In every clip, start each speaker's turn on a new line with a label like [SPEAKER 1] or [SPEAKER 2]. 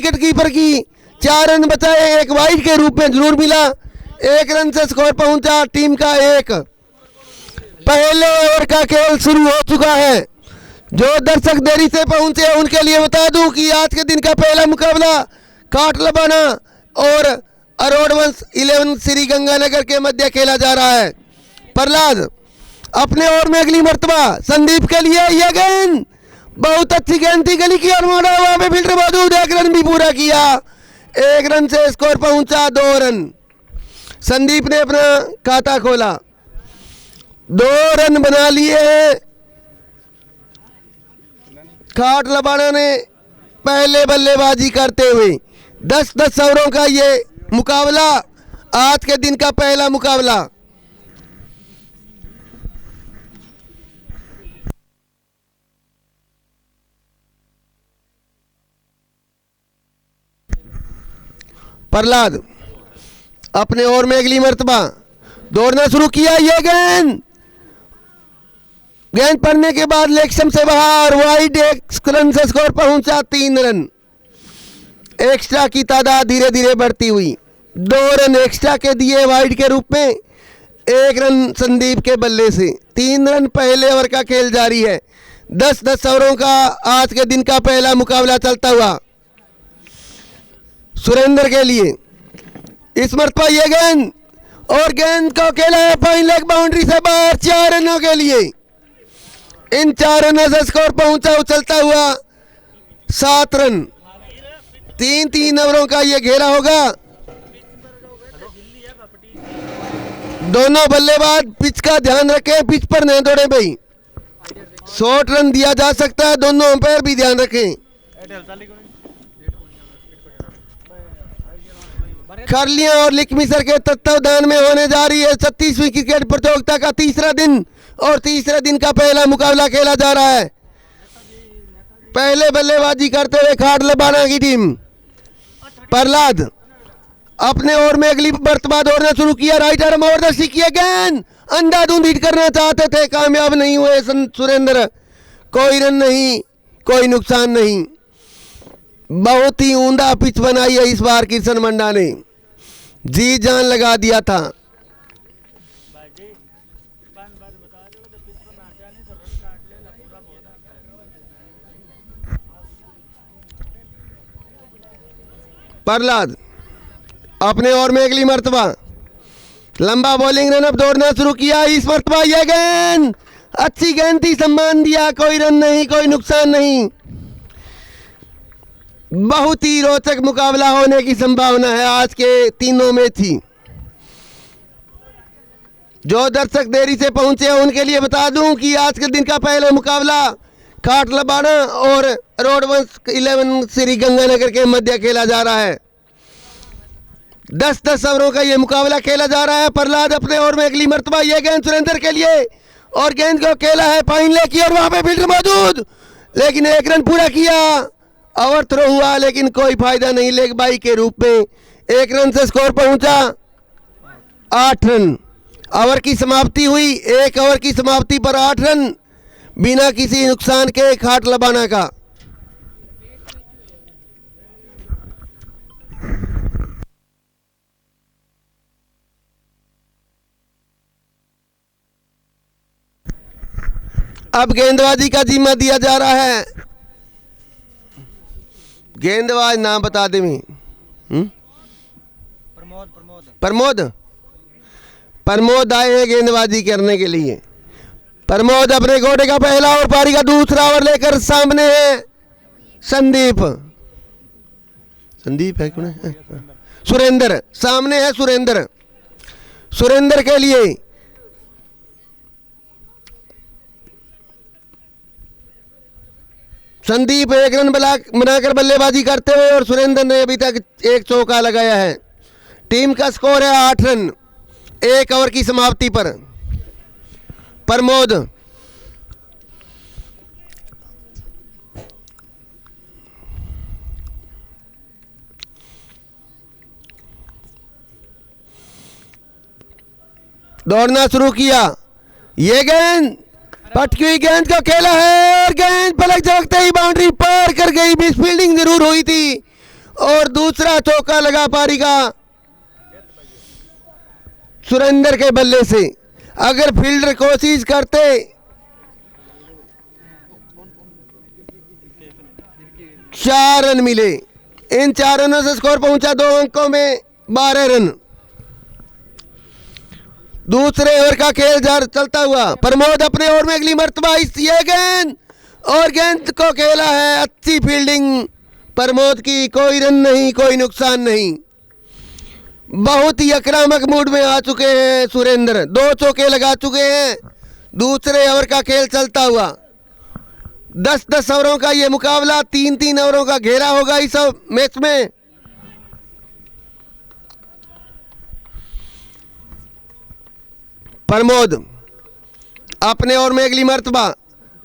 [SPEAKER 1] Wicket keeper की 4 run बचाए, एक वाइड के रूप में जरूर मिला। 1 रन से स्कोर पहुंचा टीम का 1। पहले ओवर का खेल शुरू हो चुका है। जो दर्शक देरी से पहुंचे उनके लिए बता दूं कि आज के दिन का पहला मुकाबला काटलबाना और अरोड़वंश 11 श्री गंगानगर के मध्य खेला जा रहा है। प्रहलाद अपने ओवर में अगली मर्तबा संदीप के लिए यह गेंद बहुत अच्छी गेंद थी, गली की और मोड़ा वहां पे फील्डर मौजूद, 1 रन भी पूरा किया। 1 रन से स्कोर पहुंचा 2 रन। संदीप ने अपना खाता खोला, 2 रन बना लिए हैं। काटलबाना ने पहले बल्लेबाजी करते हुए 10-10 ओवरों का ये मुकाबला, आज के दिन का पहला मुकाबला। प्रहलाद अपने ओवर में अगली मर्तबा दौड़ना शुरू किया। ये गेंद पड़ने के बाद लेग से बाहर, वाइड 1 रन से स्कोर पहुंचा 3 रन। एक्स्ट्रा की तादाद धीरे धीरे बढ़ती हुई, 2 रन एक्स्ट्रा के दिए वाइड के रूप में, 1 रन संदीप के बल्ले से। 3 रन पहले ओवर का खेल जारी है। 10-10 ओवरों का आज के दिन का पहला मुकाबला चलता हुआ। सुरेंद्र के लिए इस मर्तबा ये गेंद, और गेंद को खेला है फाइन लेग बाउंड्री से बाहर 4 रनों के लिए। इन 4 रनों से स्कोर पहुंचा उछलता हुआ 7 रन। 3-3 ओवरों का ये घेरा होगा। दोनों बल्लेबाज पिच का ध्यान रखें, पिच पर नहीं दौड़े भाई, शॉर्ट रन दिया जा सकता है, दोनों अंपायर भी ध्यान रखें। खरलियां और लिकमिसर के तत्वावधान में होने जा रही है 36वीं क्रिकेट प्रतियोगिता का तीसरा दिन, और तीसरे दिन का पहला मुकाबला खेला जा रहा है। पहले बल्लेबाजी करते हुए काटलबाना की टीम। प्रहलाद अपने ओवर में अगली मर्तबा दौड़ना शुरू किया। राइट आर्म ओवरदर्शी किए, गेंद अंधाधुंध हिट करना चाहते थे, कामयाब नहीं हुए सुरेंद्र। कोई रन नहीं, कोई नुकसान नहीं। बहुत ही ऊंधा पिच बनाई है इस बार किशन मंडा ने, जी जान लगा दिया था। प्रहलाद अपने ओवर में अगली मर्तबा लंबा बॉलिंग रन अप दौड़ना शुरू किया। इस मर्तबा यह गेंद अच्छी गेंद थी, सम्मान दिया, कोई रन नहीं, कोई नुकसान नहीं। बहुत ही रोचक मुकाबला होने की संभावना है आज के तीनों में थी। जो दर्शक देरी से पहुंचे उनके लिए बता दूं कि आज के दिन का पहला मुकाबला काटलबाना और अरोड़वंश 11 श्री गंगानगर के मध्य खेला जा रहा है। 10-10 ओवरों का ये मुकाबला खेला जा रहा है। प्रहलाद अपने ओवर में अगली मर्तबा ये गेंद सुरेंद्र के लिए, और गेंद को खेला है फाइन लेग की, और वहां पे फील्डर मौजूद, लेकिन 1 रन पूरा किया। ओवर थ्रो हुआ लेकिन कोई फायदा नहीं, लेग बाई के रूप में 1 रन से स्कोर पहुंचा 8 रन। ओवर की समाप्ति हुई, 1 ओवर की समाप्ति पर 8 रन बिना किसी नुकसान के काटलबाना का। अब गेंदबाजी का जिम्मा दिया जा रहा है। गेंदबाज नाम बता दे मैं। प्रमोद आए हैं गेंदबाजी करने के लिए। प्रमोद अपने घोड़े का पहला और पारी का दूसरा ओवर लेकर सामने है संदीप है कौन है? सुरेंद्र सामने है। सुरेंद्र के लिए संदीप 1 रन बनाकर बल्लेबाजी करते हुए, और सुरेंद्र ने अभी तक 1 चौका लगाया है। टीम का स्कोर है 8 रन 1 ओवर की समाप्ति पर। प्रमोद दौड़ना शुरू किया। ये गेंद पटकी हुई गेंद को खेला है, और गेंद पलक झपकते ही बाउंड्री पार कर गई। मिस फील्डिंग जरूर हुई थी, और दूसरा चौका लगा पारी का सुरेंद्र के बल्ले से। अगर फील्डर कोशिश करते चार रन मिले। इन 4 रनों से स्कोर पहुंचा 2 अंकों में 12 रन। दूसरे ओवर का खेल चलता हुआ प्रमोद अपने ओवर में अगली मर्तबा ये गेंद और गेंद को खेला है। अच्छी फील्डिंग प्रमोद की, कोई रन नहीं, कोई नुकसान नहीं। बहुत ही आक्रामक मूड में आ चुके हैं सुरेंद्र, 2 चौके लगा चुके हैं। दूसरे ओवर का खेल चलता हुआ 10-10 ओवरों का ये मुकाबला, 3-3 ओवरों का घेरा होगा इस मैच में। प्रमोद अपने ओवर में अगली मर्तबा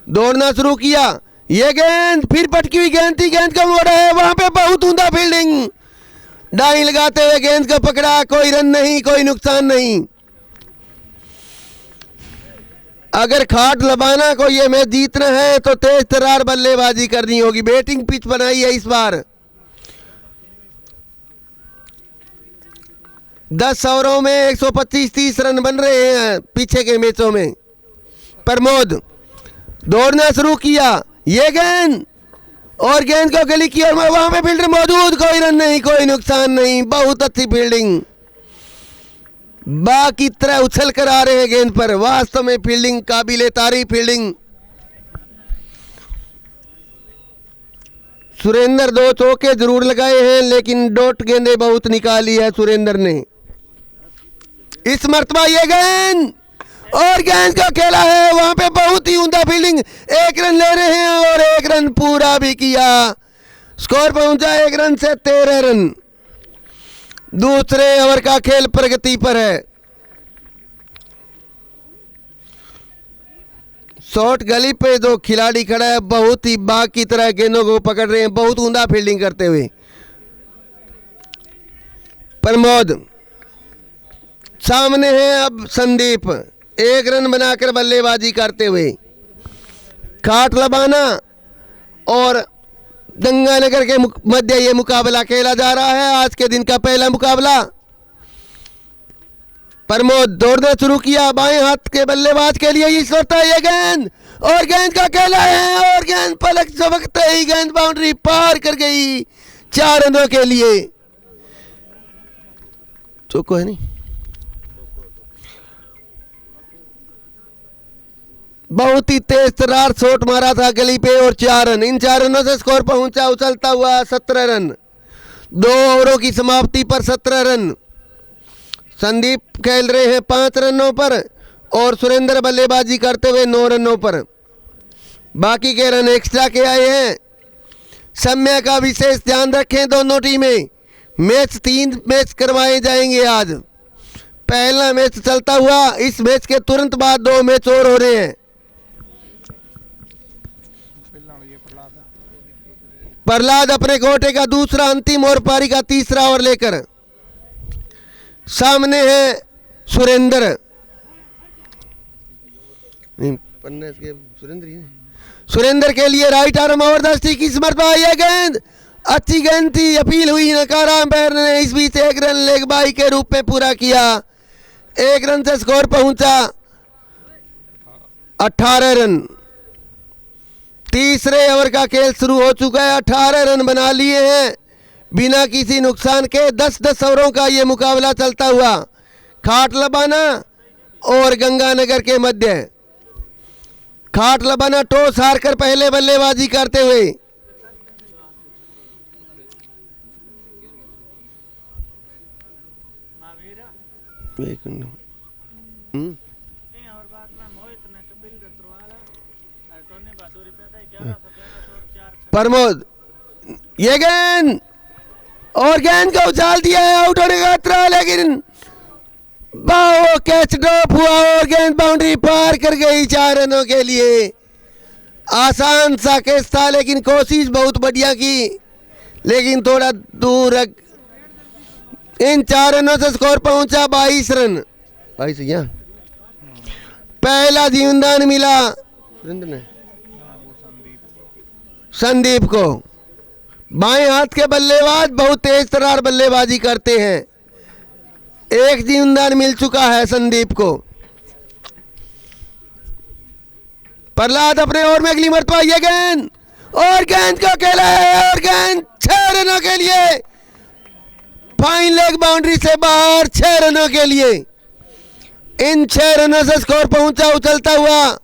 [SPEAKER 1] दौड़ना शुरू किया। ये गेंद फिर पटकी हुई गेंद थी, गेंद कम हो रहा है, वहां पे बहुत उमदा फील्डिंग, डाई लगाते हुए गेंद को पकड़ा, कोई रन नहीं, कोई नुकसान नहीं। अगर खाट लबाना को ये मैच जीतना है तो तेज तरार बल्लेबाजी करनी होगी। बैटिंग पिच बनाई है इस बार। 10 ओवरों में 125-30 रन बन रहे हैं पीछे के मैचों में। प्रमोद दौड़ना शुरू किया, ये गेंद और गेंद को गली की और वहां पे फील्डर मौजूद, कोई रन नहीं, कोई नुकसान नहीं। बहुत अच्छी फील्डिंग, बाकी तरह उछल कर आ रहे हैं गेंद पर। वास्तव में फील्डिंग काबिले तारीफ फील्डिंग। सुरेंद्र 2 चौके जरूर लगाए हैं लेकिन डॉट गेंदें बहुत निकाली है सुरेंद्र ने। इस मर्तबा ये गेंद और गेंद का खेला है, वहां पे बहुत ही उमदा फील्डिंग। 1 रन ले रहे हैं और 1 रन पूरा भी किया। स्कोर पहुंचा 1 रन से 13 रन। दूसरे ओवर का खेल प्रगति पर है। शॉर्ट गली पे जो खिलाड़ी खड़ा है बहुत ही बाग की तरह गेंदों को पकड़ रहे हैं, बहुत उमदा फील्डिंग करते हुए। प्रमोद सामने है अब संदीप, 1 रन बनाकर बल्लेबाजी करते हुए। खाट लबाना और गंगानगर के मध्य ये मुकाबला खेला जा रहा है, आज के दिन का पहला मुकाबला। प्रमोद दौड़ना शुरू किया, बाएं हाथ के बल्लेबाज के लिए इस वक्त ये गेंद और गेंद का खेला है और गेंद पलक झपकते ही गेंद बाउंड्री पार कर गई 4 रनों के लिए। चौको है नहीं, बहुत ही तेज तरार शॉट मारा था गली पे और 4 रन। इन 4 रनों से स्कोर पहुंचा उछलता हुआ 17 रन। 2 ओवरों की समाप्ति पर 17 रन। संदीप खेल रहे हैं 5 रनों पर और सुरेंद्र बल्लेबाजी करते हुए 9 रनों पर। बाकी के रन एक्स्ट्रा के आए हैं। समय का विशेष ध्यान रखें दोनों टीमें। मैच 3 मैच करवाए जाएंगे आज। पहला मैच चलता हुआ, इस मैच के तुरंत बाद 2 मैच और हो रहे हैं। प्रहलाद अपने कोटे का दूसरा अंतिम और पारी का तीसरा ओवर लेकर सामने है सुरेंद्र। सुरेंद्र के लिए राइट आर्म ओवर की स्मर्थ यह गेंद अच्छी गेंद थी, अपील हुई, नकारा अंपायर ने। इस बीच 1 रन लेग बाई के रूप में पूरा किया। 1 रन से स्कोर पहुंचा 18 रन। तीसरे ओवर का खेल शुरू हो चुका है। 18 रन बना लिए हैं बिना किसी नुकसान के। 10-10 ओवरों का ये मुकाबला चलता हुआ खाट लबाना और गंगानगर के मध्य। खाट लबाना टॉस हारकर पहले बल्लेबाजी करते हुए। प्रमोद ये गेंद और गेंद को उछाल दिया है, आउट होने का खतरा, लेकिन कैच ड्रॉप हुआ और गेंद बाउंड्री पार कर गई 4 रनों के लिए। आसान सा कैच था लेकिन कोशिश बहुत बढ़िया की, लेकिन थोड़ा दूर। इन 4 रनों से स्कोर पहुंचा 22 रन। 22 यहाँ पहला जीवनदान मिला संदीप को। बाएं हाथ के बल्लेबाज बहुत तेज तर्रार बल्लेबाजी करते हैं। एक जीवनदान मिल चुका है संदीप को। प्रहलाद अपने ओवर में अगली मरतबा ये गेंद और गेंद को खेला है और गेंद 6 रनों के लिए फाइन लेग बाउंड्री से बाहर 6 रनों के लिए। इन 6 रनों से स्कोर पहुंचा उछलता हुआ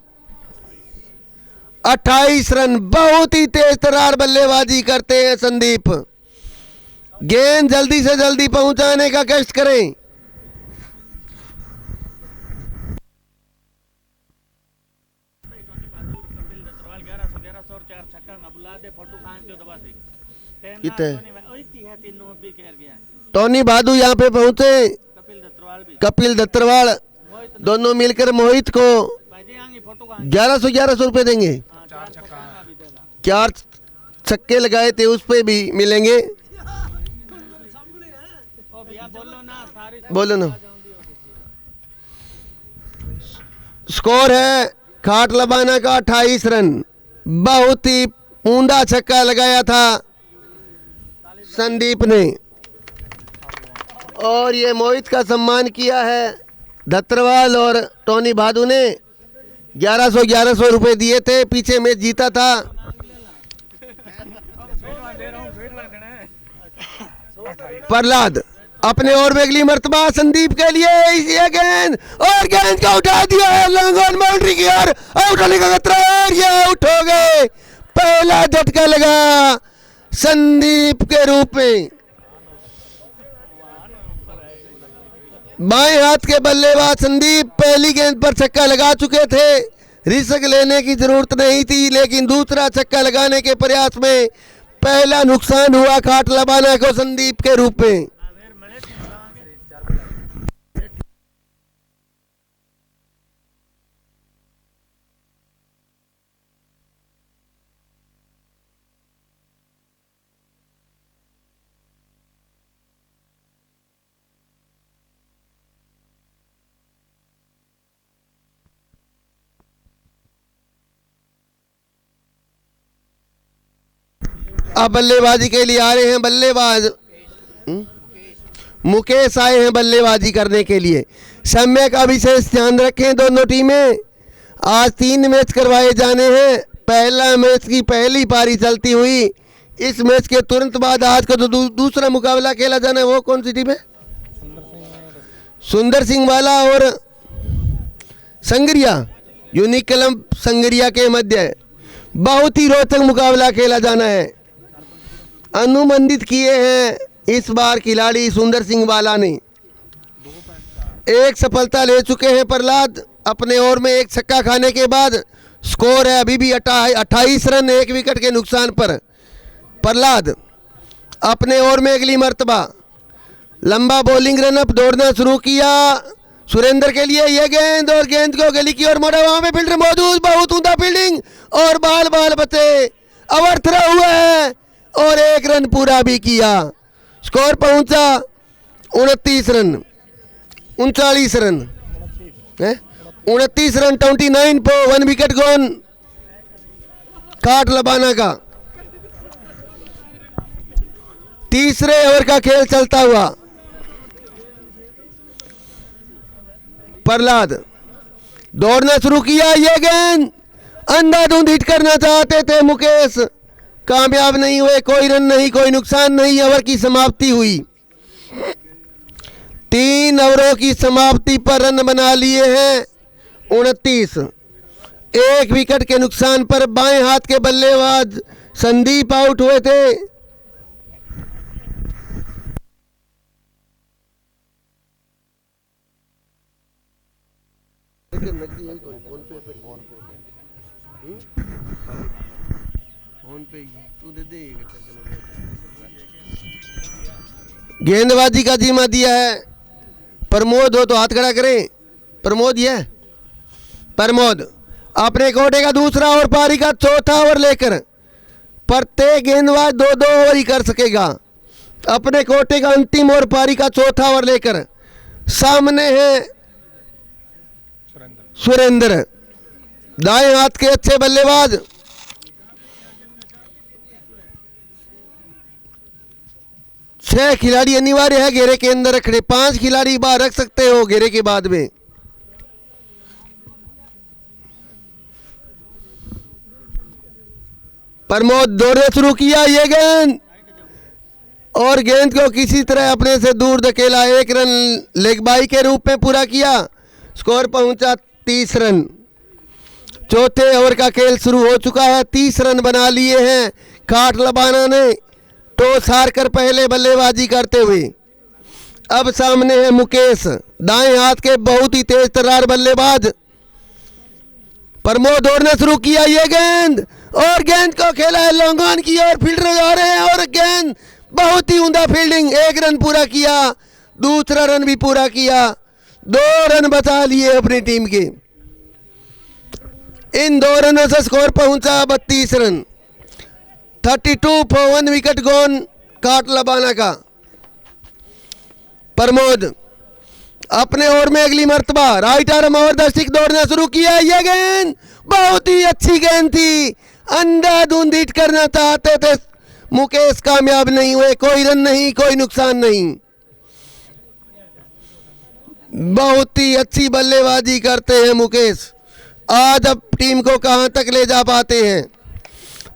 [SPEAKER 1] 28 रन। बहुत ही तेज तर्रार बल्लेबाजी करते हैं संदीप। गेंद जल्दी से जल्दी पहुंचाने का कष्ट करें। टोनी भादू यहाँ पे पहुंचे, कपिल दत्तरवाल दोनों मिलकर मोहित को 1100 रुपए देंगे। 4 छक्के लगाए थे उस पे भी मिलेंगे। बोलो ना। स्कोर है खाट लबाना का 28 रन। बहुत ही ऊंधा छक्का लगाया था संदीप ने और ये मोहित का सम्मान किया है दत्तरवाल और टोनी भादू ने। 1100 रुपए दिए थे, पीछे मैच जीता था। प्रहलाद अपने ओवर में अगली मर्तबा संदीप के लिए ये गेंद और गेंद का उठा दिया है लॉन्ग ऑन बाउंड्री की ओर। आउट होने का खतरा और ये आउट हो गए। पहला झटका लगा संदीप के रूप में। बाएं हाथ के बल्लेबाज संदीप पहली गेंद पर छक्का लगा चुके थे। रिस्क लेने की जरूरत नहीं थी, लेकिन दूसरा छक्का लगाने के प्रयास में पहला नुकसान हुआ खाट लबाना को संदीप के रूप में। अब बल्लेबाजी के लिए आ रहे हैं बल्लेबाज मुकेश आए हैं बल्लेबाजी करने के लिए। समय का विशेष ध्यान रखें। दोनों टीमें आज 3 मैच करवाए जाने हैं। पहला मैच की पहली पारी चलती हुई, इस मैच के तुरंत बाद आज का जो दूसरा मुकाबला खेला जाना है वो कौन सी टीम है? सुंदर सिंह वाला और संगरिया, यूनिक क्लब संगरिया के मध्य बहुत ही रोचक मुकाबला खेला जाना है। अनुबंधित किए हैं इस बार खिलाड़ी सुंदर सिंह वाला ने। एक सफलता ले चुके हैं प्रहलाद अपने ओवर में एक छक्का खाने के बाद। स्कोर है अभी भी 28 रन, 1 विकेट के नुकसान पर। प्रहलाद अपने ओवर में अगली मर्तबा लंबा बॉलिंग रन अप दौड़ना शुरू किया। सुरेंद्र के लिए यह गेंद और गेंद को गली की ओर मोड़ा। वहां पे फील्डर मौजूद, बहुत ऊंचा फील्डिंग और बाल बचे, अवर्थरा हुआ है और 1 रन पूरा भी किया। स्कोर पहुंचा 29 रन, 39 रन, 29 रन 29 पर 1 विकेट गॉन खाट लबाना का। तीसरे ओवर का खेल चलता हुआ प्रहलाद दौड़ना शुरू किया। यह गेंद अंधाधुंध हिट करना चाहते थे मुकेश, कामयाब नहीं हुए। कोई रन नहीं, कोई नुकसान नहीं। ओवर की समाप्ति हुई। 3 ओवरों की समाप्ति पर रन बना लिए हैं 29। 1 विकेट के नुकसान पर बाएं हाथ के बल्लेबाज संदीप आउट हुए थे। गेंदबाजी का जिम्मा दिया है प्रमोद हो तो हाथ खड़ा करें। प्रमोद ये प्रमोद अपने कोटे का दूसरा और पारी का चौथा ओवर लेकर प्रत्येक गेंदबाज 2-2 ओवर ही कर सकेगा। अपने कोटे का अंतिम और पारी का चौथा ओवर लेकर सामने है सुरेंद्र, दाएं हाथ के अच्छे बल्लेबाज। 6 खिलाड़ी अनिवार्य है घेरे के अंदर रखने, 5 खिलाड़ी बाहर रख सकते हो घेरे के बाद में। प्रमोद दौड़ना शुरू किया, ये गेंद और गेंद को किसी तरह अपने से दूर धकेला, 1 रन लेग बाई के रूप में पूरा किया। स्कोर पहुंचा 30 रन। चौथे ओवर का खेल शुरू हो चुका है, 30 रन बना लिए हैं खाट लबाना ने टॉस हार कर पहले बल्लेबाजी करते हुए। अब सामने है मुकेश, दाएं हाथ के बहुत ही तेज तर्रार बल्लेबाज। प्रमोद दौड़ना शुरू किया, ये गेंद और गेंद को खेला है लॉन्ग ऑन की ओर, फील्डर जा रहे हैं और गेंद बहुत ही उम्दा फील्डिंग, 1 रन पूरा किया, दूसरा रन भी पूरा किया, 2 रन बचा लिए अपनी टीम के। इन 2 रनों से स्कोर पहुंचा 32 रन। 32 फॉर 1 विकेट गॉन काट लबाना का। प्रमोद अपने ओवर में अगली मर्तबा right arm over the stick दौड़ना शुरू किया, यह गेंद बहुत ही अच्छी गेंद थी, अंधाधुंध हिट करना चाहते थे मुकेश, कामयाब नहीं हुए, कोई रन नहीं, कोई नुकसान नहीं। बहुत ही अच्छी बल्लेबाजी करते हैं मुकेश, आज अब टीम को कहां तक ले जा पाते हैं।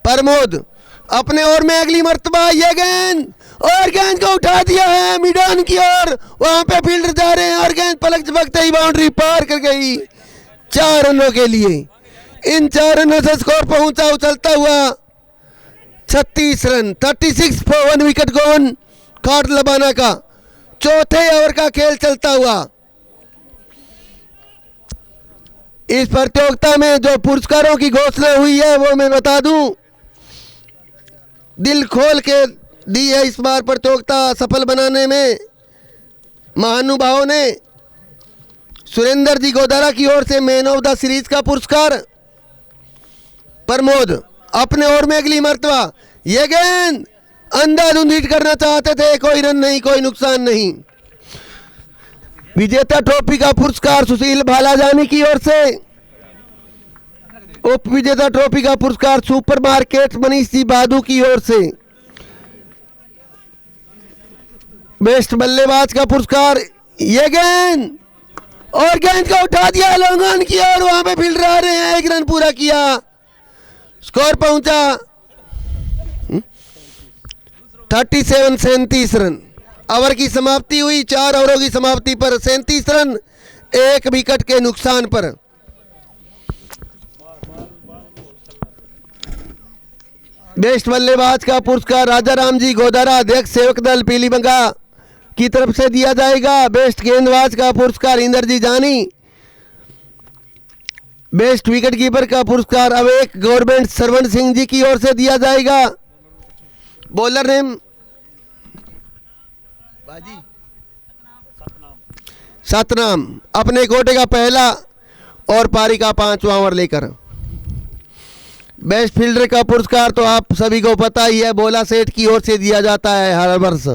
[SPEAKER 1] प्रमोद अपने ओवर में अगली मर्तबा, यह गेंद और गेंद को उठा दिया है मिड ऑन की ओर, वहां पे फील्डर जा रहे हैं और गेंद पलक झपकते ही बाउंड्री पार कर गई 4 रनों के लिए। इन 4 रनों से स्कोर पहुंचा उछलता हुआ 36 रन। 36 फॉर 1 विकेट गॉन काट लबाना का। चौथे ओवर का खेल चलता हुआ। इस प्रतियोगिता में जो पुरस्कारों की घोषणा हुई है वो मैं बता दूं, दिल खोल के दी है इस बार प्रतियोगिता सफल बनाने में महानुभावों ने। सुरेंद्र जी गोदारा की ओर से मैन ऑफ द सीरीज का पुरस्कार। प्रमोद अपने ओवर में अगली मर्तबा, ये गेंद अंधाधुंध हिट करना चाहते थे, कोई रन नहीं, कोई नुकसान नहीं। विजेता ट्रॉफी का पुरस्कार सुशील भालाजानी की ओर से। उप विजेता ट्रॉफी का पुरस्कार सुपर मार्केट मनीष जी बादू की ओर से। बेस्ट बल्लेबाज का पुरस्कार, ये गेंद और गेंद को उठा दिया लॉन्ग ऑन की ओर, वहां पे फील्डर आ रहे हैं, 1 रन पूरा किया, स्कोर पहुंचा 37 रन। ओवर की समाप्ति हुई, 4 ओवरों की समाप्ति पर 37 रन 1 विकेट के नुकसान पर। बेस्ट बल्लेबाज का पुरस्कार राजा राम जी गोदारा अध्यक्ष सेवक दल पीलीबंगा की तरफ से दिया जाएगा। बेस्ट गेंदबाज का पुरस्कार इंदर जी जानी। बेस्ट विकेट कीपर का पुरस्कार अब एक गवर्नमेंट सरवण सिंह जी की ओर से दिया जाएगा। बॉलर नेम सतनाम अपने कोटे का पहला और पारी का 5वां ओवर लेकर। बेस्ट फील्डर का पुरस्कार तो आप सभी को पता ही है, बोला सेठ की ओर से दिया जाता है हर वर्ष।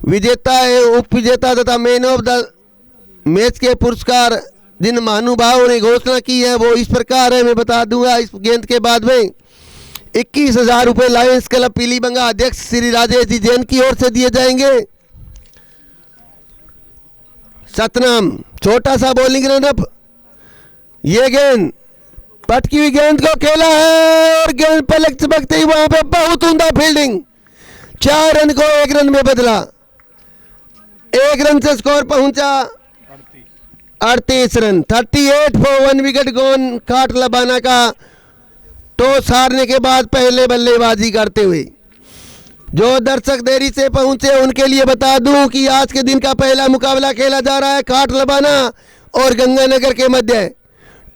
[SPEAKER 1] विजेता उप विजेता तथा मैन ऑफ द मैच के पुरस्कार जिन महानुभावों ने घोषणा की है वो इस प्रकार है, मैं बता दूंगा इस गेंद के बाद में। 21,000 रुपये लायंस क्लब पीलीबंगा अध्यक्ष श्री राजेश जी जैन की ओर से दिए जाएंगे। सतनाम छोटा सा बॉलिंग रनअप, ये गेंद पटकी हुई गेंद को खेला है और गेंद पलक चमकते ही वहां पे बहुत उम्दा फील्डिंग, 4 रन को 1 रन में बदला। 1 रन से स्कोर पहुंचा 38 रन। 38 फॉर 1 विकेट गॉन काट लबाना का। टॉस हारने के बाद पहले बल्लेबाजी करते हुए जो दर्शक देरी से पहुंचे उनके लिए बता दूं कि आज के दिन का पहला मुकाबला खेला जा रहा है काट लबाना और गंगानगर के मध्य।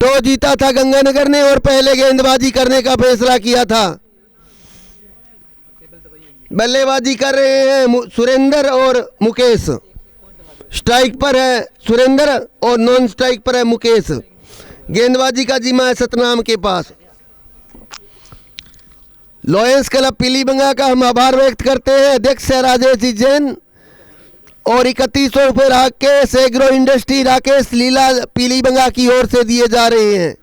[SPEAKER 1] टॉस जीता था गंगानगर ने और पहले गेंदबाजी करने का फैसला किया था। बल्लेबाजी कर रहे हैं सुरेंद्र और मुकेश। स्ट्राइक पर है सुरेंद्र और नॉन स्ट्राइक पर है मुकेश। गेंदबाजी का जिम्मा है सतनाम के पास। लॉयंस क्लब पीलीबंगा का हम आभार व्यक्त करते हैं अध्यक्ष राजेश जी जैन और 3100 रुपये राकेश एग्रो इंडस्ट्री राकेश लीला पीलीबंगा की ओर से दिए जा रहे हैं।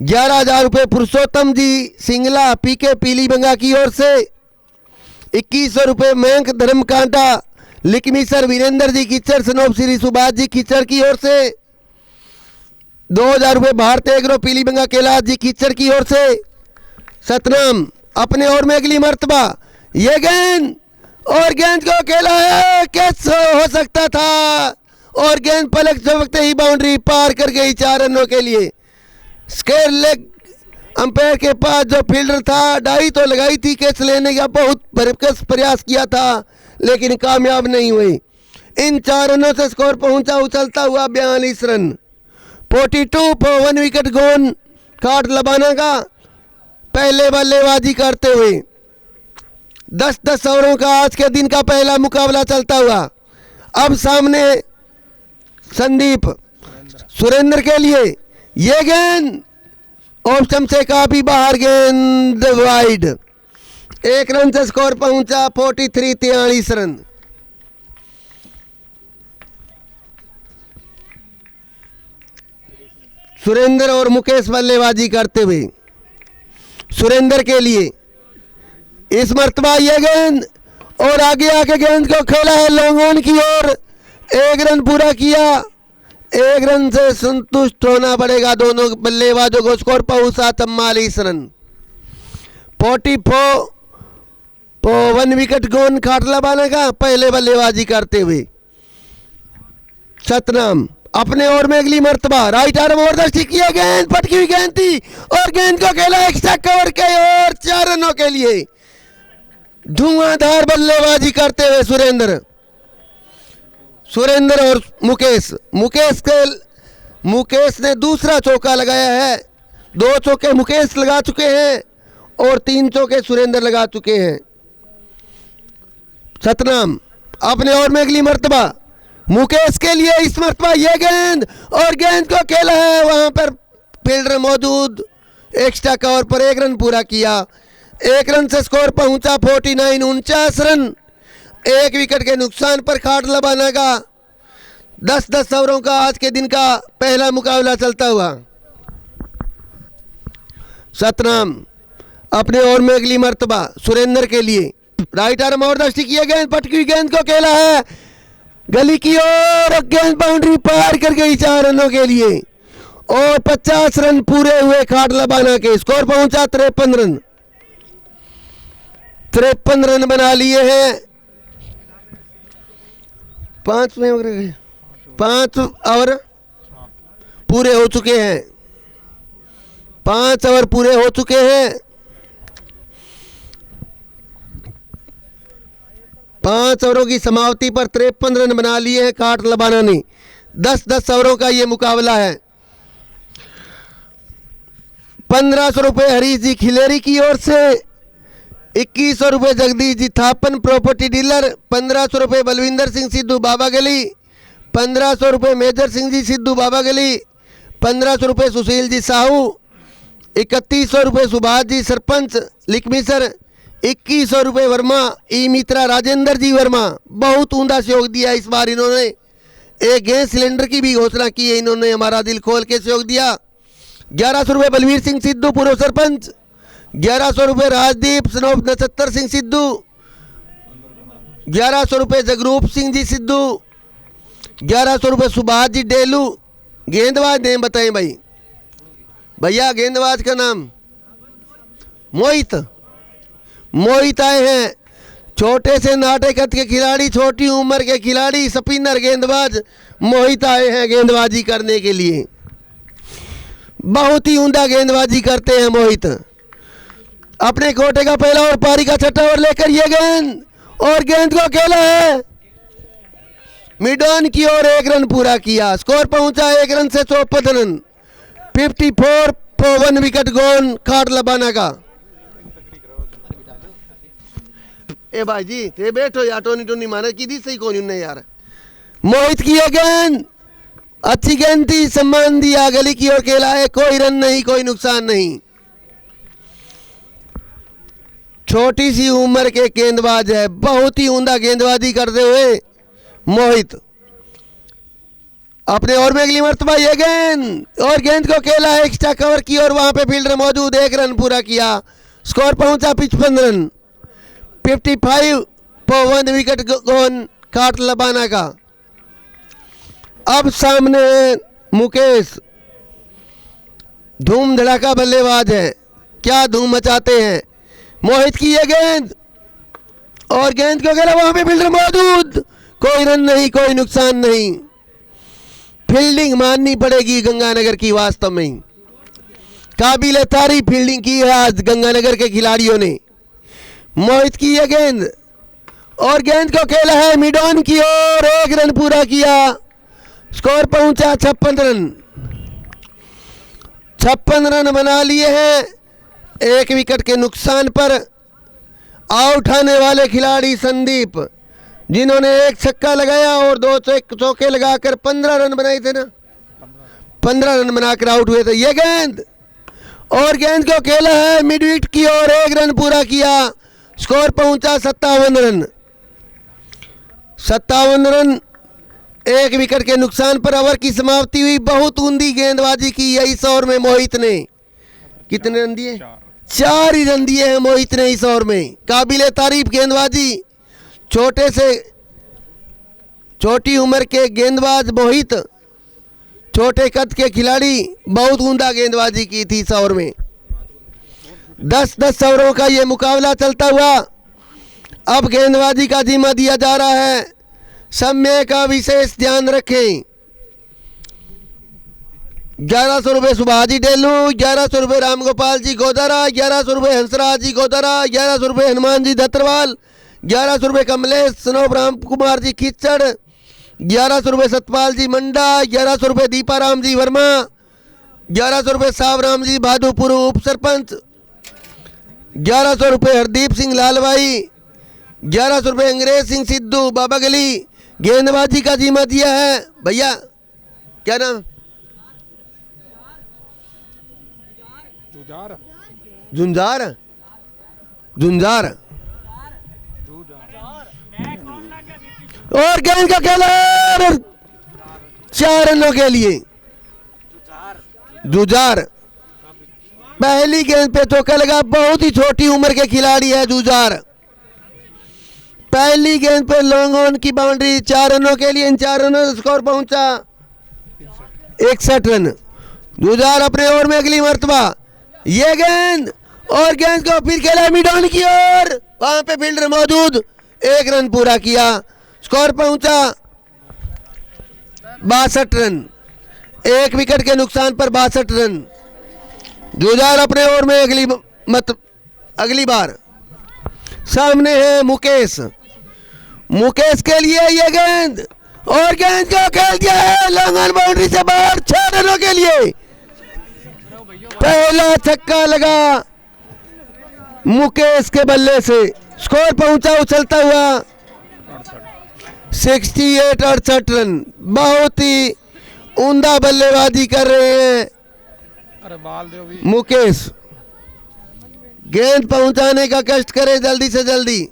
[SPEAKER 1] 11,000 रुपये पुरुषोत्तम जी सिंगला पीके पीलीबंगा की ओर से। 2100 रुपये मयंक धर्म कांटा लिकमीसर वीरेंद्र जी कीचड़ सनोप श्री सुभाष जी कीचड़ की ओर से। 2000 रुपये भारत एग्रो पीलीबंगा कैलाश जी कीचड़ की ओर से। सतनाम अपने ओर में अगली मर्तबा ये गेंद और गेंद को खेला है, कैच हो सकता था और गेंद पलक झपकते ही बाउंड्री पार कर गई 4 रनों के लिए। स्क्वायर लेग अंपायर के पास जो फील्डर था डाई तो लगाई थी, कैच लेने का बहुत भरकस प्रयास किया था लेकिन कामयाब नहीं हुई। इन 4 रनों से स्कोर पहुंचा उछलता हुआ 42 रन। 42 पर 1 विकेट गोन काट लबाना का पहले बल्लेबाजी करते हुए 10-10 ओवरों का आज के दिन का पहला मुकाबला चलता हुआ। अब सामने संदीप सुरेंद्र के लिए ये गेंद ऑप्शन से काफी बाहर, गेंद वाइड। 1 रन से स्कोर पहुंचा 43 रन। सुरेंद्र और मुकेश बल्लेबाजी करते हुए। सुरेंद्र के लिए इस मर्तबा ये गेंद और आगे आके गेंद को खेला है लॉन्ग ऑन की ओर। 1 रन पूरा किया। 1 रन से संतुष्ट होना पड़ेगा दोनों बल्लेबाजों को। स्कोर पहुंचा 44 रन। 44 पर 1 विकेट गोन खाटला बाने का पहले बल्लेबाजी करते हुए। सतनाम अपने ओर में अगली मर्तबा राइट आर्म ओवर दृष्टि किया, गेंद पटकी हुई गेंद थी और गेंद को खेला एक्स्ट्रा कवर के और 4 रनों के लिए धुआंधार बल्लेबाजी करते हुए सुरेंद्र और मुकेश ने दूसरा चौका लगाया है। 2 चौके मुकेश लगा चुके हैं और 3 चौके सुरेंद्र लगा चुके हैं। सतनाम अपने ओर में अगली मर्तबा मुकेश के लिए इस मर्तबा ये गेंद और गेंद को खेला है, वहां पर फील्डर मौजूद, एक्स्ट्रा कवर पर 1 रन पूरा किया। 1 रन से स्कोर पहुंचा 49 रन। 1 विकेट के नुकसान पर खाट लबाना का 10-10 ओवरों का आज के दिन का पहला मुकाबला चलता हुआ। सतनाम अपने ओर में अगली मर्तबा सुरेंद्र के लिए राइट आर्म और दृष्टि किया, गेंद पटकी गेंद को खेला है गली की ओर, गेंद बाउंड्री पार कर गई 4 रनों के लिए और 50 रन पूरे हुए खाट लबाना के। स्कोर पहुंचा 53 रन। 53 रन बना लिए हैं। 5 ओवर पूरे हो चुके हैं। 5 ओवर पूरे हो चुके हैं। 5 ओवरों की समाप्ति पर 53 रन बना लिए हैं खाट लबाना ने। 10-10 ओवरों का ये मुकाबला है। 1500 रुपये हरीश जी खिलेरी की ओर से, 2100 रुपये जगदीश जी थापन प्रॉपर्टी डीलर, 1500 रुपये बलविंदर सिंह सिद्धू बाबा गली, 1500 रुपये मेजर सिंह जी सिद्धू बाबा गली, 1500 रुपये सुशील जी साहू, 3100 रुपये सुभाष जी सरपंच लिकमीसर, 2100 रुपये वर्मा ई मित्रा राजेंद्र जी वर्मा। बहुत उमदा सहयोग दिया इस बार इन्होंने। एक गैस सिलेंडर की भी घोषणा की है इन्होंने, हमारा दिल खोल के सहयोग दिया। 1100 रुपये बलवीर सिंह सिद्धू पूर्व सरपंच, 1100 रुपये राजदीप सनोप नक्षत्र सिंह सिद्धू, 1100 रुपये जगरूप सिंह जी सिद्धू, 1100 रुपये सुभाष जी डेलू। गेंदबाज नेम बताएं भाई भैया, गेंदबाज का नाम मोहित आए हैं। छोटे से नाटे कद के खिलाड़ी, छोटी उम्र के खिलाड़ी, स्पिनर गेंदबाज मोहित आए हैं गेंदबाजी करने के लिए। बहुत ही उमदा गेंदबाजी करते हैं मोहित। अपने कोटे का पहला और पारी का छठा ओवर लेकर ये गेंद और गेंद को खेला है मिड ऑन की ओर, 1 रन पूरा किया। स्कोर पहुंचा 1 रन से 54 रन। 54 पर 1 विकेट गोन खाट लबाना का। ए भाई जी ते बैठो यार, टोनी मारे की दी सही कौन यार। मोहित की ये गेंद अच्छी गेंद थी, सम्मान दिया, गली की ओर खेला है, कोई रन नहीं, कोई नुकसान नहीं। छोटी सी उम्र के गेंदबाज है, बहुत ही उमदा गेंदबाजी करते हुए मोहित। अपने ओर में अगली मर्तबा ये गेंद और गेंद को खेला है एक्स्ट्रा कवर की और वहां पे फील्डर मौजूद, 1 रन पूरा किया। स्कोर पहुंचा 55 रन। 55 पर 1 विकेट गोन काट लबाना का। अब सामने मुकेश धूम धड़ाका बल्लेबाज है, क्या धूम मचाते हैं। मोहित की ये गेंद और गेंद को खेला, वहां पे फील्डर मौजूद, कोई रन नहीं, कोई नुकसान नहीं। फील्डिंग माननी पड़ेगी गंगानगर की, वास्तव में काबिल तारीफ फील्डिंग की है आज गंगानगर के खिलाड़ियों ने। मोहित की यह गेंद और गेंद को खेला है मिड ऑन की ओर, 1 रन पूरा किया, स्कोर पहुंचा 56 रन। 56 रन बना लिए हैं 1 विकेट के नुकसान पर। आउट आने वाले खिलाड़ी संदीप, जिन्होंने 1 छक्का लगाया और 2 चौके लगाकर 15 रन बनाए थे ना, 15 रन बनाकर आउट हुए थे। ये गेंद और गेंद को खेला है मिड विकेट की ओर, 1 रन पूरा किया, स्कोर पहुंचा 57 रन। 57 रन 1 विकेट के नुकसान पर। ओवर की समाप्ति हुई। बहुत ऊंधी गेंदबाजी की है इस ओवर में मोहित ने। कितने रन दिए? 4 ही रन दिए हैं मोहित ने इस ओवर में। काबिले तारीफ गेंदबाजी, छोटे से छोटी उम्र के गेंदबाज मोहित, छोटे कद के खिलाड़ी, बहुत उम्दा गेंदबाजी की थी इस ओवर में। 10-10 ओवरों का ये मुकाबला चलता हुआ अब गेंदबाजी का जिम्मा दिया जा रहा है। समय का विशेष ध्यान रखें। 1100 रुपये सुभाजी डेलू, 1100 रुपये रामगोपाल जी गोदारा, 1100 रुपये हंसराज जी गोदारा, 1100 रुपये हनुमान जी दत्तरवाल, 1100 रुपये कमलेश सनोब राम कुमार जी खिच्चड़, 1100 रुपये सतपाल जी मंडा, 1100 रुपये दीपाराम जी वर्मा, 1100 रुपये सावराम जी भादुपुर उप सरपंच, 1100 रुपये हरदीप सिंह लालबाई, 1100 रुपये अंग्रेज सिंह सिद्धू बाबा गली। गेंदबाजी का जिम्मा दिया है भैया, क्या नाम? झुंझार। झुंझार और गेंद का खेला 4 रनों के लिए। जुझार पहली गेंद पे चौका लगा। बहुत ही छोटी उम्र के खिलाड़ी है जुझार। पहली गेंद पे लॉन्ग ऑन की बाउंड्री, 4 रनों के लिए। इन 4 रनों से स्कोर पहुंचा 61 रन। जुझार अपने ओवर में अगली मर्तबा। ये गेंद और गेंद को फिर खेला मिड ऑन की ओर, वहां पे फील्डर मौजूद, 1 रन पूरा किया, स्कोर पहुंचा 62 रन। 1 विकेट के नुकसान पर 62 रन। जुझार अपने ओवर में अगली बार। सामने है मुकेश। मुकेश के लिए ये गेंद और गेंद को खेल दिया है लॉन्ग ऑन बाउंड्री से बाहर, 6 रनों के लिए। पहला छक्का लगा मुकेश के बल्ले से, स्कोर पहुंचा उछलता हुआ 68 रन। बहुत ही उम्दा बल्लेबाजी कर रहे हैं मुकेश। गेंद पहुंचाने का कष्ट करें जल्दी से जल्दी।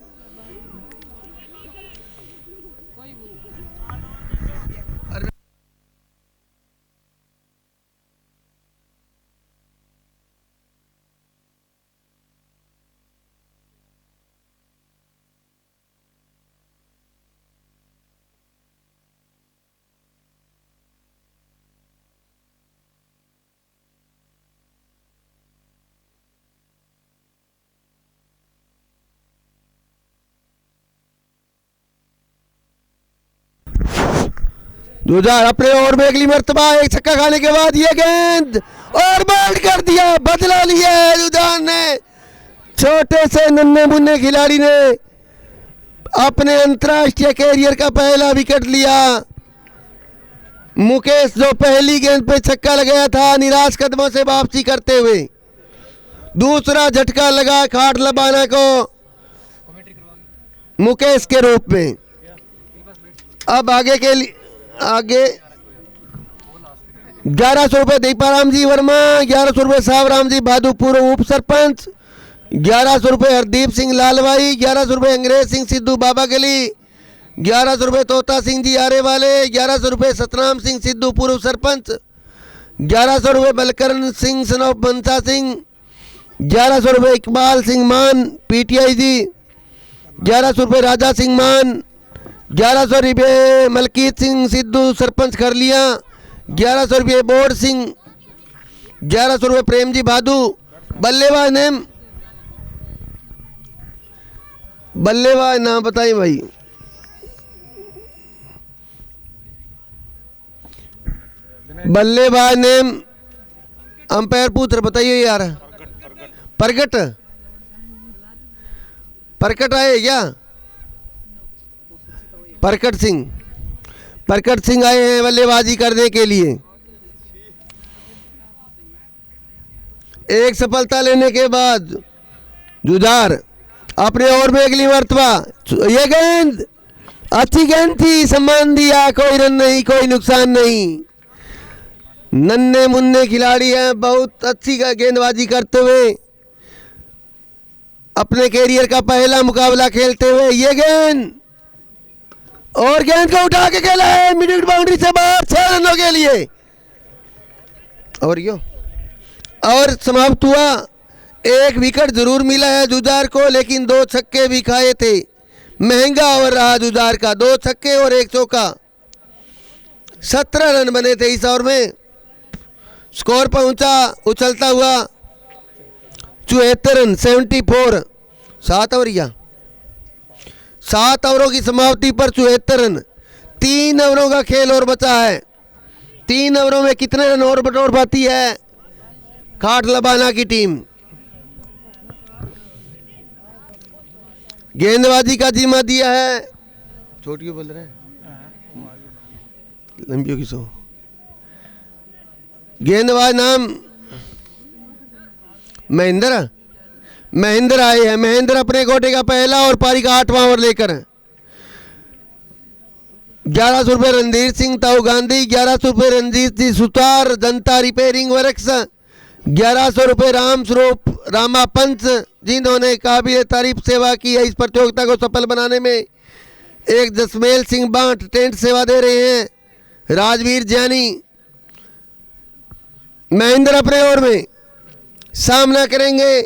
[SPEAKER 1] जुझार अपने ओवर में अगली मर्तबा। 1 छक्का खाने के बाद ये गेंद और बाउंड कर दिया, बदला लिया है जुझार ने। छोटे से नन्हे मुन्ने खिलाड़ी ने अपने अंतरराष्ट्रीय कैरियर का पहला विकेट लिया। मुकेश जो पहली गेंद पे छक्का लगाया था, निराश कदमों से वापसी करते हुए दूसरा झटका लगा खाट लबाना को मुकेश के रूप में। अब आगे के लिए 1100 रुपये दीपाराम जी वर्मा, 1100 रुपये सावराम जी भादुपुर उप सरपंच, 1100 रुपये हरदीप सिंह लालबाई, 1100 रुपये अंग्रेज सिंह सिद्धू बाबा गली, 1100 रुपये तोता सिंह जी आरे वाले, 1100 रुपये सतनाम सिंह सिद्धू पूर्व सरपंच, 1100 रुपये बलकरण सिंह सनोप मनसा सिंह, 1100 रुपये इकबाल सिंह मान पीटीआई जी, 1100 रुपये राजा सिंह मान, 1100 रुपये मलकीत सिंह सिद्धू सरपंच खरलिया, 1100 रुपये बोर्ड सिंह, 1100 रुपये प्रेम जी भादू। बल्लेबाज नाम बताइए भाई। बल्लेबाज नेम, अंपायर पुत्र बताइए यार। प्रगट आए क्या? प्रकट सिंह आए हैं बल्लेबाजी करने के लिए। एक सफलता लेने के बाद जुझार अपने ओवर में अगली मर्तबा। ये गेंद अच्छी गेंद थी, सम्मान दिया, कोई रन नहीं, कोई नुकसान नहीं। नन्हे मुन्ने खिलाड़ी हैं, बहुत अच्छी गेंदबाजी करते हुए अपने कैरियर का पहला मुकाबला खेलते हुए। ये गेंद और गेंद को उठा के खेला है मिड बाउंड्री से बाहर 6 रनों के लिए और समाप्त हुआ। एक विकेट जरूर मिला है जुझार को, लेकिन 2 छक्के भी खाए थे। महंगा ओवर रहा जुझार का, 2 छक्के और 1 चौका। 17 रन बने थे इस ओवर में। स्कोर पहुंचा उछलता हुआ 74 रन, 74। 7 ओवरों की समाप्ति पर 74 रन। 3 ओवरों का खेल और बचा है। 3 ओवरों में कितने रन और बटोर पाती है खाट लबाना की टीम। गेंदबाजी का जिम्मा दिया है, छोटी बोल रहे हैं लंबियों की सो। गेंदबाज नाम महेंद्र आए हैं। महेंद्र अपने कोटे का पहला और पारी का 8वां ओवर लेकर। 1100 रुपये रणधीर सिंह ताऊ गांधी, 1100 रुपये रंजीत जी सुतार जनता रिपेयरिंग वर्क्स, 1100 रुपये राम स्वरूप रामा पंच जिन्होंने काबिल तारीफ सेवा की है। इस प्रतियोगिता को सफल बनाने में एक जसमेल सिंह बांट टेंट सेवा दे रहे हैं। राजवीर जैनी। महेंद्र अपने ओवर में सामना करेंगे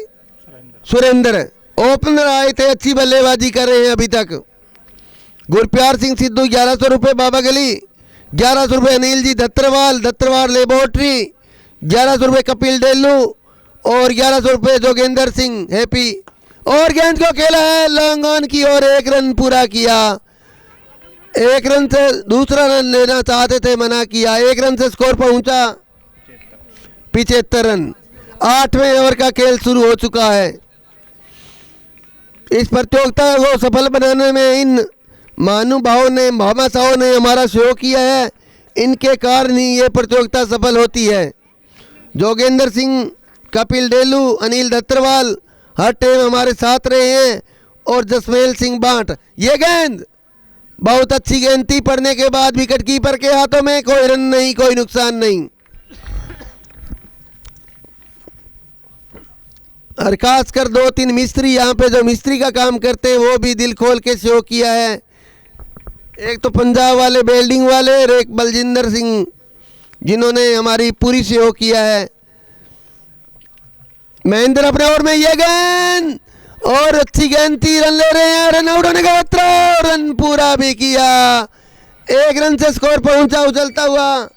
[SPEAKER 1] सुरेंद्र। ओपनर आए थे, अच्छी बल्लेबाजी कर रहे हैं अभी तक। गुरप्यार सिंह सिद्धू 1100 रुपये, बाबा गली 1100 रुपये, अनिल जी दत्तरवाल लेबोरेटरी 1100 रुपये, कपिल डेलू और 1100 रुपये जोगेंद्र सिंह हैप्पी। और गेंद को खेला है लॉन्ग ऑन की और 1 रन पूरा किया। 1 रन से दूसरा रन लेना चाहते थे, मना किया। 1 रन से स्कोर पहुंचा 75 रन। 8वें ओवर का खेल शुरू हो चुका है। इस प्रतियोगिता को सफल बनाने में इन महानुभावों ने, मोहम्मद साहब ने हमारा सहयोग किया है। इनके कारण ही ये प्रतियोगिता सफल होती है। जोगेंद्र सिंह, कपिल डेलू, अनिल दत्तरवाल हर टाइम हमारे साथ रहे हैं और जसमेल सिंह बांट। ये गेंद बहुत अच्छी गेंद थी, पड़ने के बाद विकेट कीपर के हाथों में। कोई रन नहीं, कोई नुकसान नहीं। और खासकर 2-3 मिस्त्री यहाँ पे जो मिस्त्री का काम करते हैं वो भी दिल खोल के सहयोग किया है। एक तो पंजाब वाले बिल्डिंग वाले और एक बलजिंदर सिंह जिन्होंने हमारी पूरी सहयोग किया है। महेंद्र अपने ओवर में ये गेंद और अच्छी गेंद थी, रन ले रहे हैं। रन आउट होने का खतरा, रन पूरा भी किया। 1 रन से स्कोर पहुंचा उछलता हुआ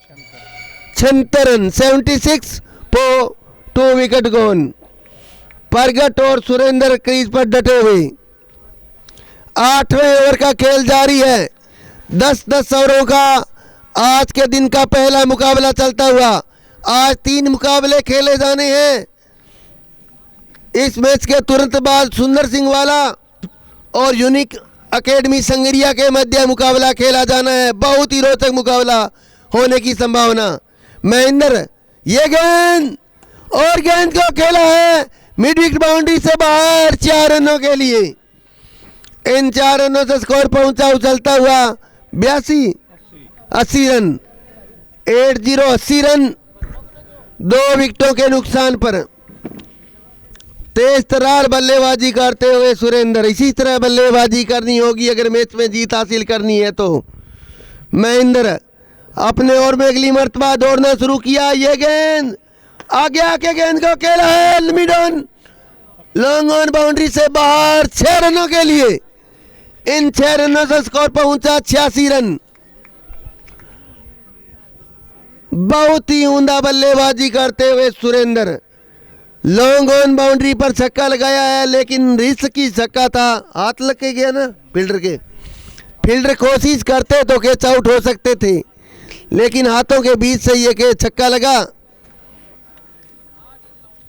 [SPEAKER 1] 76 रन, 76 for 2 विकेट गोन। प्रगट और सुरेंद्र क्रीज पर डटे हुए। 8वें ओवर का खेल जारी है। 10-10 ओवरों का आज के दिन का पहला मुकाबला चलता हुआ। आज 3 मुकाबले खेले जाने हैं। इस मैच के तुरंत बाद सुंदर सिंह वाला और यूनिक एकेडमी संगरिया के मध्य मुकाबला खेला जाना है। बहुत ही रोचक मुकाबला होने की संभावना। महेंद्र ये गेंद और गेंद को खेला है मिड विकेट बाउंड्री से बाहर 4 रनों के लिए। इन 4 रनों से स्कोर पहुंचा उछलता हुआ 80 रन, 80 रन 2 विकेटों के नुकसान पर। तेज तरार बल्लेबाजी करते हुए सुरेंद्र। इसी तरह बल्लेबाजी करनी होगी अगर मैच में जीत हासिल करनी है तो। महेंद्र अपने ओवर में अगली मर्तबा दौड़ना शुरू किया। ये गेंद आगे आके गेंद को खेला है mid on long on boundary से बाहर 6 रनों के लिए। इन 6 रनों से स्कोर पहुंचा 86 रन। बहुत ही उम्दा बल्लेबाजी करते हुए सुरेंद्र लॉन्ग ऑन बाउंड्री पर छक्का लगाया है, लेकिन रिस्की छक्का था, हाथ लग के गया ना फील्डर के। फील्डर कोशिश करते तो कैच आउट हो सकते थे, लेकिन हाथों के बीच से ये के छक्का लगा।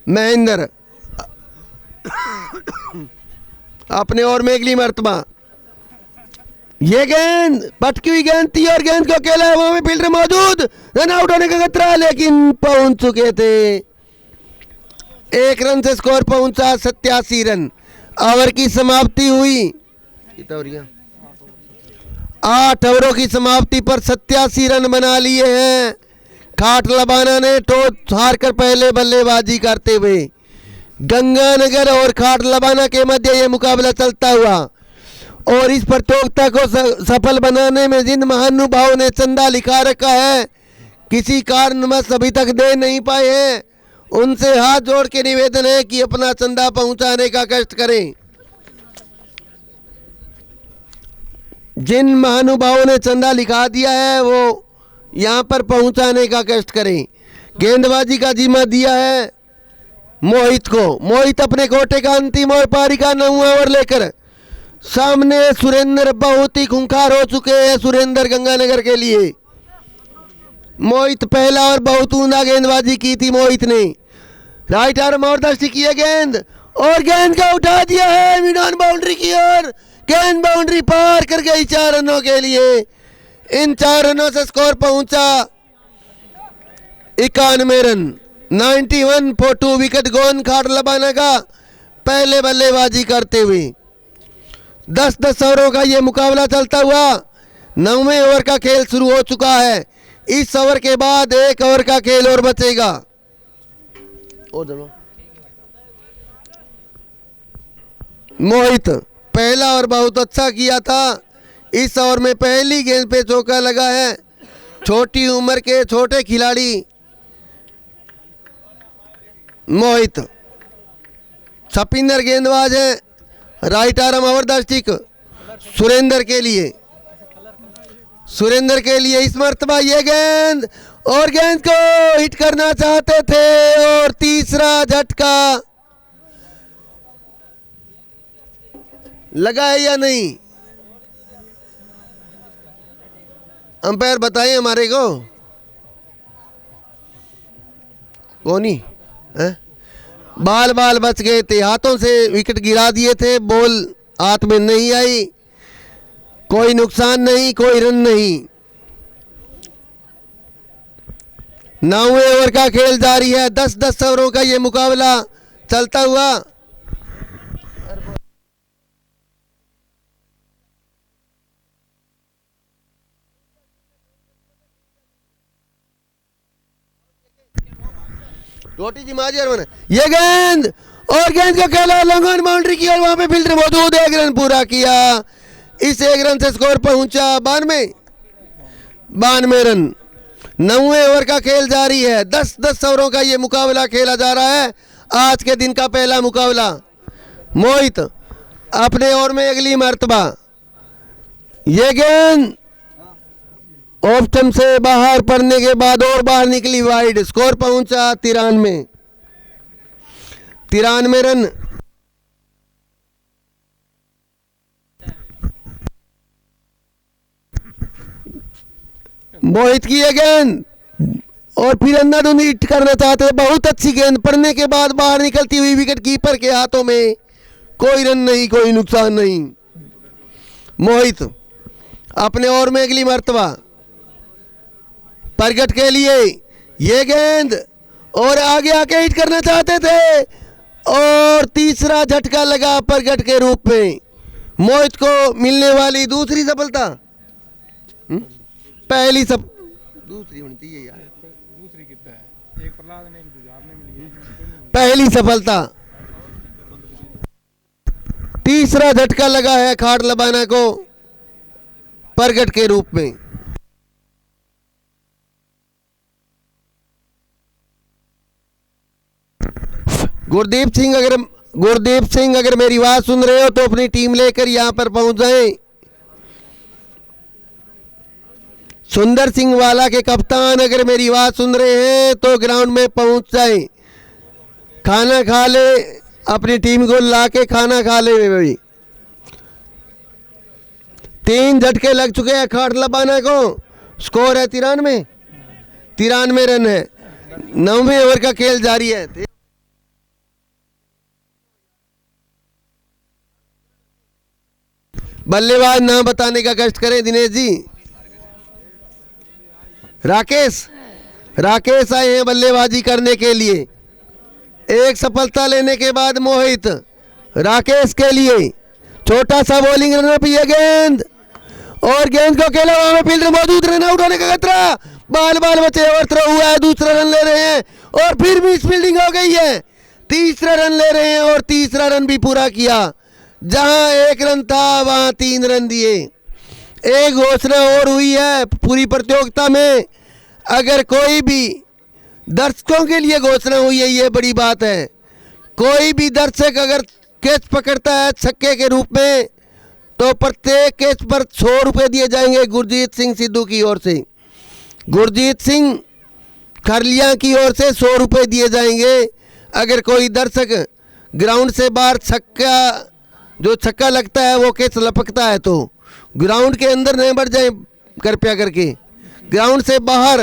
[SPEAKER 1] महेंद्र अपने और में अगली मर्तबा, ये गेंद पटकी हुई गेंद थी और गेंद को अकेला है, वहां में फील्डर मौजूद, रन आउट होने का खतरा, लेकिन पहुंच चुके थे। 1 रन से स्कोर पहुंचा 87 रन। ओवर की समाप्ति हुई, 8 ओवरों की समाप्ति पर 87 रन बना लिए हैं। खाट लबाना ने टॉस हारकर पहले बल्लेबाजी करते हुए। गंगानगर और खाट लबाना के मध्य यह मुकाबला चलता हुआ और इस प्रतियोगिता को सफल बनाने में जिन महानुभावों ने चंदा लिखा रखा है, किसी कारणवश अभी तक दे नहीं पाए हैं, उनसे हाथ जोड़ के निवेदन है कि अपना चंदा पहुंचाने का कष्ट करें। जिन महानुभावों ने चंदा लिखा दिया है वो यहां पर पहुंचाने का कष्ट करें। गेंदबाजी का जिम्मा दिया है मोहित को। मोहित अपने कोटे का अंतिम और पारी का 9वां ओवर लेकर सामने। सुरेंद्र बहुत ही खूंखार हो चुके हैं सुरेंद्र गंगानगर के लिए। मोहित पहला और बहुत उम्दा गेंदबाजी की थी मोहित ने। राइट आर्म और दस्ती की है गेंद और गेंद को उठा दिया है मिड ऑन बाउंड्री की ओर। गेंद बाउंड्री पार कर गई 4 रनों के लिए। इन 4 रनों से स्कोर पहुंचा 91 रन। 91 फॉर 2 विकेट गोन खाट लबाना का पहले बल्लेबाजी करते हुए। 10-10 ओवरों का ये मुकाबला चलता हुआ 9वें ओवर का खेल शुरू हो चुका है। इस ओवर के बाद 1 ओवर का खेल और बचेगा। मोहित पहला ओवर बहुत अच्छा किया था। इस ओवर में पहली गेंद पे चौका लगा है। छोटी उम्र के छोटे खिलाड़ी मोहित स्पिनर गेंदबाज है। Right arm over the stick Surendra के लिए इस मर्तबा ये गेंद और गेंद को हिट करना चाहते थे और तीसरा झटका लगा है या नहीं, अंपायर बताइए हमारे को। कौनी बाल बच गए थे, हाथों से विकेट गिरा दिए थे, बॉल हाथ में नहीं आई, कोई नुकसान नहीं, कोई रन नहीं। 9वें ओवर का खेल जारी है। 10-10 ओवरों का ये मुकाबला चलता हुआ रोटी जी माजी और ये गेंद और गेंद का खेला लॉन्ग ऑन बाउंड्री की और वहां पे फील्डर मौजूद। 1 रन पूरा किया। इस 1 रन से स्कोर पहुंचा 92 रन। 9वें ओवर का खेल जारी है। 10-10 ओवरों का ये मुकाबला खेला जा रहा है। आज के दिन का पहला मुकाबला। मोहित अपने ओवर में अगली मर्तबा ये गेंद ऑप्शन से बाहर पड़ने के बाद और बाहर निकली वाइड। स्कोर पहुंचा 93 रन। मोहित की ये गेंद और फिर अंधाधुंधी हिट करना चाहते हैं। बहुत अच्छी गेंद पड़ने के बाद बाहर निकलती हुई विकेट कीपर के हाथों में। कोई रन नहीं, कोई नुकसान नहीं। मोहित अपने ओवर में अगली मर्तबा प्रगट के लिए ये गेंद और आगे आके हिट करना चाहते थे और तीसरा झटका लगा प्रगट के रूप में। मोहित को मिलने वाली दूसरी सफलता। पहली दूसरी होनी चाहिए यार, दूसरी कितना है, एक प्रहलाद ने एक जुझार ने मिली। पहली सफलता। तीसरा झटका लगा है खाट लबाना को प्रगट के रूप में। गुरदीप सिंह अगर मेरी बात सुन रहे हो तो अपनी टीम लेकर यहां पर पहुंच जाएं। सुंदर सिंह वाला के कप्तान अगर मेरी बात सुन रहे हैं तो ग्राउंड में पहुंच जाए, खाना खा ले, अपनी टीम को ला के खाना खा ले भाई। 3 झटके लग चुके हैं खाट लबाना को। स्कोर है 93 रन है। 9वें ओवर का खेल जारी है। बल्लेबाज नाम बताने का कष्ट करें दिनेश जी। राकेश आए हैं बल्लेबाजी करने के लिए। एक सफलता लेने के बाद मोहित राकेश के लिए छोटा सा बॉलिंग रनअप, ये गेंद और गेंद को खेला, वहां में फील्डर मौजूद, रन आउट होने का खतरा, बाल बचे, ओवर थ्रो हुआ है, दूसरा रन ले रहे हैं और फिर भी फील्डिंग हो गई है। तीसरा रन ले रहे हैं और तीसरा रन भी पूरा किया। जहां 1 रन था वहां 3 रन दिए। एक घोषणा और हुई है पूरी प्रतियोगिता में, अगर कोई भी दर्शकों के लिए घोषणा हुई है, ये बड़ी बात है। कोई भी दर्शक अगर कैच पकड़ता है छक्के के रूप में तो प्रत्येक कैच पर 100 रुपये दिए जाएंगे गुरजीत सिंह सिद्धू की ओर से। गुरजीत सिंह खरलिया की ओर से 100 रुपये दिए जाएंगे। अगर कोई दर्शक ग्राउंड से बाहर जो छक्का लगता है वो कैच लपकता है तो ग्राउंड के अंदर नहीं बढ़ जाए कृपया करके। ग्राउंड से बाहर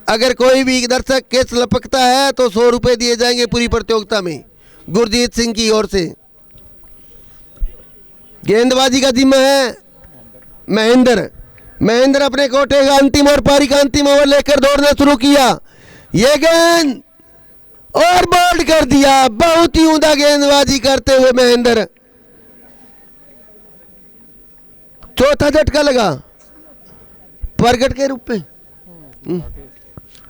[SPEAKER 1] अगर कोई भी दर्शक कैच लपकता है तो 100 रुपये दिए जाएंगे पूरी प्रतियोगिता में गुरजीत सिंह की ओर से। गेंदबाजी का जिम्मा है महेंद्र अपने कोटे का अंतिम और पारी का अंतिम ओवर लेकर दौड़ना शुरू किया। ये गेंद और बोल्ड कर दिया। बहुत ही उम्दा गेंदबाजी करते हुए महेंद्र। चौथा झटका लगा प्रगट के रूप में।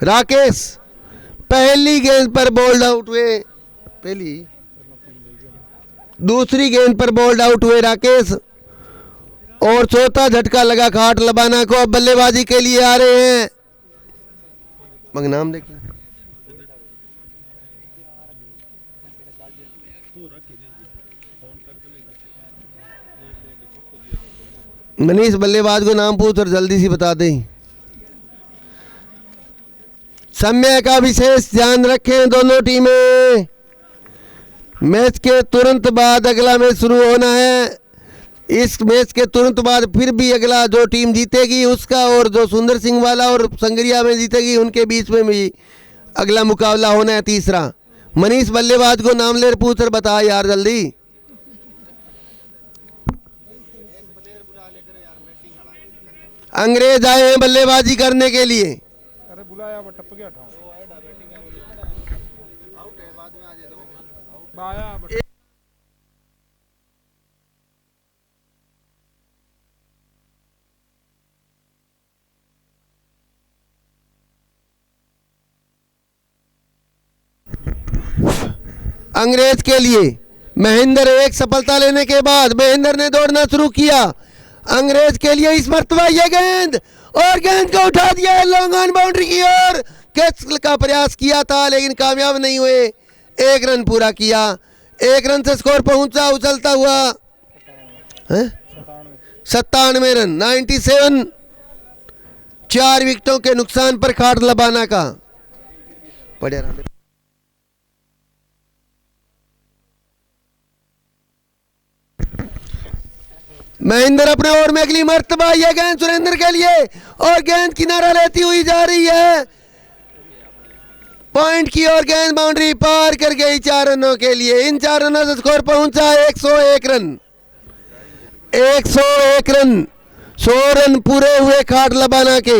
[SPEAKER 1] राकेश पहली गेंद पर बोल्ड आउट हुए, दूसरी गेंद पर बोल्ड आउट हुए राकेश और चौथा झटका लगा खाट लबाना को। अब बल्लेबाजी के लिए आ रहे हैं, नाम देखिए, मनीष बल्लेबाज को नाम पूछ और जल्दी से बता दें। समय का विशेष ध्यान रखें दोनों टीमें। मैच के तुरंत बाद अगला मैच शुरू होना है। इस मैच के तुरंत बाद फिर भी अगला जो टीम जीतेगी उसका और जो सुंदर सिंह वाला और संगरिया में जीतेगी उनके बीच में भी अगला मुकाबला होना है तीसरा। मनीष बल्लेबाज को नाम ले पूछ और बता यार जल्दी। अंग्रेज आए हैं बल्लेबाजी करने के लिए।
[SPEAKER 2] अरे बुलाया वो टप गया था।
[SPEAKER 1] अंग्रेज के लिए महेंद्र एक सफलता लेने के बाद महेंद्र ने दौड़ना शुरू किया। अंग्रेज के लिए इस मर्तबा ये गेंद और गेंद को उठा दिया है लॉन्ग ऑन बाउंड्री की ओर। कैच का प्रयास किया था लेकिन कामयाब नहीं हुए। 1 रन पूरा किया। 1 रन से स्कोर पहुंचा उछलता हुआ 97 रन 97। 4 विकेटों के नुकसान पर खाट लबाना का बढ़िया। महेंद्र अपने ओवर में अगली मर्तबा यह गेंद सुरेंद्र के लिए और गेंद किनारा लेती हुई जा रही है पॉइंट की और गेंद बाउंड्री पार कर गई 4 रनों के लिए। इन 4 रनों से स्कोर पहुंचा 101 रन। 101 रन 100 रन पूरे हुए खाट लबाना के।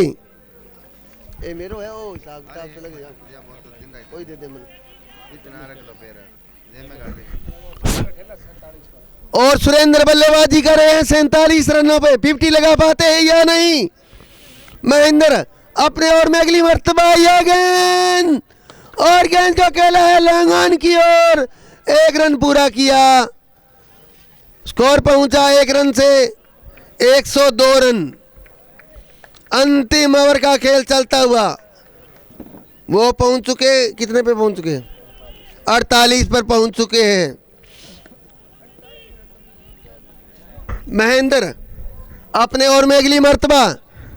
[SPEAKER 1] मेरो है ओ हिसाब किताब से लगेगा कोई दे दे मन और सुरेंद्र बल्लेबाजी कर रहे हैं 47 रनों पे। 50 लगा पाते हैं या नहीं। महेंद्र अपने ओवर में अगली मर्तबा यह गेंद और गेंद को खेला है लॉन्ग ऑन की ओर। 1 रन पूरा किया। स्कोर पहुंचा 1 रन से 102 रन। अंतिम ओवर का खेल चलता हुआ वो पहुंच चुके, कितने पे पहुंच चुके? 48 पर पहुंच चुके हैं। महेंद्र अपने ओवर में अगली मर्तबा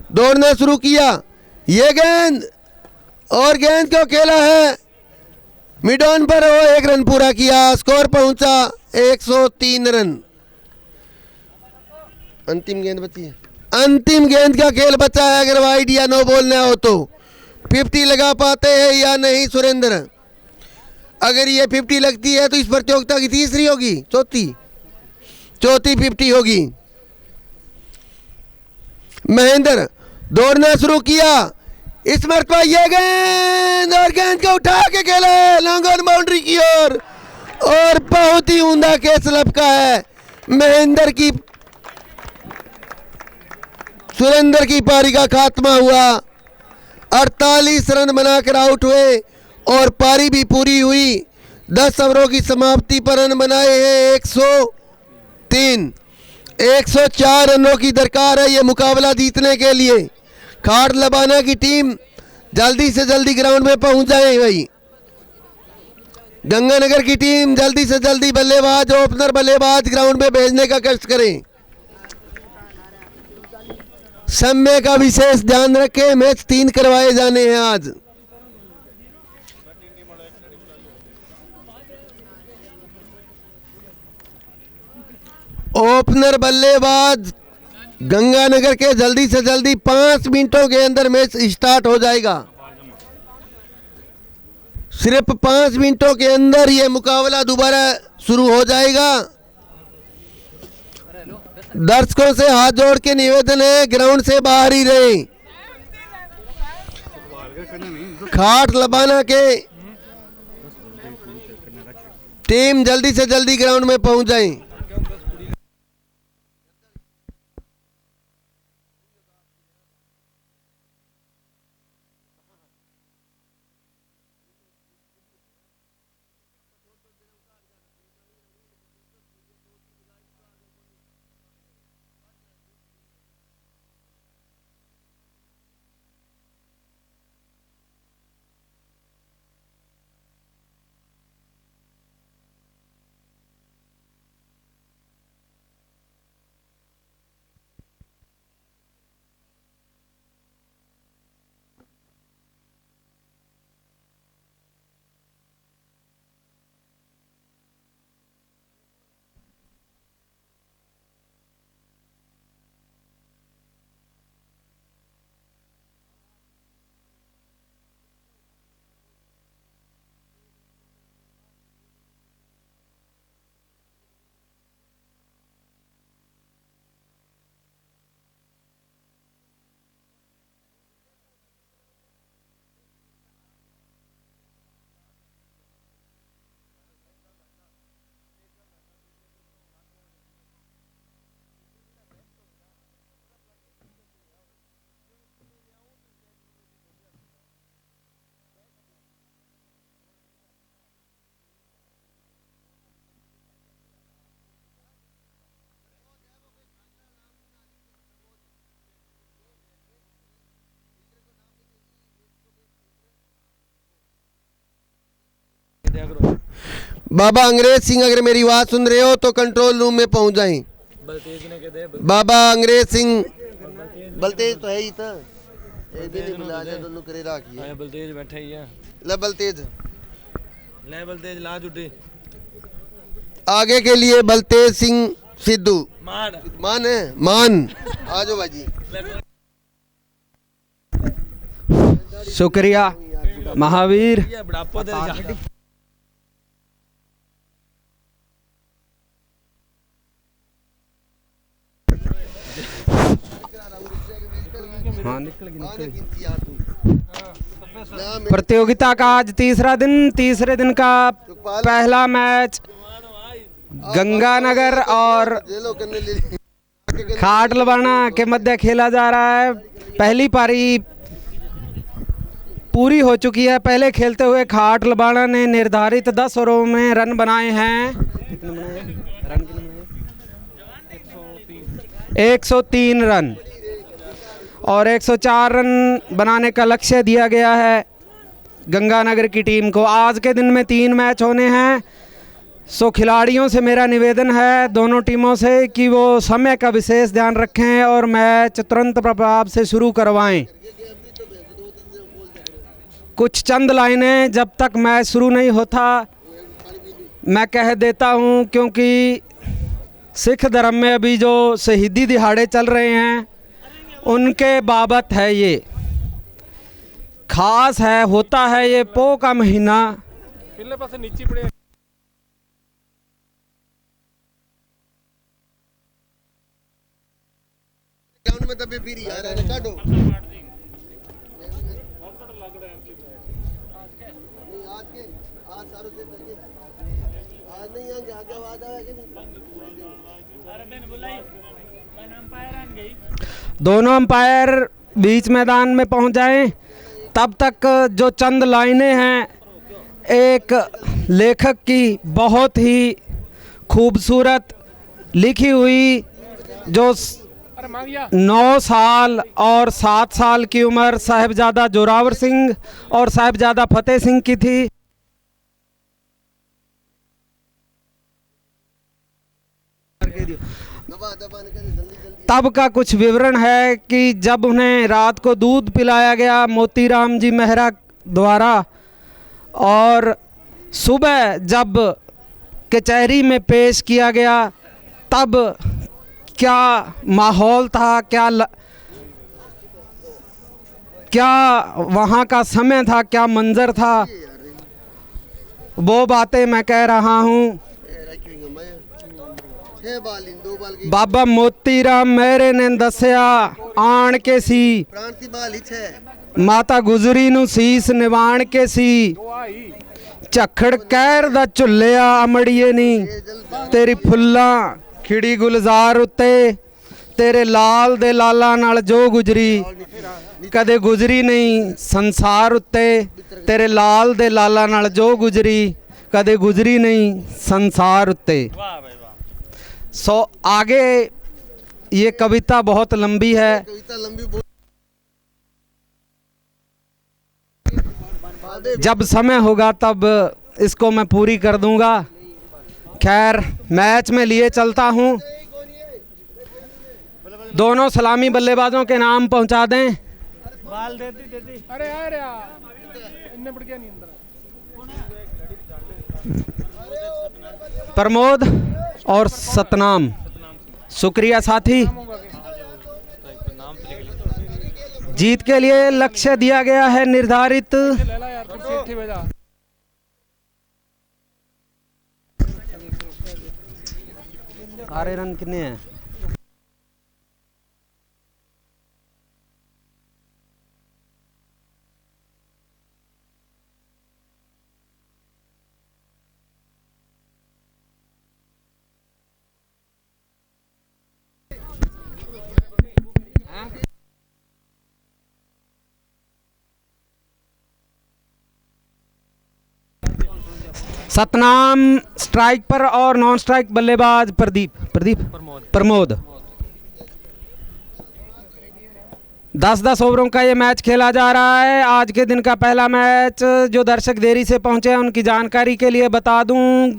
[SPEAKER 1] दौड़ना शुरू किया, ये गेंद और गेंद को खेला है मिड ऑन पर, वो 1 रन पूरा किया, स्कोर पहुंचा 103 रन। अंतिम गेंद बची है, अंतिम गेंद का खेल बचा है। अगर वाइड या नो बॉल ना हो तो 50 लगा पाते हैं या नहीं सुरेंद्र? अगर ये 50 लगती है तो इस प्रतियोगिता की तीसरी होगी, चौथी 50 होगी। महेंद्र दौड़ना शुरू किया, इस मरतबा ये गेंद और गेंद को उठा के खेला लॉन्ग ऑन बाउंड्री की ओर और बहुत ही उमदा कैच लपका है। महेंद्र की सुरेंद्र की पारी का खात्मा हुआ, 48 रन बनाकर आउट हुए और पारी भी पूरी हुई। 10 ओवरों की समाप्ति पर रन बनाए हैं 103। 104 रनों की दरकार है ये मुकाबला जीतने के लिए। खाट लबाना की टीम जल्दी से जल्दी ग्राउंड में पहुंच जाए भाई। गंगानगर की टीम जल्दी से जल्दी बल्लेबाज, ओपनर बल्लेबाज ग्राउंड में भेजने का कष्ट करें। समय का विशेष ध्यान रखें, मैच 3 करवाए जाने हैं आज। ओपनर बल्लेबाज गंगानगर के जल्दी से जल्दी 5 मिनटों के अंदर मैच स्टार्ट हो जाएगा। सिर्फ 5 मिनटों के अंदर ये मुकाबला दोबारा शुरू हो जाएगा। दर्शकों से हाथ जोड़ के निवेदन है, ग्राउंड से बाहर ही रहे। खाट लबाना के टीम जल्दी से जल्दी ग्राउंड में पहुंच जाए। बाबा अंग्रेज सिंह अगर मेरी बात सुन रहे हो तो कंट्रोल रूम में पहुंच जाएं। बाबा अंग्रेज सिंह, बलतेज तो है ही था, एक दिन ही बुला जा दोनों करे राखी है। बलतेज बैठा ही है, ले बलतेज, ले बलतेज ला जुटे। आगे के लिए बलतेज सिंह सिद्धू मान है, मान आ जाओ भाजी।
[SPEAKER 3] शुक्रिया महावीर। प्रतियोगिता का आज तीसरा दिन, तीसरे दिन का पहला मैच गंगानगर और खाट लबाना के मध्य खेला जा रहा है। पहली पारी पूरी हो चुकी है। पहले खेलते हुए खाट लबाना ने निर्धारित 10 ओवरों में रन बनाए हैं। कितने बनाए रन? 103 रन और 104 रन बनाने का लक्ष्य दिया गया है गंगानगर की टीम को। आज के दिन में 3 मैच होने हैं। सो खिलाड़ियों से मेरा निवेदन है दोनों टीमों से कि वो समय का विशेष ध्यान रखें और मैच तुरंत प्रभाव से शुरू करवाएं। कुछ चंद लाइनें जब तक मैच शुरू नहीं होता मैं कह देता हूं, क्योंकि सिख धर्म में अभी जो शहीदी दिहाड़े चल रहे हैं उनके बाबत है, ये खास है, होता है ये पो का महीना।
[SPEAKER 2] पिछले पासे नीचे पड़े
[SPEAKER 1] ग्राउंड में दबे फिर यार अरे काटो आज के आज सारों से आज नहीं आएंगे आगे आवाज आएगी
[SPEAKER 3] दोनों अंपायर बीच मैदान में पहुंच जाएं। तब तक जो चंद लाइनें हैं एक लेखक की बहुत ही खूबसूरत लिखी हुई, जो 9 साल और 7 साल की उम्र साहिबजादा जोरावर सिंह और साहिबजादा फतेह सिंह की थी। तब का कुछ विवरण है कि जब उन्हें रात को दूध पिलाया गया मोतीराम जी मेहरा द्वारा और सुबह जब कचहरी में पेश किया गया तब क्या माहौल था, क्या वहाँ का समय था, क्या मंजर था, वो बातें मैं कह रहा हूँ। बाबा मोतीराम मेरे ने दसिया आन के सी माता गुजरी नू सीस निवाण के सी झखड़ कहर दा झुल्लिया अमड़िए नी तेरी फुल्ला खिड़ी गुलजार उत्ते तेरे लाल दे लाला नाल जो गुजरी कदे गुजरी नहीं संसार उत्ते तेरे लाल दे लाला नाल जो गुजरी कदे गुजरी नहीं संसार उत्ते। सो आगे ये कविता बहुत लंबी है, जब समय होगा तब इसको मैं पूरी कर दूंगा। खैर मैच में लिए चलता हूं। दोनों सलामी बल्लेबाजों के नाम पहुंचा दें।
[SPEAKER 2] अरे अरे इन्ने बढ़ गया नहीं अंदर
[SPEAKER 3] प्रमोद और सतनाम। शुक्रिया साथी। जीत के लिए लक्ष्य दिया गया है निर्धारित। सारे रन कितने हैं? सतनाम स्ट्राइक पर और नॉन स्ट्राइक बल्लेबाज प्रमोद। 10-10 ओवरों का ये मैच खेला जा रहा है। आज के दिन का पहला मैच, जो दर्शक देरी से पहुंचे हैं उनकी जानकारी के लिए बता दूं,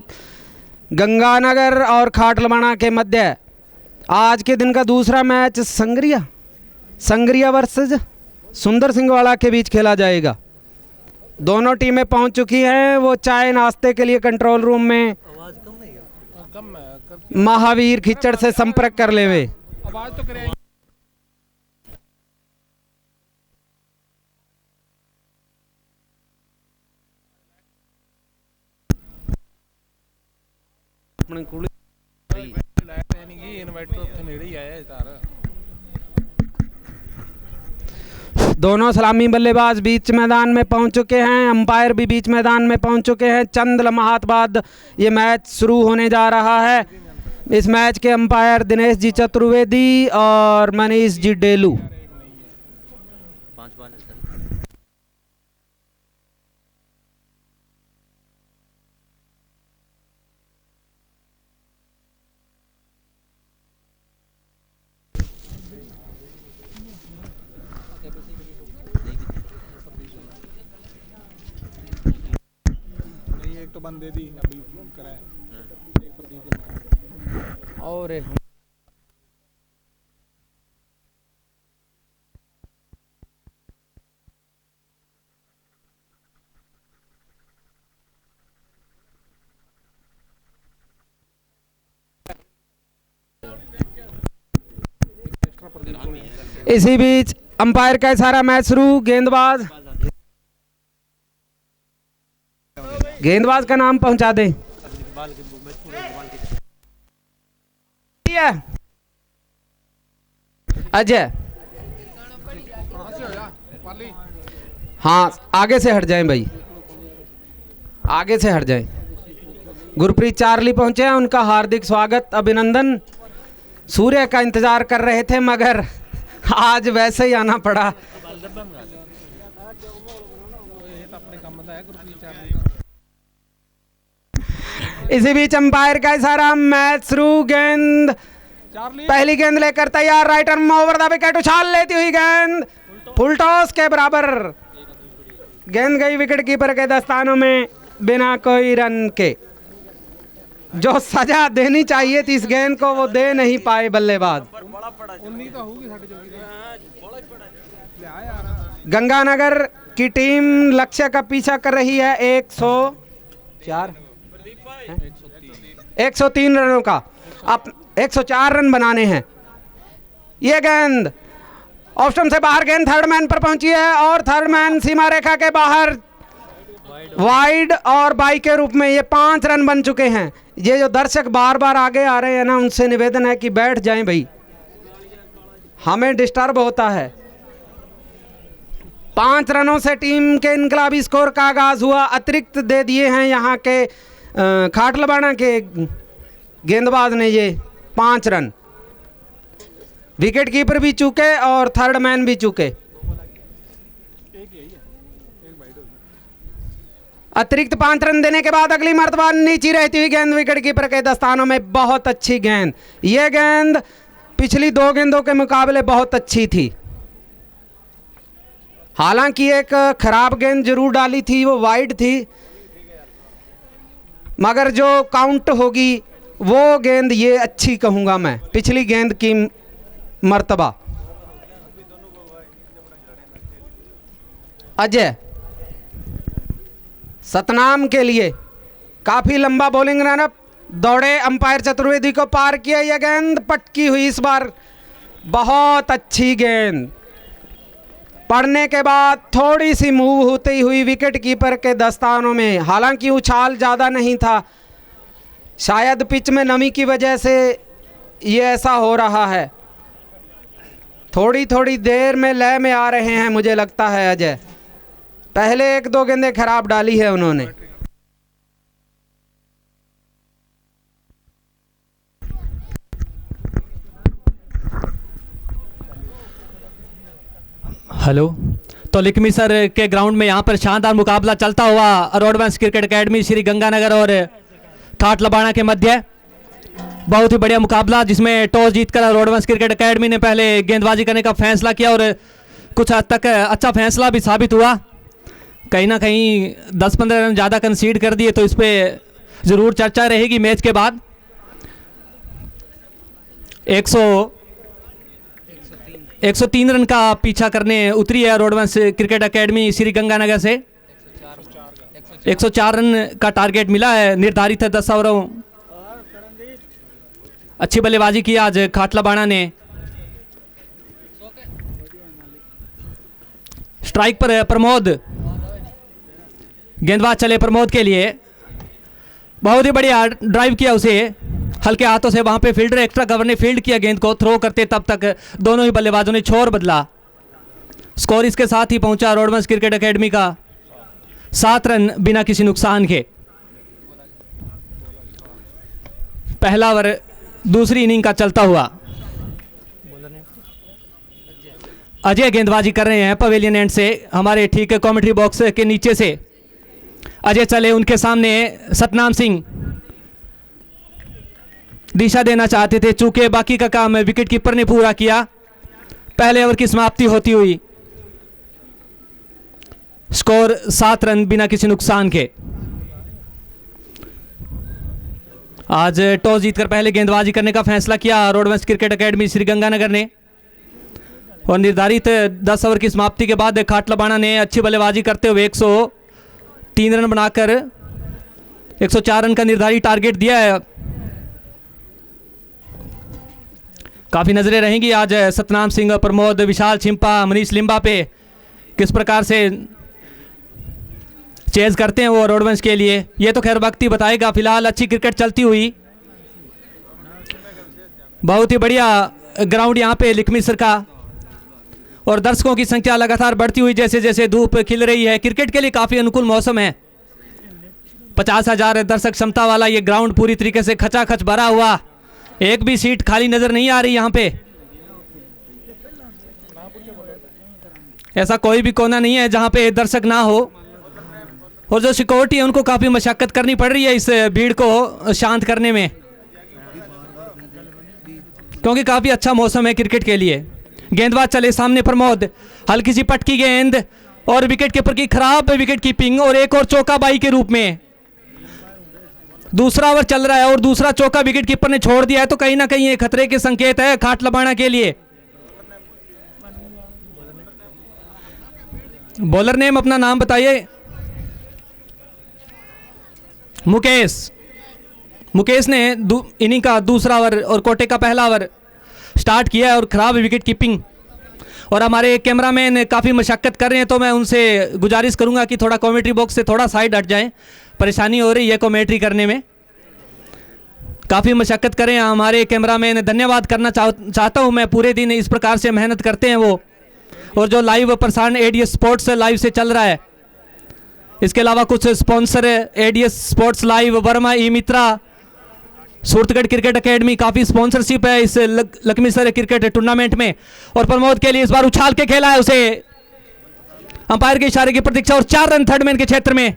[SPEAKER 3] गंगानगर और खाटलवाड़ा के मध्य आज के दिन का दूसरा मैच संग्रिया वर्सेस सुंदर सिंहवाड़ा के बीच खेला जाएगा। दोनों टीमें पहुंच चुकी हैं। वो चाय नाश्ते के लिए कंट्रोल रूम में महावीर खिच्चड़ से संपर्क कर लेवे।
[SPEAKER 2] आवाज तो करे
[SPEAKER 3] अपने कुल
[SPEAKER 2] लाइट नहीं की इन्वर्टर ਉੱਥੇ ਨੇੜੇ ਹੀ ਆਇਆ ਤਾਰ।
[SPEAKER 3] दोनों सलामी बल्लेबाज बीच मैदान में पहुंच चुके हैं। अंपायर भी बीच मैदान में पहुंच चुके हैं। चंद लम्हात बाद ये मैच शुरू होने जा रहा है। इस मैच के अंपायर दिनेश जी चतुर्वेदी और मनीष जी डेलू।
[SPEAKER 2] तो बंद दे दी अभी कराए
[SPEAKER 3] और इसी बीच अंपायर का इशारा, मैच शुरू। गेंदबाज का नाम पहुंचा दे। अजय, हाँ आगे से हट जाएं भाई, आगे से हट जाएं। गुरप्रीत चार्ली पहुंचे हैं, उनका हार्दिक स्वागत अभिनंदन। सूर्य का इंतजार कर रहे थे मगर आज वैसे ही आना पड़ा। इसी बीच अंपायर का इशारा, मैच शुरू। गेंद, पहली गेंद लेकर तैयार, right arm over the wicket, उछाल लेती हुई गेंद फुल टॉस के बराबर। गेंद गई विकेट कीपर के दस्तानों में बिना कोई रन के। जो सजा देनी चाहिए थी इस गेंद को वो दे नहीं पाए बल्लेबाज। गंगानगर की टीम लक्ष्य का पीछा कर रही है 103 रनों का। अब 104 रन बनाने हैं। ये गेंद ऑप्शन से बाहर, गेंद थर्ड मैन पर पहुंची है और थर्ड मैन सीमा रेखा के बाहर वाइड और बाई के रूप में ये 5 रन बन चुके हैं। ये जो दर्शक बार बार आगे आ रहे हैं ना, उनसे निवेदन है कि बैठ जाएं भाई, हमें डिस्टर्ब होता है। 5 रनों से टीम के इनकलाबी स्कोर का आगाज हुआ। अतिरिक्त दे दिए हैं यहाँ के खाटलबाड़ा के गेंदबाज ने ये 5 रन। विकेट कीपर भी चूके और थर्ड मैन भी चूके। अतिरिक्त 5 रन देने के बाद अगली मर्तबा नीचे रहती हुई गेंद विकेट कीपर के दस्तानों में। बहुत अच्छी गेंद। यह गेंद पिछली 2 गेंदों के मुकाबले बहुत अच्छी थी। हालांकि एक खराब गेंद जरूर डाली थी, वो वाइड थी, मगर जो काउंट होगी वो गेंद ये अच्छी कहूंगा मैं, पिछली गेंद की मर्तबा। अजय सतनाम के लिए काफी लंबा बॉलिंग रनअप, दौड़े, अंपायर चतुर्वेदी को पार किया। यह गेंद पटकी हुई इस बार, बहुत अच्छी गेंद। पड़ने के बाद थोड़ी सी मूव होती हुई विकेट कीपर के दस्तानों में। हालांकि उछाल ज़्यादा नहीं था, शायद पिच में नमी की वजह से ये ऐसा हो रहा है। थोड़ी थोड़ी देर में लय में आ रहे हैं मुझे लगता है अजय। पहले 1-2 गेंदें खराब डाली है उन्होंने।
[SPEAKER 4] हेलो, तो लिकमी सर के ग्राउंड में यहाँ पर शानदार मुकाबला चलता हुआ रोडवंश क्रिकेट एकेडमी श्री गंगानगर और ठाटलबाड़ा के मध्य। बहुत ही बढ़िया मुकाबला जिसमें टॉस जीतकर रोडवंश क्रिकेट एकेडमी ने पहले गेंदबाजी करने का फैसला किया और कुछ हद तक अच्छा फैसला भी साबित हुआ। कहीं ना कहीं 10-15 रन ज़्यादा कंसीड कर दिए, तो इस पर ज़रूर चर्चा रहेगी मैच के बाद। 103 रन का पीछा करने उतरी है रोडवंश क्रिकेट एकेडमी श्री गंगानगर से। 104 रन का टारगेट मिला है, निर्धारित है 10 ओवरों। अच्छी बल्लेबाजी की आज खाटलाबाड़ा ने। स्ट्राइक पर प्रमोद, गेंदबाज चले प्रमोद के लिए। बहुत ही बढ़िया ड्राइव किया उसे हल्के हाथों से। वहां पे फील्डर एक्स्ट्रा कवर ने फील्ड किया गेंद को। थ्रो करते तब तक दोनों ही बल्लेबाजों ने छोर बदला। स्कोर इसके साथ ही पहुंचा रोडवंश क्रिकेट एकेडमी का 7 रन बिना किसी नुकसान के। पहला ओवर दूसरी इनिंग का चलता हुआ। अजय गेंदबाजी कर रहे हैं पवेलियन एंड से, हमारे ठीक कमेंट्री बॉक्स के नीचे से अजय चले। उनके सामने सतनाम सिंह दिशा देना चाहते थे, चूंकि बाकी का काम विकेट कीपर ने पूरा किया। पहले ओवर की समाप्ति होती हुई स्कोर 7 रन बिना किसी नुकसान के। आज टॉस जीतकर पहले गेंदबाजी करने का फैसला किया रोडवंश क्रिकेट एकेडमी श्रीगंगानगर ने, और निर्धारित 10 ओवर की समाप्ति के बाद खाटलाबाना ने अच्छी बल्लेबाजी करते हुए 103 रन बनाकर 104 रन का निर्धारित टारगेट दिया है। काफ़ी नज़रें रहेंगी आज सतनाम सिंह, प्रमोद, विशाल छिंपा, मनीष लिम्बा पे किस प्रकार से चेज करते हैं वो रोडवंश के लिए। ये तो खैर वक्त ही बताएगा। फिलहाल अच्छी क्रिकेट चलती हुई, बहुत ही बढ़िया ग्राउंड यहाँ पे लिखमिसर का, और दर्शकों की संख्या लगातार बढ़ती हुई जैसे जैसे धूप खिल रही है। क्रिकेट के लिए काफ़ी अनुकूल मौसम है। 50,000 दर्शक क्षमता वाला ये ग्राउंड पूरी तरीके से खचाखच भरा हुआ, एक भी सीट खाली नज़र नहीं आ रही यहाँ पे। ऐसा कोई भी कोना नहीं है जहाँ पे दर्शक ना हो, और जो सिक्योरिटी है उनको काफ़ी मशक्कत करनी पड़ रही है इस भीड़ को शांत करने में, क्योंकि काफ़ी अच्छा मौसम है क्रिकेट के लिए। गेंदबाज चले सामने प्रमोद, हल्की सी पटकी गेंद और विकेट कीपर की खराब विकेट कीपिंग, और एक और चौका बाई के रूप में। दूसरा ओवर चल रहा है और दूसरा चौका विकेट कीपर ने छोड़ दिया है, तो कहीं ना कहीं ये खतरे के संकेत है खाटलाबाना के लिए। बॉलर नेम अपना नाम बताइए। मुकेश ने इनिंग का दूसरा ओवर और कोटे का पहला ओवर स्टार्ट किया है, और ख़राब विकेट कीपिंग। और हमारे कैमरामैन काफ़ी मशक्क़त कर रहे हैं, तो मैं उनसे गुजारिश करूंगा कि थोड़ा कमेंट्री बॉक्स से थोड़ा साइड हट जाएं, परेशानी हो रही है कमेंट्री करने में, काफ़ी मशक्क़त करें हमारे कैमरामैन। धन्यवाद करना चाहता हूं मैं, पूरे दिन इस प्रकार से मेहनत करते हैं वो। और जो लाइव प्रसारण एडीएस स्पोर्ट्स लाइव से चल रहा है, इसके अलावा कुछ sponsor ads sports live, Verma, e Mitra, Suratgarh cricket academy, काफ़ी स्पॉन्सरशिप है इस लखीसर क्रिकेट टूर्नामेंट में। और प्रमोद के लिए इस बार उछाल के खेला है उसे, अंपायर के इशारे की प्रतीक्षा, और 4 रन थर्ड मैन के क्षेत्र में।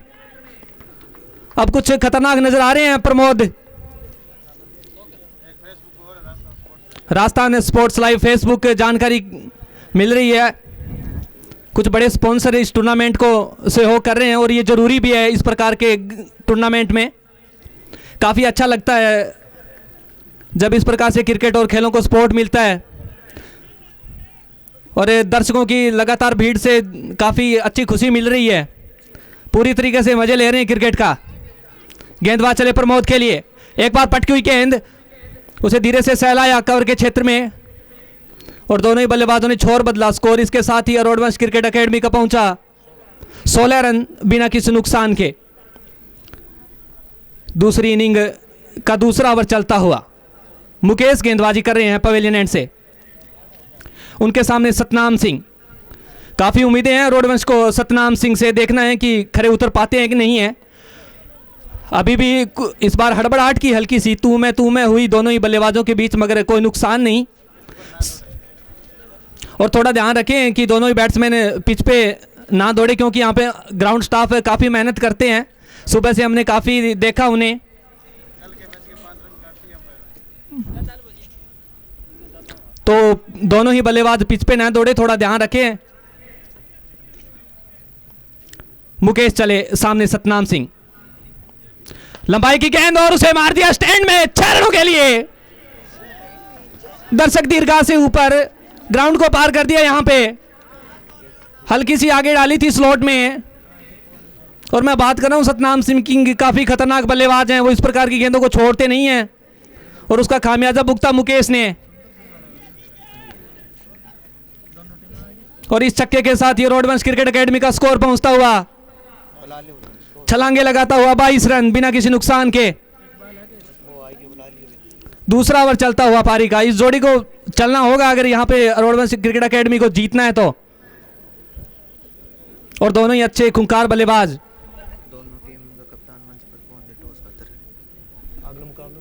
[SPEAKER 4] अब कुछ खतरनाक नजर आ रहे हैं Pramod. Rajasthan sports live Facebook जानकारी मिल रही है, कुछ बड़े स्पॉन्सर इस टूर्नामेंट को सहयोग कर रहे हैं, और ये ज़रूरी भी है इस प्रकार के टूर्नामेंट में। काफ़ी अच्छा लगता है जब इस प्रकार से क्रिकेट और खेलों को सपोर्ट मिलता है, और दर्शकों की लगातार भीड़ से काफ़ी अच्छी खुशी मिल रही है, पूरी तरीके से मज़े ले रहे हैं क्रिकेट का। गेंदबाज चले प्रमोद के लिए, एक बार पटकी हुई गेंद, उसे धीरे से सहलाया कवर के क्षेत्र में, और दोनों ही बल्लेबाजों ने छोर बदला। स्कोर इसके साथ ही रोडवंश क्रिकेट एकेडमी का पहुंचा 16 रन बिना किसी नुकसान के। दूसरी इनिंग का दूसरा ओवर चलता हुआ मुकेश गेंदबाजी कर रहे हैं पवेलियन एंड से, उनके सामने सतनाम सिंह। काफ़ी उम्मीदें हैं रोडवंश को सतनाम सिंह से, देखना है कि खरे उतर पाते हैं कि नहीं है। अभी भी इस बार हड़बड़ाहट की हल्की सी तू मैं हुई दोनों ही बल्लेबाजों के बीच, मगर कोई नुकसान नहीं। और थोड़ा ध्यान रखें कि दोनों ही बैट्समैन पिच पे ना दौड़े, क्योंकि यहाँ पे ग्राउंड स्टाफ काफ़ी मेहनत करते हैं, सुबह से हमने काफ़ी देखा उन्हें। तो दोनों ही बल्लेबाज पिच पे ना दौड़े, थोड़ा ध्यान रखें। मुकेश चले सामने सतनाम सिंह, लंबाई की गेंद और उसे मार दिया स्टैंड में 6 रनों के लिए। दर्शक दीर्घा से ऊपर ग्राउंड को पार कर दिया, यहां पे हल्की सी आगे डाली थी स्लॉट में। और मैं बात कर रहा हूं सतनाम सिंह की, काफी खतरनाक बल्लेबाज हैं वो, इस प्रकार की गेंदों को छोड़ते नहीं हैं, और उसका खामियाजा भुगता मुकेश ने। और इस छक्के के साथ ये रोडवंश क्रिकेट एकेडमी का स्कोर पहुंचता हुआ, छलांगे लगाता हुआ 22 रन बिना किसी नुकसान के। दूसरा ओवर चलता हुआ पारी का, इस जोड़ी को चलना होगा अगर यहाँ पे रोडवंश क्रिकेट एकेडमी को जीतना है तो। और दोनों ही अच्छे खूंखार बल्लेबाज।
[SPEAKER 5] दोनों टीम का कप्तान मंच पर पहुंचे, टॉस खातर अगला मुकाबला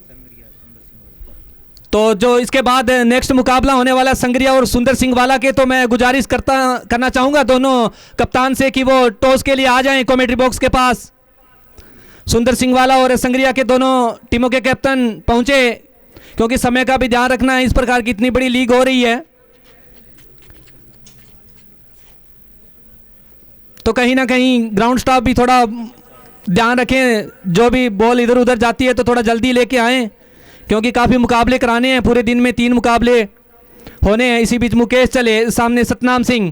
[SPEAKER 5] संग्रिया सुंदर सिंह वाला।
[SPEAKER 4] तो जो इसके बाद नेक्स्ट मुकाबला होने वाला संग्रिया और सुंदर सिंह वाला के, तो मैं गुजारिश करना चाहूंगा दोनों कप्तान से कि वो टॉस के लिए आ जाएं कमेंट्री बॉक्स के पास। सुंदर सिंह वाला और संग्रिया के दोनों टीमों के कैप्टन पहुंचे, क्योंकि समय का भी ध्यान रखना है, इस प्रकार की इतनी बड़ी लीग हो रही है, तो कहीं ना कहीं ग्राउंड स्टाफ भी थोड़ा ध्यान रखें, जो भी बॉल इधर उधर जाती है तो थोड़ा जल्दी लेके आएँ, क्योंकि काफ़ी मुकाबले कराने हैं। पूरे दिन में 3 मुकाबले होने हैं। इसी बीच मुकेश चले, सामने सतनाम सिंह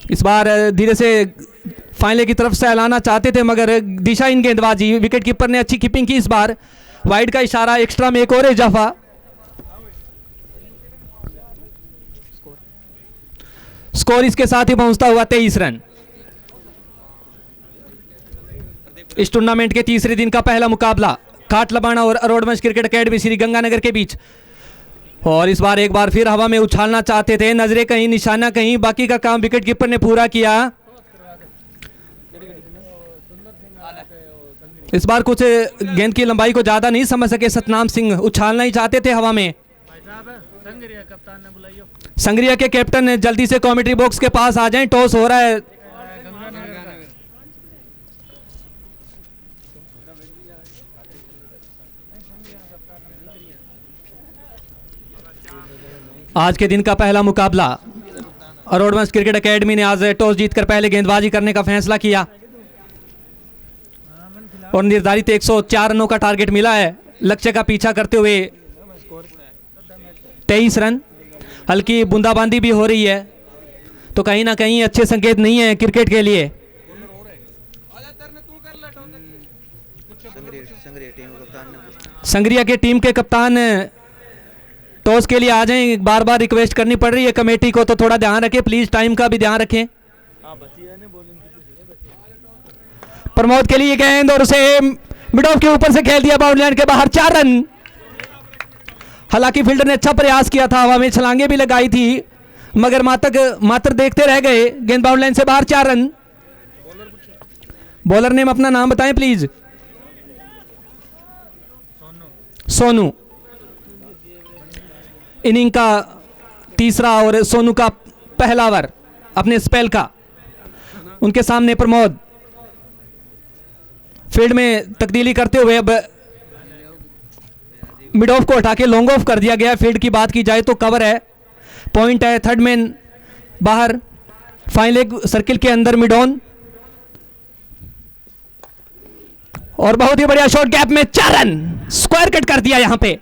[SPEAKER 4] इस बार धीरे से फाइनल की तरफ से ऐलाना चाहते थे, मगर दिशा इन गेंदबाजी, विकेट कीपर ने अच्छी कीपिंग की। इस बार वाइड का इशारा, एक्स्ट्रा में एक और इजाफा। स्कोर इसके साथ ही पहुंचता हुआ 23 रन। इस टूर्नामेंट के तीसरे दिन का पहला मुकाबला खाट लबाना और रोडवंश क्रिकेट अकेडमी श्री गंगानगर के बीच। और इस बार एक बार फिर हवा में उछालना चाहते थे, नजरें कहीं निशाना कहीं, बाकी का काम विकेट कीपर ने पूरा किया। इस बार कुछ गेंद की लंबाई को ज्यादा नहीं समझ सके सतनाम सिंह, उछालना ही चाहते थे हवा में। संग्रिया के कैप्टन जल्दी से कमेंट्री बॉक्स के पास आ जाएं, टॉस हो रहा है। आज के दिन का पहला मुकाबला रोडवंश क्रिकेट अकेडमी ने आज टॉस जीतकर पहले गेंदबाजी करने का फैसला किया और निर्धारित 104 रनों का टारगेट मिला है। लक्ष्य का पीछा करते हुए 23 रन। हल्की बूंदाबांदी भी हो रही है, तो कहीं ना कहीं अच्छे संकेत नहीं है क्रिकेट के लिए। संग्रिया के टीम के कप्तान टॉस के लिए आ जाएं। बार बार रिक्वेस्ट करनी पड़ रही है कमेटी को, तो थोड़ा ध्यान रखें प्लीज, टाइम का भी ध्यान रखें। प्रमोद के लिए गेंद और उसे मिड ऑफ के ऊपर से खेल दिया, बाउंड्री लाइन के बाहर, 4 रन। हालांकि फील्डर ने अच्छा प्रयास किया था, हवा में छलांगे भी लगाई थी, मगर मात्र देखते रह गए। गेंद बाउंड्री लाइन से बाहर, 4 रन। बॉलर नेम अपना नाम बताएं प्लीज। सोनू। इनिंग का तीसरा और सोनू का पहला ओवर अपने स्पेल का। उनके सामने प्रमोद। फील्ड में तब्दीली करते हुए अब मिड ऑफ को हटा के लॉन्ग ऑफ कर दिया गया। फील्ड की बात की जाए तो कवर है, पॉइंट है, थर्ड मैन बाहर, फाइनल लेग सर्किल के अंदर मिड ऑन। और बहुत ही बढ़िया शॉट, गैप में 4 रन, स्क्वायर कट कर दिया यहां पे।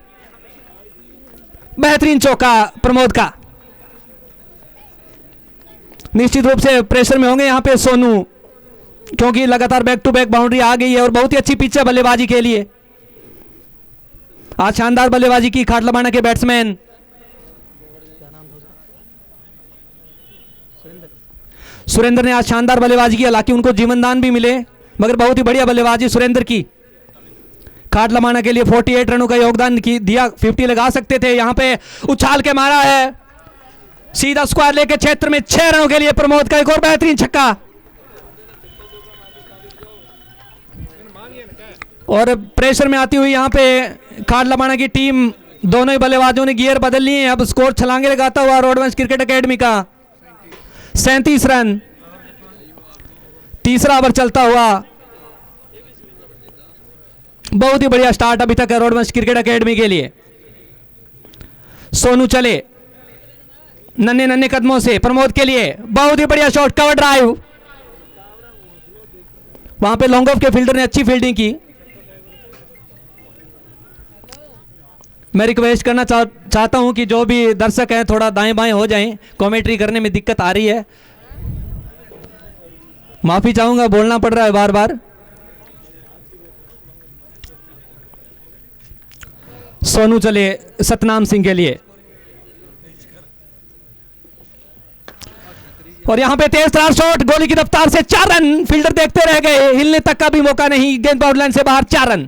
[SPEAKER 4] बेहतरीन चौका प्रमोद का। निश्चित रूप से प्रेशर में होंगे यहां पे सोनू, क्योंकि लगातार बैक टू बैक बाउंड्री आ गई है और बहुत ही अच्छी पिच है बल्लेबाजी के लिए। आज शानदार बल्लेबाजी की खाट लबाना के बैट्समैन सुरेंद्र ने आज शानदार बल्लेबाजी की। हालांकि उनको जीवनदान भी मिले, मगर बहुत ही बढ़िया बल्लेबाजी सुरेंद्र की। खाट लबाना के लिए 48 रनों का योगदान दिया, 50 लगा सकते थे। यहां पे उछाल के मारा है, सीधा स्क्वायर लेके क्षेत्र में 6 रनों के लिए प्रमोद का एक और बेहतरीन छक्का। और प्रेशर में आती हुई यहां पे खाट लबाना की टीम, दोनों ही बल्लेबाजों ने गियर बदल लिए हैं। अब स्कोर छलांगे लगाता हुआ रोडवंश क्रिकेट अकेडमी का 37 रन। तीसरा ओवर चलता हुआ, बहुत ही बढ़िया स्टार्ट अभी तक है रोडवंश क्रिकेट अकेडमी के लिए। सोनू चले नन्हे नन्हे कदमों से प्रमोद के लिए, बहुत ही बढ़िया शॉट, कवर ड्राइव। वहां पे लॉन्ग ऑफ के फील्डर ने अच्छी फील्डिंग की। मैं रिक्वेस्ट करना चाहता हूं कि जो भी दर्शक हैं थोड़ा दाएं बाएं हो जाएं, कमेंट्री करने में दिक्कत आ रही है। माफी चाहूंगा, बोलना पड़ रहा है बार बार। सोनू चले सतनाम सिंह के लिए, और यहां पे तेज तरार शॉट, गोली की रफ्तार से 4 रन। फील्डर देखते रह गए, हिलने तक का भी मौका नहीं। गेंद बाउंड्री लाइन से बाहर, 4 रन।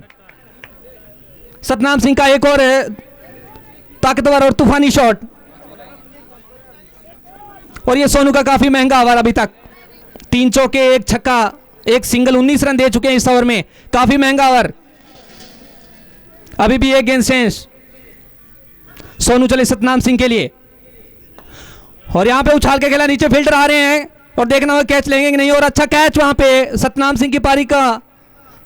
[SPEAKER 4] सतनाम सिंह का एक और ताकतवर और तूफानी शॉट, और ये सोनू का काफी महंगा ओवर अभी तक। 3 चौके, 1 छक्का, 1 सिंगल, 19 रन दे चुके हैं इस ओवर में। काफी महंगा ओवर। अभी भी 1 गेंद शेष। सोनू चले सतनाम सिंह के लिए, और यहां पे उछाल के खेला, नीचे फील्डर आ रहे हैं और देखना होगा कैच लेंगे कि नहीं। और अच्छा कैच वहां पे सतनाम सिंह की पारी का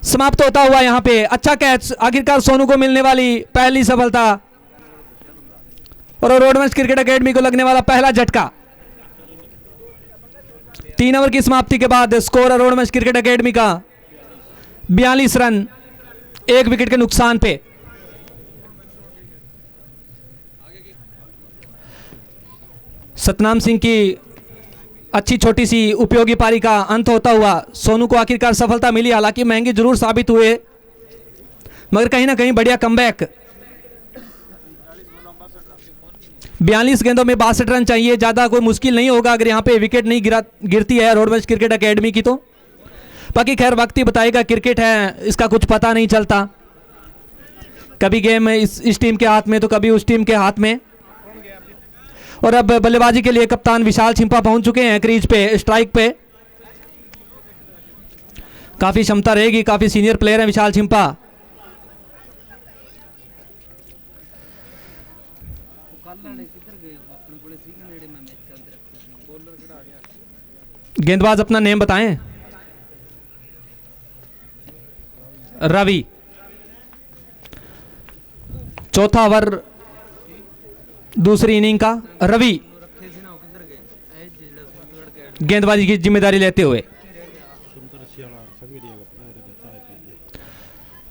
[SPEAKER 4] समाप्त होता हुआ। यहां पे अच्छा कैच, आखिरकार सोनू को मिलने वाली पहली सफलता और रोडवंश क्रिकेट अकेडमी को लगने वाला पहला झटका। 3 ओवर की समाप्ति के बाद स्कोर रोडमंच क्रिकेट एकेडमी का 42 रन, 1 विकेट के नुकसान पे। सतनाम सिंह की अच्छी छोटी सी उपयोगी पारी का अंत होता हुआ सोनू को आखिरकार सफलता मिली। हालांकि महंगी जरूर साबित हुए, मगर कहीं ना कहीं बढ़िया कमबैक। 42 गेंदों में 62 रन चाहिए, ज़्यादा कोई मुश्किल नहीं होगा अगर यहाँ पे विकेट नहीं गिरती है रोडमंच क्रिकेट एकेडमी की तो। बाकी खैर वक्त ही बताएगा, क्रिकेट है, इसका कुछ पता नहीं चलता, कभी गेम इस टीम के हाथ में तो कभी उस टीम के हाथ में। और अब बल्लेबाजी के लिए कप्तान विशाल छिंपा पहुंच चुके हैं क्रीज पे, स्ट्राइक पे। काफी क्षमता रहेगी, काफी सीनियर प्लेयर हैं विशाल छिंपा। गेंदबाज अपना नेम बताएं। रवि। चौथा ओवर दूसरी इनिंग का। रवि गेंदबाजी की जिम्मेदारी लेते हुए।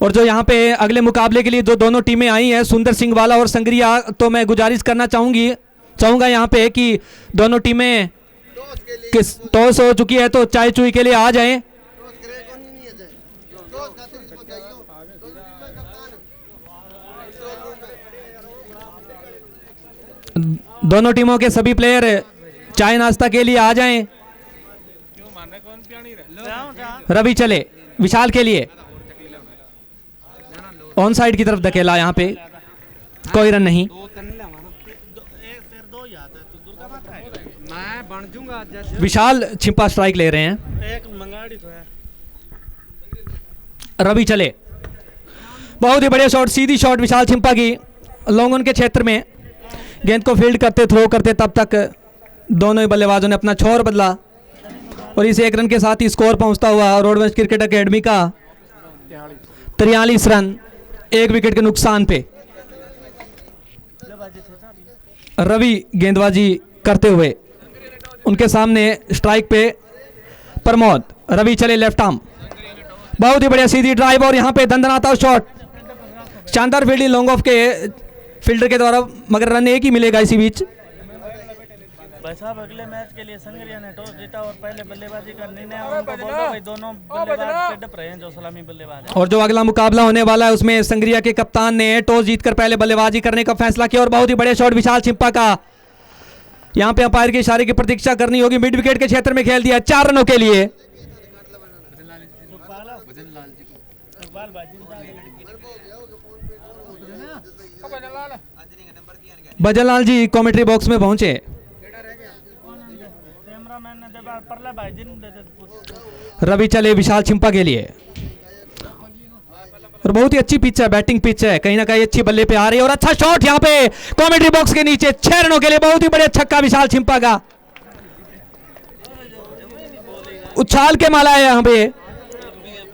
[SPEAKER 4] और जो यहाँ पे अगले मुकाबले के लिए जो दोनों टीमें आई हैं, सुंदर सिंह वाला और संग्रिया, तो मैं गुजारिश करना चाहूंगा यहाँ पे कि दोनों टीमें किस टॉस हो चुकी है तो चाय चुई के लिए आ जाएं। दोनों टीमों के सभी प्लेयर चाय नाश्ता के लिए आ जाएं। रवि चले विशाल के लिए, ऑन साइड की तरफ धकेला, यहाँ पे कोई रन नहीं। विशाल छिपा स्ट्राइक ले रहे हैं। रवि चले, बहुत ही बढ़िया शॉट, सीधी शॉट विशाल छिंपा की लॉन्ग ऑन के क्षेत्र में। गेंद को फील्ड करते, थ्रो करते, तब तक दोनों ही बल्लेबाजों ने अपना छोर बदला और इस 1 रन के साथ ही स्कोर पहुंचता हुआ रोडमंच क्रिकेट एकेडमी का 43 रन, 1 विकेट के नुकसान पे। रवि गेंदबाजी करते हुए, उनके सामने स्ट्राइक पे प्रमोद। रवि चले लेफ्ट आर्म, बहुत ही बढ़िया सीधी ड्राइव और यहाँ पे दंदनाता शॉट, शानदार फील्डिंग लॉन्ग ऑफ के फील्डर के द्वारा, मगर रन एक ही मिलेगा इसी बीच।
[SPEAKER 6] भाई साहब अगले मैच के लिए संग्रिया ने टॉस जीता और पहले बल्लेबाजी का निर्णय उनको बोल दो भाई, दोनों बल्लेबाज पे डप रहे हैं जो सलामी बल्लेबाज है।
[SPEAKER 4] और जो अगला मुकाबला होने वाला है उसमें संग्रिया के कप्तान ने टॉस जीतकर पहले बल्लेबाजी करने का फैसला किया और बहुत ही बड़े शॉट विशाल छिंपा का, यहाँ पे अंपायर के इशारे की प्रतीक्षा करनी होगी। मिड विकेट के क्षेत्र में खेल दिया 4 रनों के लिए। भजनलाल जी कमेंट्री बॉक्स में पहुंचे। रवि चले विशाल छिंपा के लिए और बहुत ही अच्छी पिच है, बैटिंग पिच है, कहीं ना कहीं अच्छी बल्ले पे आ रही है और अच्छा शॉट यहाँ पे कमेंट्री बॉक्स के नीचे 6 रनों के लिए। बहुत ही बड़े छक्का विशाल छिंपा का, उछाल के माला है यहाँ पे,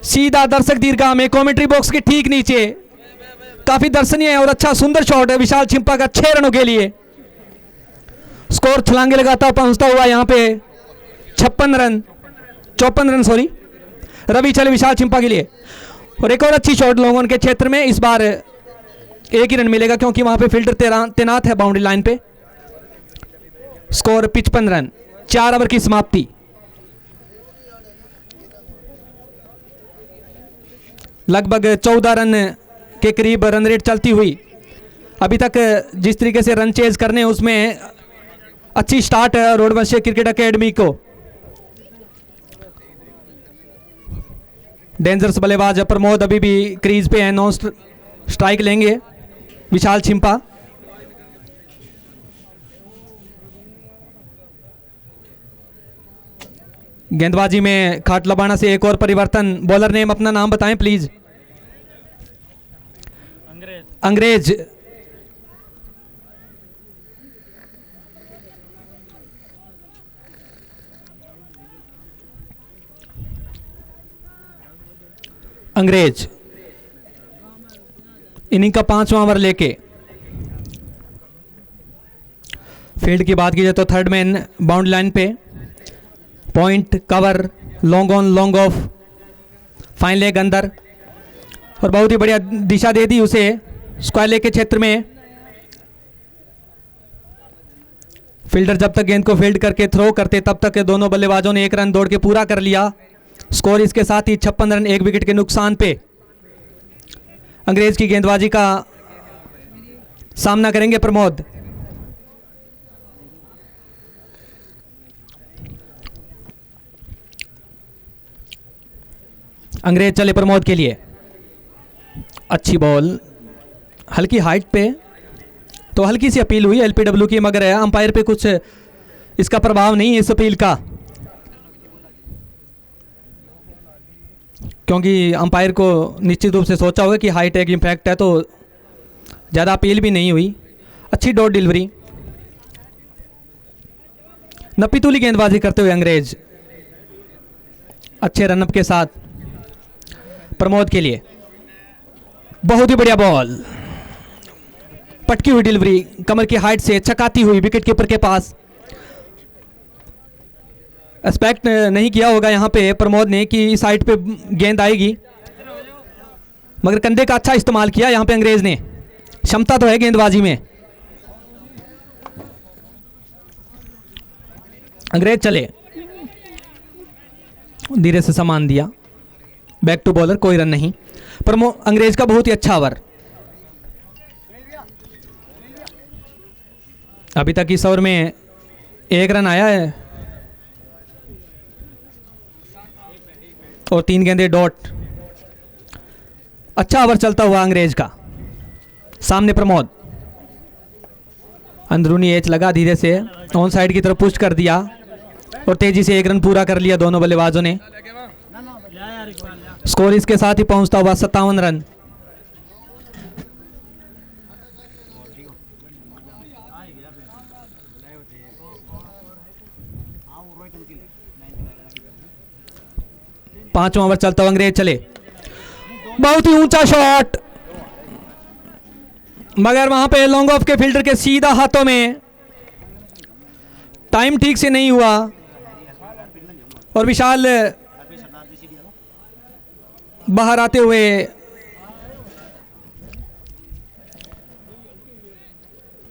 [SPEAKER 4] सीधा दर्शक दीर्घा में कमेंट्री बॉक्स के ठीक नीचे। काफी दर्शनीय है और अच्छा सुंदर शॉट है विशाल छिंपा का 6 रनों के लिए। स्कोर छलांगे लगाता पहुंचता हुआ यहाँ पे 54 रन सॉरी। रवि चले विशाल छिंपा के लिए और एक और अच्छी शॉट लॉन्ग ऑन के क्षेत्र में। इस बार 1 ही रन मिलेगा क्योंकि वहां पे फील्डर तैनात है बाउंड्री लाइन पे। स्कोर 55 रन, 4 ओवर की समाप्ति। लगभग 14 रन के करीब रन रेट चलती हुई अभी तक जिस तरीके से रन चेज करने उसमें अच्छी स्टार्ट है रोडमंच क्रिकेट एकेडमी को। डेंजरस बल्लेबाज प्रमोद अभी भी क्रीज पे है, नॉन स्ट्राइक लेंगे विशाल छिंपा। गेंदबाजी में खाट लबाना से एक और परिवर्तन। बॉलर नेम अपना नाम बताएं प्लीज। अंग्रेज। अंग्रेज इनिंग का 5वां ओवर लेके। फील्ड की बात की जाए तो थर्ड मैन बाउंड्री लाइन पे, point, cover, long on, long off, fine leg अंदर, और बहुत ही बढ़िया दिशा दे दी उसे स्क्वायर लेग के क्षेत्र में। फील्डर जब तक गेंद को फील्ड करके थ्रो करते तब तक दोनों बल्लेबाजों ने 1 रन दौड़ के पूरा कर लिया। स्कोर इसके साथ ही 56 रन 1 विकेट के नुकसान पे अंग्रेज की गेंदबाजी का सामना करेंगे प्रमोद। अंग्रेज चले प्रमोद के लिए। अच्छी बॉल, हल्की हाइट पे, तो हल्की सी अपील हुई एलपीडब्ल्यू की, मगर अंपायर पे कुछ इसका प्रभाव नहीं है इस अपील का, क्योंकि अंपायर को निश्चित रूप से सोचा होगा कि हाइट एक इम्पैक्ट है, तो ज़्यादा अपील भी नहीं हुई। अच्छी डॉट डिलीवरी, नपीतुली गेंदबाजी करते हुए अंग्रेज अच्छे रनअप के साथ प्रमोद के लिए। बहुत ही बढ़िया बॉल, पटकी हुई डिलीवरी, कमर की हाइट से चकाती हुई विकेट कीपर के पास। एक्सपेक्ट नहीं किया होगा यहाँ पे प्रमोद ने कि इस हाइट पे गेंद आएगी, मगर कंधे का अच्छा इस्तेमाल किया यहाँ पे अंग्रेज ने। क्षमता तो है गेंदबाजी में। अंग्रेज चले, धीरे से सामान दिया, बैक टू बॉलर, कोई रन नहीं। अंग्रेज का बहुत ही अच्छा ओवर। अभी तक इस ओवर में 1 रन आया है और 3 गेंदे डॉट। अच्छा ओवर चलता हुआ अंग्रेज का। सामने प्रमोद, अंदरूनी एज लगा, धीरे से ऑन साइड की तरफ पुश कर दिया और तेजी से 1 रन पूरा कर लिया दोनों बल्लेबाजों ने। स्कोर इसके साथ ही पहुंचता हुआ 57 रन। पांचवां ओवर चलता हुआ अंग्रेज चले। बहुत ही ऊंचा शॉट, मगर वहां पे लॉन्ग ऑफ के फील्डर के सीधा हाथों में, टाइम ठीक से नहीं हुआ और विशाल बाहर आते हुए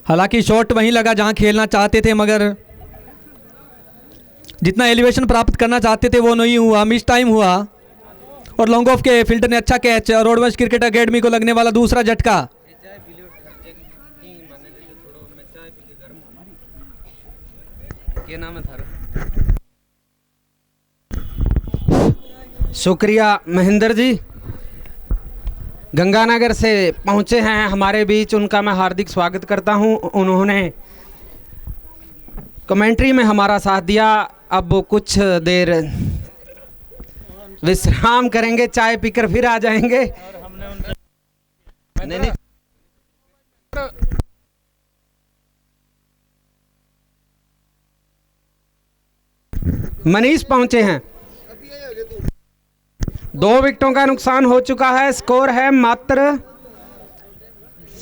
[SPEAKER 4] हालांकि शॉट वहीं लगा जहां खेलना चाहते थे, मगर जितना एलिवेशन प्राप्त करना चाहते थे वो नहीं हुआ, मिस टाइम हुआ और लॉन्ग ऑफ के फील्डर ने अच्छा कैच। रोडवंश क्रिकेट एकेडमी को लगने वाला दूसरा झटका।
[SPEAKER 3] क्या नाम है थारा? शुक्रिया महेंद्र जी, गंगानगर से पहुंचे हैं हमारे बीच, उनका मैं हार्दिक स्वागत करता हूं। उन्होंने कमेंट्री में हमारा साथ दिया। अब वो कुछ देर विश्राम करेंगे, चाय पीकर फिर आ जाएंगे। नहीं। मनीष पहुंचे हैं। 2 विकेटों का नुकसान हो चुका है। स्कोर है मात्र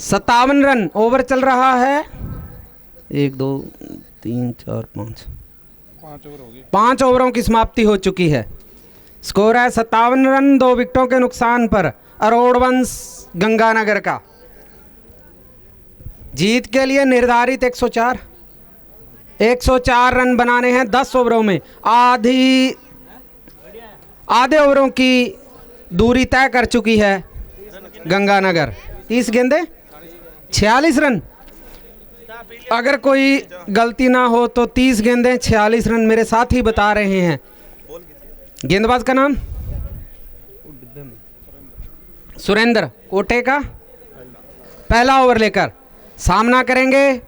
[SPEAKER 3] 57 रन। ओवर चल रहा है 1 2 3 4 5 5 ओवरों की समाप्ति हो चुकी है। स्कोर है 57 रन 2 विकेटों के नुकसान पर अरोड़वंश गंगानगर का। जीत के लिए निर्धारित 104 रन बनाने हैं 10 ओवरों में। आधे ओवरों की दूरी तय कर चुकी है गंगानगर। 30 गेंदे 46 रन। अगर कोई गलती ना हो तो 30 गेंदें 46 रन मेरे साथ ही बता रहे हैं। गेंदबाज का नाम सुरेंद्र कोटे का। पहला ओवर लेकर सामना करेंगे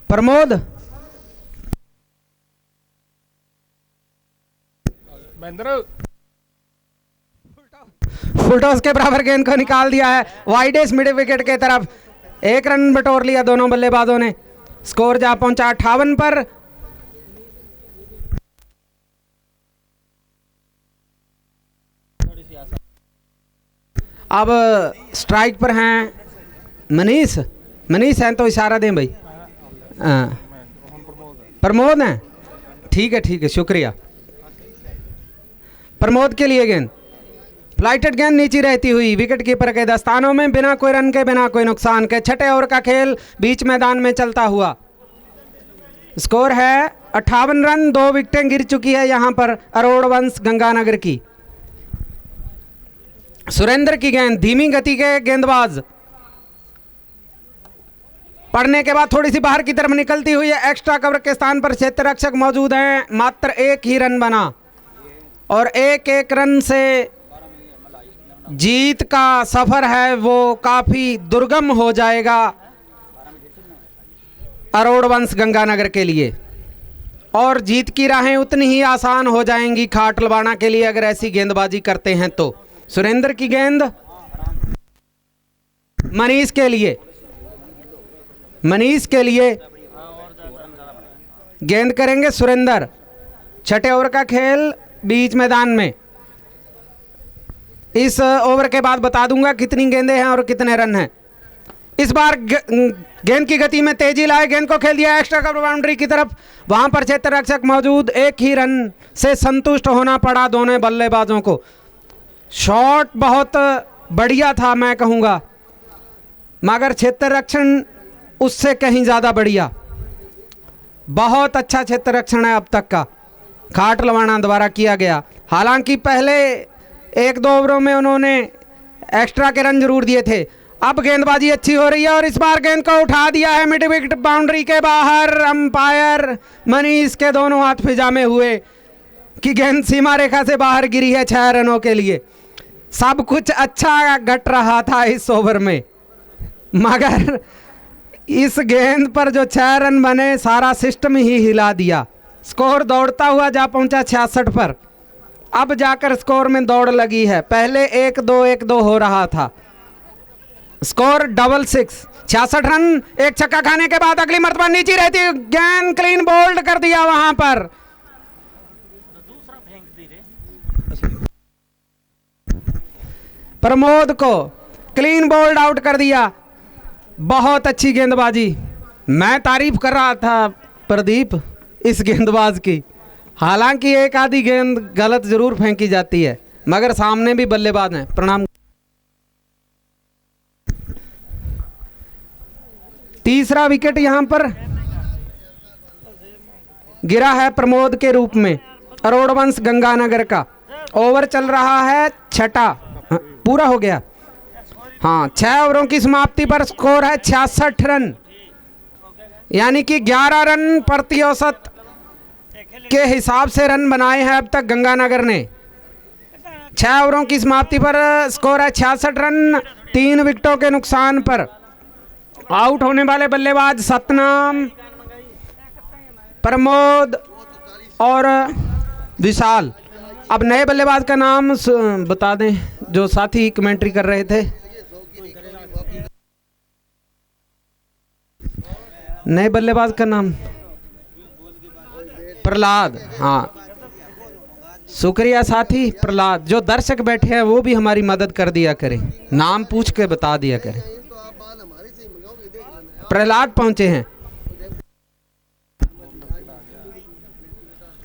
[SPEAKER 3] प्रमोद। फुल टॉस के बराबर गेंद को निकाल दिया है वाइडेस्ट मिड विकेट के तरफ। 1 रन बटोर लिया दोनों बल्लेबाजों ने। स्कोर जा पहुंचा 58 पर। अब स्ट्राइक पर हैं मनीष हैं तो इशारा दें भाई। प्रमोद हैं, ठीक है, शुक्रिया। प्रमोद के लिए गेंद, फ्लाइटेड गेंद नीचे रहती हुई विकेट कीपर के दस्तानों में, बिना कोई रन के, बिना कोई नुकसान के। छठे ओवर का खेल बीच मैदान में चलता हुआ। स्कोर है 58 रन, 2 विकेटें गिर चुकी है यहाँ पर अरोड़ वंश गंगानगर की। सुरेंद्र की गेंद, धीमी गति के गेंदबाज, पड़ने के बाद थोड़ी सी बाहर की तरफ निकलती हुई है। एक्स्ट्रा कवर के स्थान पर क्षेत्र रक्षक मौजूद हैं। मात्र एक ही रन बना और एक रन से जीत का सफर है वो काफी दुर्गम हो जाएगा अरोड़ वंश गंगानगर के लिए, और जीत की राहें उतनी ही आसान हो जाएंगी खाटलवाड़ा के लिए अगर ऐसी गेंदबाजी करते हैं तो। सुरेंद्र की गेंद मनीष के लिए, मनीष के लिए गेंद करेंगे सुरेंद्र। छठे ओवर का खेल बीच मैदान में। इस ओवर के बाद बता दूंगा कितनी गेंदें हैं और कितने रन हैं। इस बार गेंद की गति में तेजी लाए, गेंद को खेल दिया एक्स्ट्रा कवर बाउंड्री की तरफ। वहां पर क्षेत्र रक्षक मौजूद, एक ही रन से संतुष्ट होना पड़ा दोनों बल्लेबाजों को। शॉट बहुत बढ़िया था मैं कहूँगा, मगर क्षेत्र रक्षण उससे कहीं ज़्यादा बढ़िया। बहुत अच्छा क्षेत्र रक्षण है अब तक का खाटलवाड़ा द्वारा किया गया। हालांकि पहले 1-2 ओवरों में उन्होंने एक्स्ट्रा के रन जरूर दिए थे। अब गेंदबाजी अच्छी हो रही है और इस बार गेंद को उठा दिया है मिड विकेट बाउंड्री के बाहर। अंपायर मनीष के दोनों हाथ फिजामे हुए कि गेंद सीमा रेखा से बाहर गिरी है 6 रनों के लिए। सब कुछ अच्छा घट रहा था इस ओवर में, मगर इस गेंद पर जो 6 रन बने सारा सिस्टम ही हिला दिया। स्कोर दौड़ता हुआ जा पहुंचा 66 पर। अब जाकर स्कोर में दौड़ लगी है, पहले 1-2 हो रहा था। Score 66, 66 run. एक छक्का खाने के बाद अगली मर्तबा नीचे रहती गेंद क्लीन बोल्ड कर दिया वहां पर। प्रमोद को क्लीन बोल्ड आउट कर दिया। बहुत अच्छी गेंदबाजी, मैं तारीफ कर रहा था प्रदीप इस गेंदबाज की। हालांकि एक आधी गेंद गलत जरूर फेंकी जाती है, मगर सामने भी बल्लेबाज हैं। प्रणाम। तीसरा विकेट यहां पर गिरा है प्रमोद के रूप में अरोड़ वंश गंगानगर का। ओवर चल रहा है 6, पूरा हो गया। हाँ, 6 ओवरों की समाप्ति पर स्कोर है 66 रन, यानी कि 11 रन प्रति औसत के हिसाब से रन बनाए हैं अब तक गंगानगर ने। 6 ओवरों की समाप्ति पर स्कोर है 66 रन, 3 विकेटों के नुकसान पर। आउट होने वाले बल्लेबाज सतनाम, प्रमोद और विशाल। अब नए बल्लेबाज का नाम बता दें जो साथी कमेंट्री कर रहे थे। नए बल्लेबाज का नाम प्रहलाद। हाँ, शुक्रिया साथी प्रहलाद। जो दर्शक बैठे हैं वो भी हमारी मदद कर दिया करें, नाम पूछ के बता दिया करें। प्रहलाद पहुंचे हैं।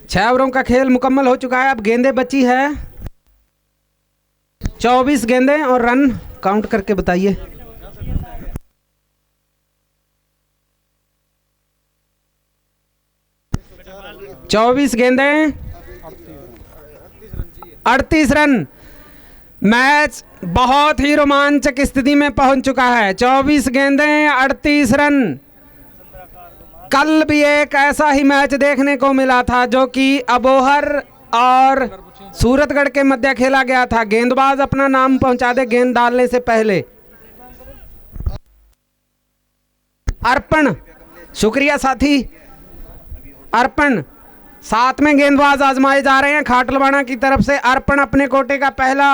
[SPEAKER 3] 6 ओवरों का खेल मुकम्मल हो चुका है। अब गेंदें बची है 24 गेंदें और रन काउंट करके बताइए। 24 गेंदें 38 रन। मैच बहुत ही रोमांचक स्थिति में पहुंच चुका है। 24 गेंदें 38 रन। कल भी एक ऐसा ही मैच देखने को मिला था जो कि अबोहर और सूरतगढ़ के मध्य खेला गया था। गेंदबाज अपना नाम पहुंचा दे गेंद डालने से पहले। अर्पण, शुक्रिया साथी अर्पण। 7वें गेंदबाज आजमाए जा रहे हैं खाटलवाड़ा की तरफ से। अर्पण अपने कोटे का पहला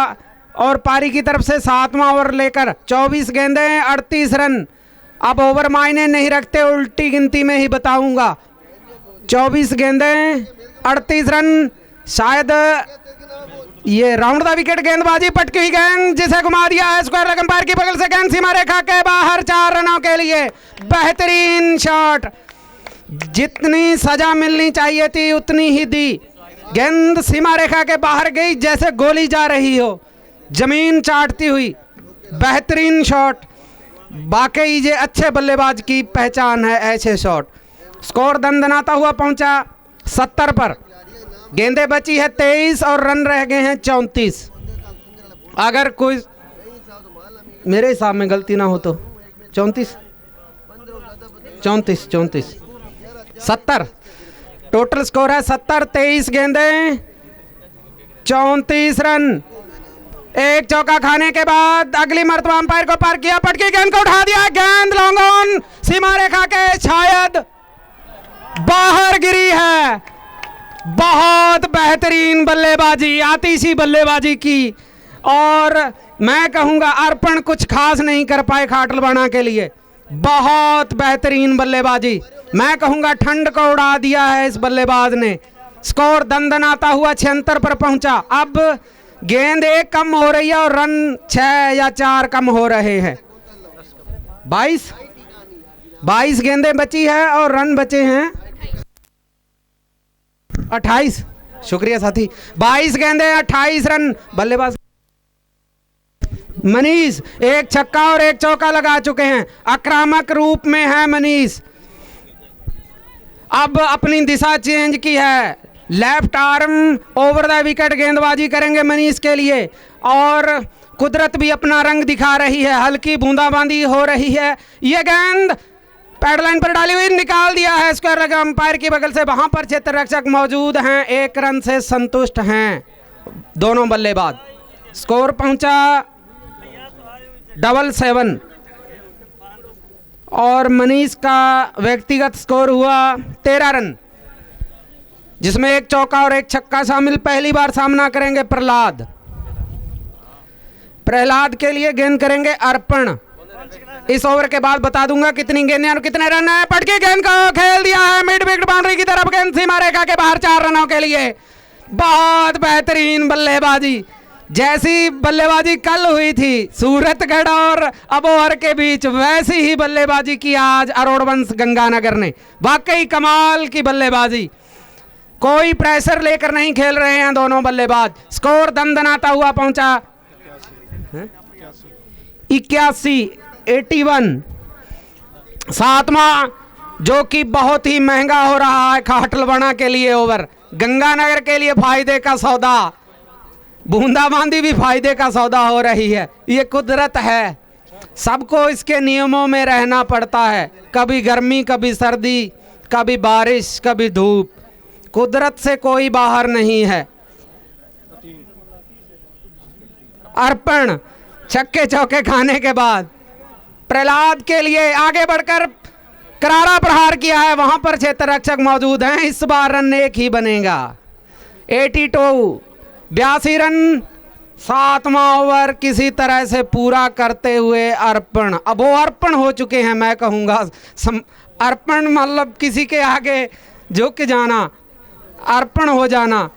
[SPEAKER 3] और पारी की तरफ से 7वां ओवर लेकर 24 गेंदें 38 रन। अब ओवर मायने नहीं रखते, उल्टी गिनती में ही बताऊंगा। 24 गेंदें 38 रन। शायद ये राउंड द विकेट गेंदबाजी, पटकी हुई गेंद जिसे घुमा दिया है स्क्वायर लेग अंपायर की बगल से। गेंद सीमा रेखा के बाहर 4 रनों के लिए। बेहतरीन शॉट, जितनी सजा मिलनी चाहिए थी उतनी ही दी। गेंद सीमा रेखा के बाहर गई जैसे गोली जा रही हो, जमीन चाटती हुई। बेहतरीन शॉट, वाकई ये अच्छे बल्लेबाज की पहचान है ऐसे शॉट। स्कोर दंदनाता हुआ पहुंचा 70 पर। गेंदें बची है 23 और रन रह गए हैं 34। अगर कोई मेरे हिसाब में गलती ना हो तो 34 70 टोटल स्कोर है 70। 23 गेंदें 34 रन। एक चौका खाने के बाद अगली मर्तबा अंपायर को पार किया, पटकी गेंद को उठा दिया, गेंद लॉन्ग ऑन सीमा रेखा के शायद बाहर गिरी है। बहुत बेहतरीन बल्लेबाजी, आतिशी बल्लेबाजी की, और मैं कहूंगा अर्पण कुछ खास नहीं कर पाए खाटलवाड़ा के लिए। बहुत बेहतरीन बल्लेबाजी, मैं कहूंगा ठंड को उड़ा दिया है इस बल्लेबाज ने। स्कोर दंदनाता हुआ 76 पर पहुंचा। अब गेंद 1 कम हो रही है और रन 6 या 4 कम हो रहे हैं। 22 गेंदें बची है और रन बचे हैं 28। शुक्रिया साथी। 22 गेंदें 28 रन। बल्लेबाज मनीष एक छक्का और एक चौका लगा चुके हैं। आक्रामक रूप में है मनीष। अब अपनी दिशा चेंज की है, left arm over the wicket गेंदबाजी करेंगे मनीष के लिए। और कुदरत भी अपना रंग दिखा रही है, हल्की बूंदाबांदी हो रही है। ये गेंद पैडलाइन पर डाली हुई, निकाल दिया है स्क्वायर लगा अंपायर की बगल से। वहां पर क्षेत्र रक्षक मौजूद हैं, 1 रन से संतुष्ट हैं दोनों बल्लेबाज। स्कोर पहुंचा 77 और मनीष का व्यक्तिगत स्कोर हुआ 13 रन, जिसमें 1 चौका और 1 छक्का शामिल। पहली बार सामना करेंगे प्रहलाद के लिए गेंद करेंगे अर्पण। इस ओवर के बाद बता दूंगा कितनी गेंदें और कितने रन है। पटकी गेंद को खेल दिया है मिड विकेट बाउंड्री की तरफ, गेंद सीमा रेखा के बाहर 4 रनों के लिए। बहुत बेहतरीन बल्लेबाजी, जैसी बल्लेबाजी कल हुई थी सूरतगढ़ और अबोहर के बीच, वैसी ही बल्लेबाजी की आज अरोड़वंश गंगानगर ने। वाकई कमाल की बल्लेबाजी, कोई प्रेशर लेकर नहीं खेल रहे हैं दोनों बल्लेबाज। स्कोर दंदनाता हुआ पहुंचा 81। 7वां जो कि बहुत ही महंगा हो रहा है खाटलवाड़ा के लिए ओवर, गंगानगर के लिए फायदे का सौदा, बूंदाबांदी भी फायदे का सौदा हो रही है। ये कुदरत है, सबको इसके नियमों में रहना पड़ता है। कभी गर्मी, कभी सर्दी, कभी बारिश, कभी धूप, कुदरत से कोई बाहर नहीं है। अर्पण छक्के चौके खाने के बाद प्रहलाद के लिए आगे बढ़कर करारा प्रहार किया है, वहां पर क्षेत्र रक्षक मौजूद हैं। इस बार रन 1 ही बनेगा। 82 रन। 7वां ओवर किसी तरह से पूरा करते हुए अर्पण, अब वो अर्पण हो चुके हैं, मैं कहूँगा अर्पण मतलब किसी के आगे झुक जाना, अर्पण हो जाना।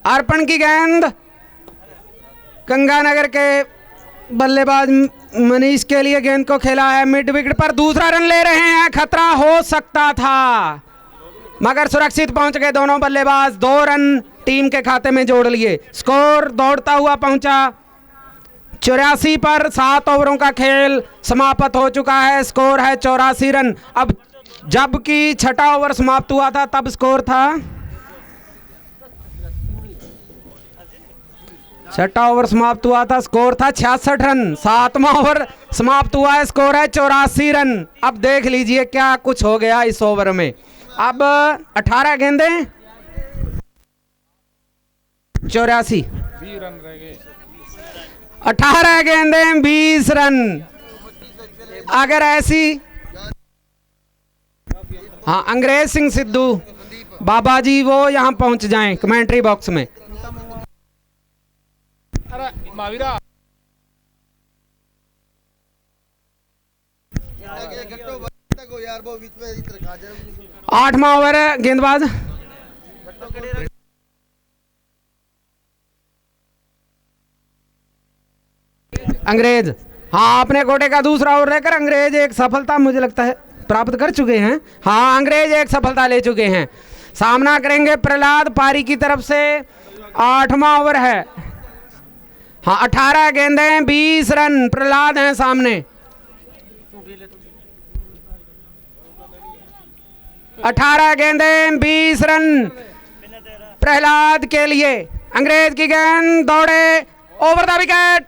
[SPEAKER 3] अर्पण की गेंद गंगानगर के बल्लेबाज मनीष के लिए गेंद को खेला है मिड विकेट पर। दूसरा रन ले रहे हैं, खतरा हो सकता था मगर सुरक्षित पहुंच गए दोनों बल्लेबाज। 2 रन टीम के खाते में जोड़ लिए। स्कोर दौड़ता हुआ पहुंचा 84 पर। 7 ओवरों का खेल समाप्त हो चुका है। स्कोर है 84 रन। अब जबकि 6ठा ओवर समाप्त हुआ था तब स्कोर था 6ठा ओवर समाप्त हुआ था, स्कोर था 66 रन। 7वां ओवर समाप्त हुआ है, स्कोर है 84 रन। अब देख लीजिए क्या कुछ हो गया इस ओवर में। अब 18 गेंदें 84
[SPEAKER 2] रन रह गए।
[SPEAKER 3] 18 गेंदें 20 रन। अगर ऐसी, हाँ, अंग्रेज सिंह सिद्धू बाबा जी वो यहाँ पहुंच जाएं कमेंट्री बॉक्स में।
[SPEAKER 2] अरे महावीरा
[SPEAKER 3] 8वां ओवर है, गेंदबाज अंग्रेज। हाँ, अपने कोटे का दूसरा ओवर लेकर अंग्रेज एक सफलता मुझे लगता है प्राप्त कर चुके हैं। हाँ, अंग्रेज एक सफलता ले चुके हैं। सामना करेंगे प्रहलाद पारी की तरफ से। 8वां ओवर है। हाँ, 18 गेंदें 20 रन। प्रहलाद हैं सामने। 18 गेंदें 20 रन प्रहलाद के लिए। अंग्रेज की गेंद दौड़े ओवर द विकेट।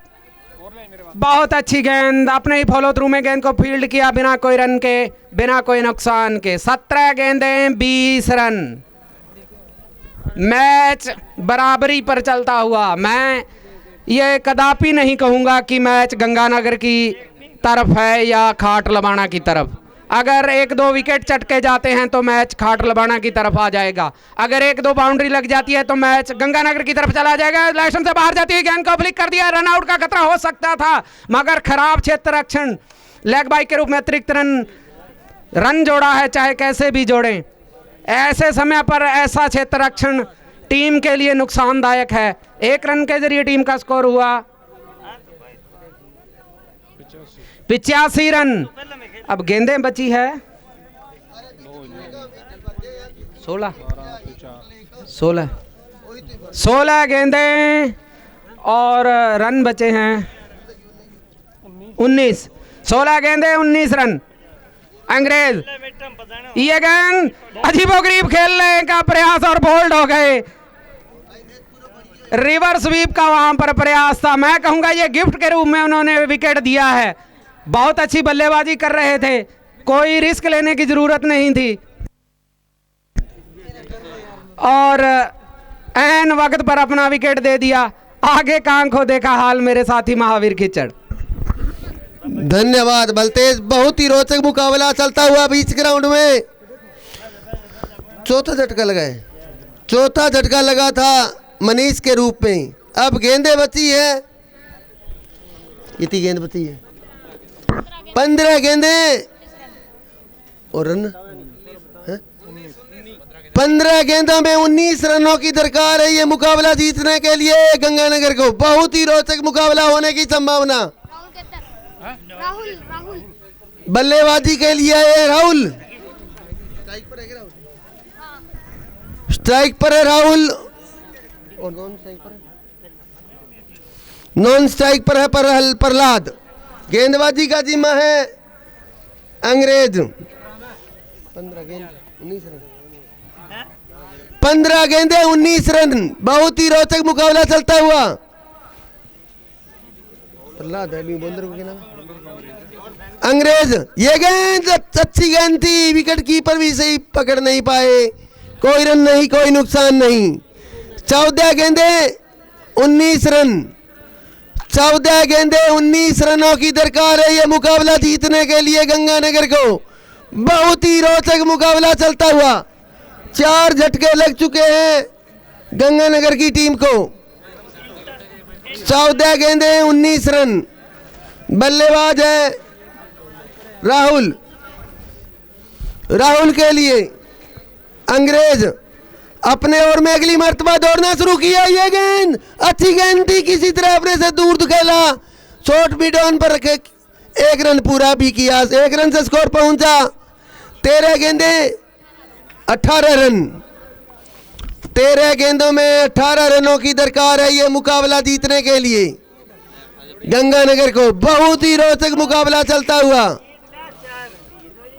[SPEAKER 3] बहुत अच्छी गेंद, अपने ही फॉलो थ्रू में गेंद को फील्ड किया बिना कोई रन के, बिना कोई नुकसान के। 17 गेंदें 20 रन। मैच बराबरी पर चलता हुआ। मैं ये कदापि नहीं कहूँगा कि मैच गंगानगर की तरफ है या खाट लबाना की तरफ। अगर 1-2 विकेट चटके जाते हैं तो मैच खाट लबाना की तरफ आ जाएगा। अगर 1-2 बाउंड्री लग जाती है तो मैच गंगानगर की तरफ चला जाएगा। इलेक्शन से बाहर जाती है, गेंद को फ्लिक कर दिया। रन आउट का खतरा हो सकता था, मगर खराब क्षेत्र रक्षण, लेग बाइक के रूप में अतिरिक्त रन जोड़ा है, चाहे कैसे भी जोड़ें। ऐसे समय पर ऐसा क्षेत्र रक्षण टीम के लिए नुकसानदायक है। 1 रन के जरिए टीम का स्कोर हुआ 85 रन। अब गेंदें बची है 16 गेंदें और रन बचे हैं 19। 16 गेंदें 19 रन। अंग्रेज ये गेंद अजीबोगरीब खेलने का प्रयास और बोल्ड हो गए। रिवर्स स्वीप का वहां पर प्रयास था। मैं कहूंगा ये गिफ्ट के रूप में उन्होंने विकेट दिया है। बहुत अच्छी बल्लेबाजी कर रहे थे, कोई रिस्क लेने की जरूरत नहीं थी और ऐन वक्त पर अपना विकेट दे दिया। आगे का आंखों देखा हाल मेरे साथी महावीर खिचड़।
[SPEAKER 1] धन्यवाद बलतेज। बहुत ही रोचक मुकाबला चलता हुआ बीच ग्राउंड में। चौथा झटका लगा था मनीष के रूप में। अब गेंदें बची है, इतनी गेंद बची है 15 गेंदें और रन 15 गेंदों में 19 रनों की दरकार है ये मुकाबला जीतने के लिए गंगानगर को। बहुत ही रोचक मुकाबला होने की संभावना।
[SPEAKER 7] राहुल
[SPEAKER 1] बल्लेबाजी के लिए है राहुल। स्ट्राइक पर है राहुल और नॉन स्ट्राइक पर है प्रहलाद। गेंदबाजी का जिम्मा है अंग्रेज। 15 गेंदे 19 रन। बहुत ही रोचक मुकाबला चलता हुआ। प्रहलाद है बॉलर को अंग्रेज। ये गेंद अच्छी गेंद थी, विकेट कीपर भी सही पकड़ नहीं पाए। कोई रन नहीं, कोई नुकसान नहीं। 14 गेंदे 19 रन। 14 गेंदे 19 रनों की दरकार है ये मुकाबला जीतने के लिए गंगानगर को। बहुत ही रोचक मुकाबला चलता हुआ। 4 झटके लग चुके हैं गंगानगर की टीम को। 14 गेंदे 19 रन। बल्लेबाज है राहुल के लिए अंग्रेज अपने ओर में अगली मर्तबा दौड़ना शुरू किया। ये गेंद अच्छी गेंद थी, किसी तरह अपने से दूर खेला, शॉर्ट मिड ऑन पर रखे, 1 रन पूरा भी किया। 1 रन से स्कोर पहुंचा। 13 गेंदे 18 रन। 13 गेंदों में 18 रनों की दरकार है ये मुकाबला जीतने के लिए गंगानगर को। बहुत ही रोचक मुकाबला चलता हुआ।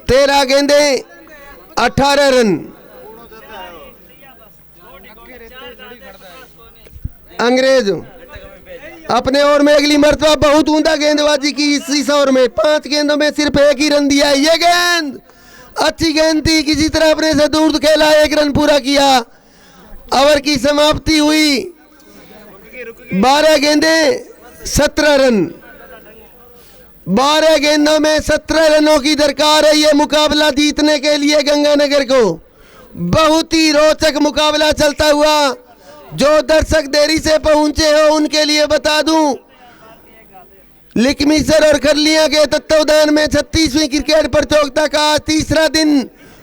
[SPEAKER 1] 13 गेंदे 18 रन। अंग्रेज अपने ओर में अगली मर्तबा बहुत उमदा गेंदबाजी की इस ओवर में। 5 गेंदों में सिर्फ 1 ही रन दिया। ये गेंद अच्छी गेंद थी, किसी तरह अपने से दूर खेला, 1 रन पूरा किया। ओवर की समाप्ति हुई 12 गेंदे 17 रन। 12 गेंदों में 17 रनों की दरकार है ये मुकाबला जीतने के लिए गंगानगर को। बहुत ही रोचक मुकाबला चलता हुआ। जो दर्शक देरी से पहुंचे हो उनके लिए बता दूं, लिकमिसर और खरलिया के तत्वावधान में 36वीं क्रिकेट प्रतियोगिता का आज 3रा दिन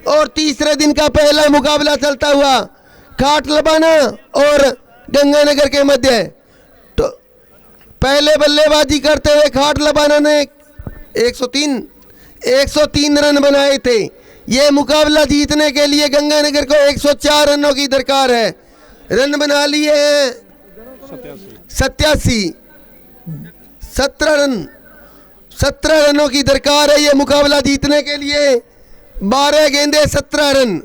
[SPEAKER 1] और 3रे दिन का पहला मुकाबला चलता हुआ खाट लबाना और गंगानगर के मध्य। तो पहले बल्लेबाजी करते हुए खाट लबाना ने 103 रन बनाए थे। ये मुकाबला जीतने के लिए गंगानगर को 104 रनों की दरकार है। रन बना लिए हैं 87, 17 रनों की दरकार है ये मुकाबला जीतने के लिए। 12 गेंदे 17 रन।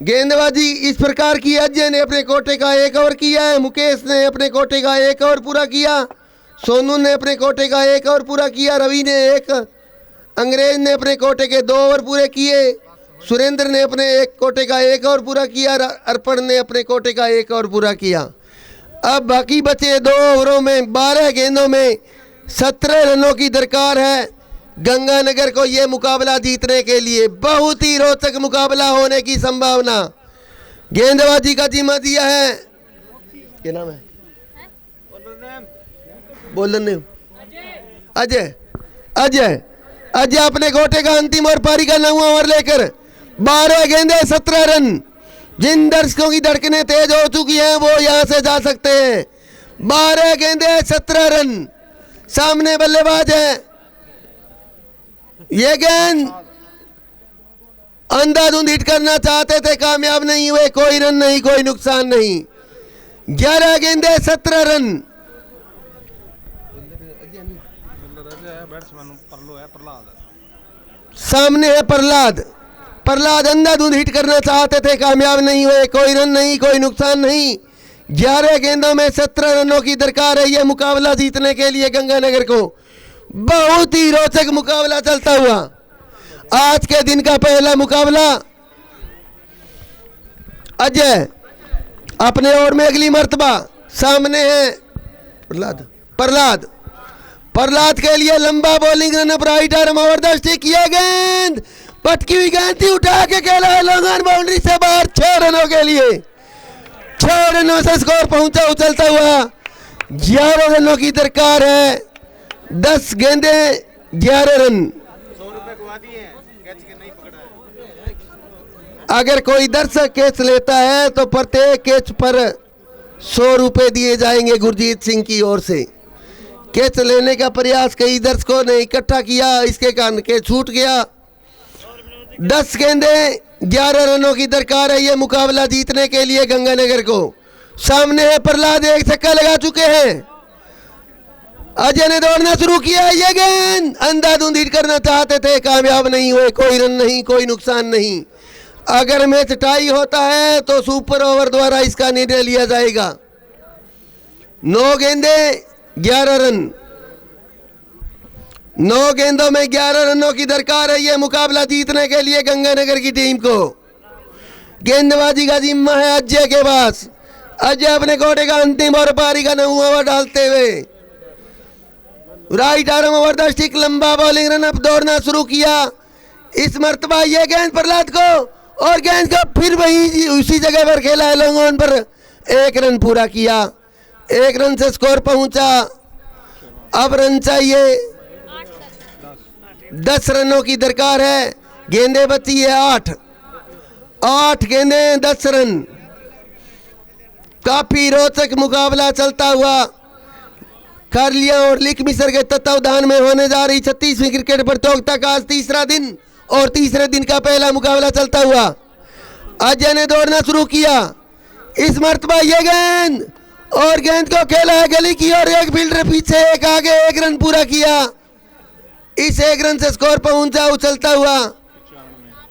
[SPEAKER 1] गेंदबाजी इस प्रकार की, अजय ने अपने कोटे का 1 ओवर किया है, मुकेश ने अपने कोटे का 1 ओवर पूरा किया, सोनू ने अपने कोटे का 1 ओवर पूरा किया, रवि ने 1, अंग्रेज ने अपने कोटे के 2 ओवर पूरे किए, सुरेंद्र ने अपने 1 कोटे का 1 ओवर पूरा किया, अर्पण ने अपने कोटे का 1 ओवर पूरा किया। अब बाकी बचे 2 ओवरों में 12 गेंदों में 17 रनों की दरकार है गंगानगर को ये मुकाबला जीतने के लिए। बहुत ही रोचक मुकाबला होने की संभावना। गेंदबाजी का जिम्मा दिया है, क्या नाम है, बोलन ने अजय। अजय अपने कोटे का अंतिम और पारी का 9वां ओवर लेकर 12 गेंदे 17 रन। जिन दर्शकों की धड़कनें तेज हो चुकी हैं वो यहां से जा सकते हैं। 12 गेंदे 17 रन। सामने बल्लेबाज है, ये गेंद अंधाधुंध हिट करना चाहते थे, कामयाब नहीं हुए। कोई रन नहीं, कोई नुकसान नहीं। 11 गेंदे 17 रन। सामने है प्रहलाद अंधाधुंध हिट करना चाहते थे, कामयाब नहीं हुए। कोई रन नहीं, कोई नुकसान नहीं। 11 गेंदों में 17 रनों की दरकार है यह मुकाबला जीतने के लिए गंगानगर को। बहुत ही रोचक मुकाबला चलता हुआ आज के दिन का पहला मुकाबला। अजय अपने ओर में अगली मर्तबा। सामने है प्रहलाद के लिए लंबा bowling run up right arm over the stick. ये गेंद पटकी हुई गेंद थी, उठा के खेला है लॉन्ग ऑन बाउंड्री से बाहर। 6 रनों के लिए 6 रनों से स्कोर पहुंचा उछलता हुआ। 11 रनों की दरकार है। 10 गेंदे 11 रन। अगर कोई दर्शक कैच लेता है तो प्रत्येक कैच पर 100 रुपए दिए जाएंगे गुरजीत सिंह की ओर से। कैच लेने का प्रयास कई दर्शकों ने इकट्ठा किया, इसके कारण कैच छूट गया। 10 गेंदे 11 रनों की दरकार है ये मुकाबला जीतने के लिए गंगानगर को। सामने है प्रहलाद, 1 छक्का लगा चुके हैं। अजय ने दौड़ना शुरू किया। ये गेंद अंधाधुंध हिट करना चाहते थे, कामयाब नहीं हुए। कोई रन नहीं, कोई नुकसान नहीं। अगर मैच टाई होता है तो सुपर ओवर द्वारा इसका निर्णय लिया जाएगा। 9 गेंदे 11 रन। 9 गेंदों में 11 रनों की दरकार है यह मुकाबला जीतने के लिए गंगानगर की टीम को। गेंदबाजी का जिम्मा है अजय के पास। अजय अपने कोटे का अंतिम और पारी का 9वां ओवर डालते हुए right arm over the stick लंबा बॉलिंग रन अप दौड़ना शुरू किया। इस मर्तबा यह गेंद प्रहलाद को, और गेंद को फिर वही उसी जगह पर खेला है लॉन्ग ऑन पर। 1 रन पूरा किया। 1 रन से स्कोर पहुंचा। अब रन चाहिए। 10 रनों की दरकार है। गेंदे बची है 8 गेंदे 10 रन। काफी रोचक मुकाबला चलता हुआ खारलिया और लिक मिसर के तत्वावधान में होने जा रही 36वीं क्रिकेट प्रतियोगिता का आज तीसरा दिन और तीसरे दिन का पहला मुकाबला चलता हुआ। अजय ने दौड़ना शुरू किया। इस मर्तबा ये गेंद, और गेंद को खेला है गली की और एक फील्डर पीछे, एक आगे। 1 रन पूरा किया। इस 1 रन से स्कोर पहुंचा उछलता हुआ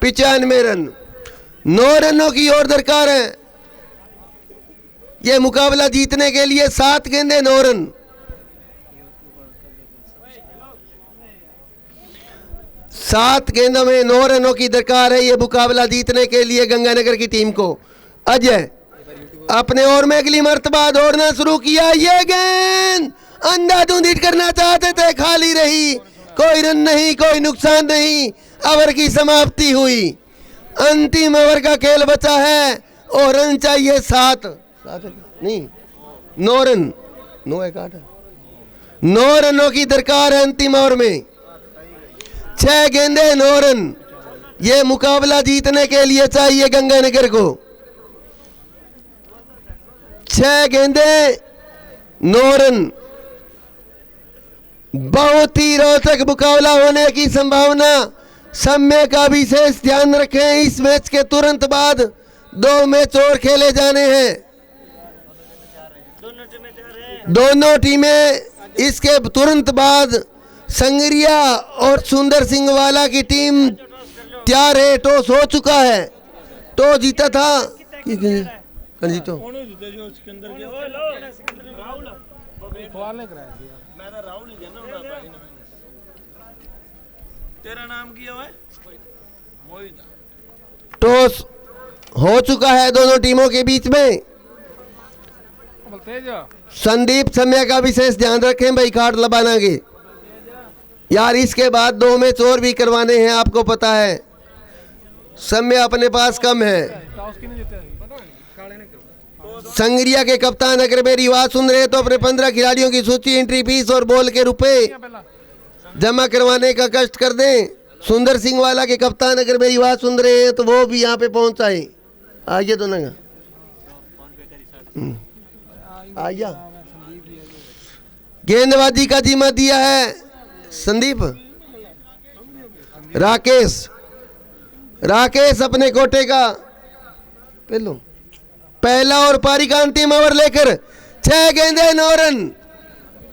[SPEAKER 1] 95 रन। 9 रनों की और दरकार है यह मुकाबला जीतने के लिए। 7 गेंदे 9 रन। 7 गेंदों में 9 रनों की दरकार है यह मुकाबला जीतने के लिए गंगानगर की टीम को। अजय अपने ओर में अगली मर्तबा दौड़ना शुरू किया। ये गेंद अंधाधुंध हिट करना चाहते थे, खाली रही। कोई रन नहीं, कोई नुकसान नहीं। ओवर की समाप्ति हुई। अंतिम ओवर का खेल बचा है और रन चाहिए 7 नहीं 9 रन। 9 रनों की दरकार है अंतिम ओवर में। 6 गेंदे 9 रन। ये मुकाबला जीतने के लिए चाहिए गंगानगर को। 6 गेंदे 9 रन। बहुत ही रोचक मुकाबला होने की संभावना। समय का विशेष ध्यान रखें। इस मैच के तुरंत बाद 2 मैच और खेले जाने हैं। दोनों टीमें इसके तुरंत बाद संगरिया और सुंदर सिंह वाला की टीम तैयार है। टॉस हो चुका है। टॉस जीता था कौन जीतो?
[SPEAKER 6] तेरा नाम क्या है?
[SPEAKER 1] टॉस हो चुका है दोनों टीमों के बीच में। संदीप समय का विशेष ध्यान रखें भाई, कार्ड लबाना के यार। इसके बाद 2 मैच और भी करवाने हैं, आपको पता है समय अपने पास कम है। संगरिया के कप्तान अगर मेरी बात सुन रहे तो अपने 15 खिलाड़ियों की सूची, एंट्री फीस और बॉल के रुपए जमा करवाने का कष्ट कर दें। सुंदर सिंह वाला के कप्तान अगर मेरी बात सुन रहे हैं तो वो भी यहाँ पे पहुंच आए। आइए तो ना आइया। गेंदबाजी का जिम्मा दिया है संदीप। राकेश अपने कोटे का पहला और पारी का अंतिम ओवर लेकर 6 गेंदे 9 रन।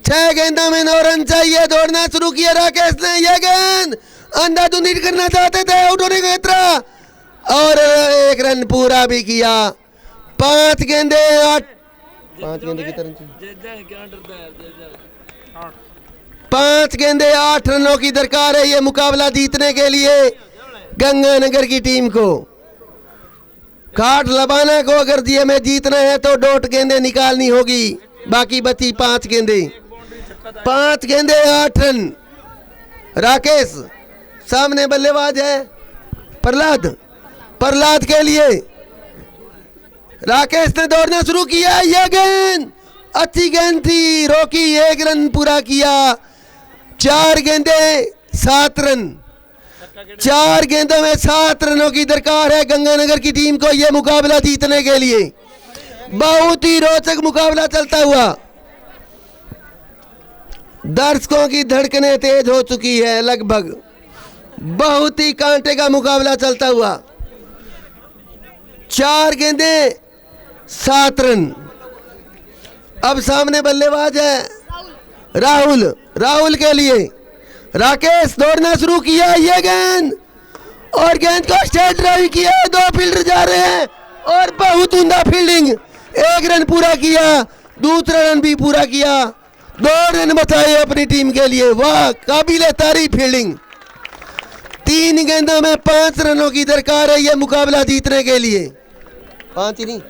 [SPEAKER 1] 6 गेंदों में 9 रन चाहिए। दौड़ना शुरू किया राकेश ने। यह गेंद अंधाधुंधी करना चाहते थे, आउट होने का खतरा और 1 रन पूरा भी किया। 5 गेंदे 8 रनों की दरकार है ये मुकाबला जीतने के लिए गंगानगर की टीम को। काट लबाना को अगर दिए में जीतना है तो 1.5 गेंदे निकालनी होगी। बाकी बची 5 गेंदे। 5 गेंदे 8 रन। राकेश सामने बल्लेबाज है प्रहलाद के लिए। राकेश ने दौड़ना शुरू किया। यह गेंद अच्छी गेंद थी, रोकी, 1 रन पूरा किया। 4 गेंदे 7 रन। 4 गेंदों में 7 रनों की दरकार है गंगानगर की टीम को यह मुकाबला जीतने के लिए। बहुत ही रोचक मुकाबला चलता हुआ। दर्शकों की धड़कनें तेज हो चुकी है लगभग। बहुत ही कांटे का मुकाबला चलता हुआ। 4 गेंदे 7 रन। अब सामने बल्लेबाज है राहुल के लिए। राकेश दौड़ना शुरू किया। ये गेंद और गेंद को स्ट्रेट ड्राइव किया। 2 फील्डर जा रहे हैं और बहुत उम्दा फील्डिंग। 1 रन पूरा किया, दूसरा रन भी पूरा किया। 2 रन बचाए अपनी टीम के लिए। वाह, काबिले तारीफ फील्डिंग। 3 गेंदों में 5 रनों की दरकार है यह मुकाबला जीतने के लिए। 5 ही नहीं,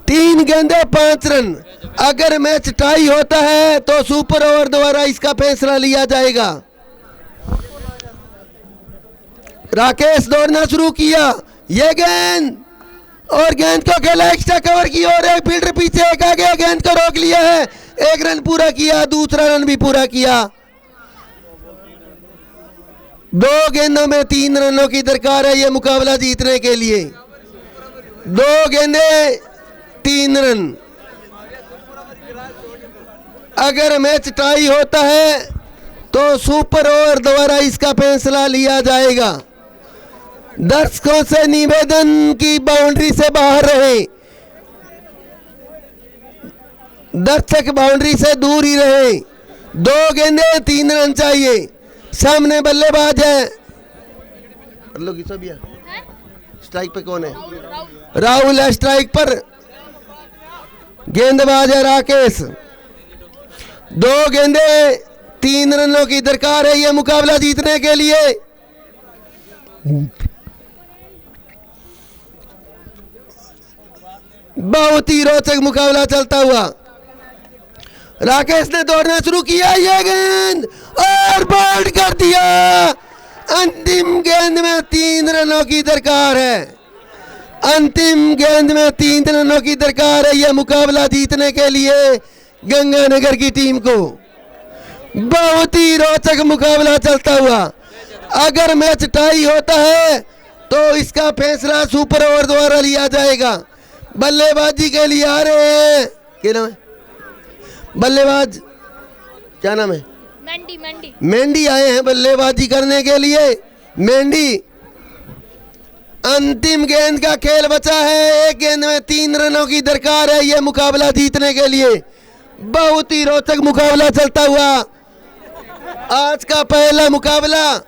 [SPEAKER 1] 3 गेंदे 5 रन। अगर मैच टाई होता है तो सुपर ओवर द्वारा इसका फैसला लिया जाएगा। राकेश दौड़ना शुरू किया। यह गेंद और गेंद को खेला एक्स्ट्रा कवर की और एक फील्डर पीछे एक आगे गेंद को रोक लिया है। 1 रन पूरा किया, दूसरा रन भी पूरा किया। 2 गेंदों में 3 रनों की दरकार है यह मुकाबला जीतने के लिए। 2 गेंदे 3 रन। अगर मैच टाई होता है तो सुपर ओवर द्वारा इसका फैसला लिया जाएगा। दर्शकों से निवेदन की बाउंड्री से बाहर रहे। दर्शक बाउंड्री से दूर ही रहे। 2 गेंदे 3 रन चाहिए। सामने बल्लेबाज है स्ट्राइक पे कौन है? राहुल है स्ट्राइक पर। गेंदबाज है राकेश। 2 गेंदे 3 रनों की दरकार है यह मुकाबला जीतने के लिए। बहुत ही रोचक मुकाबला चलता हुआ। राकेश ने दौड़ना शुरू किया। यह गेंद और बाउंड कर दिया। अंतिम गेंद में 3 रनों की दरकार है। अंतिम गेंद में 3 रनों की दरकार है यह मुकाबला जीतने के लिए गंगानगर की टीम को। बहुत ही रोचक मुकाबला चलता हुआ। अगर मैच टाई होता है तो इसका फैसला सुपर ओवर द्वारा लिया जाएगा। बल्लेबाजी के लिए आ रहे हैं, क्या नाम है? बल्लेबाज क्या नाम है?
[SPEAKER 7] मंडी मंडी
[SPEAKER 1] मेंढी आए हैं बल्लेबाजी करने के लिए। मेंढी, अंतिम गेंद का खेल बचा है। एक गेंद में 3 रनों की दरकार है यह मुकाबला जीतने के लिए। बहुत ही रोचक मुकाबला चलता हुआ आज का पहला मुकाबला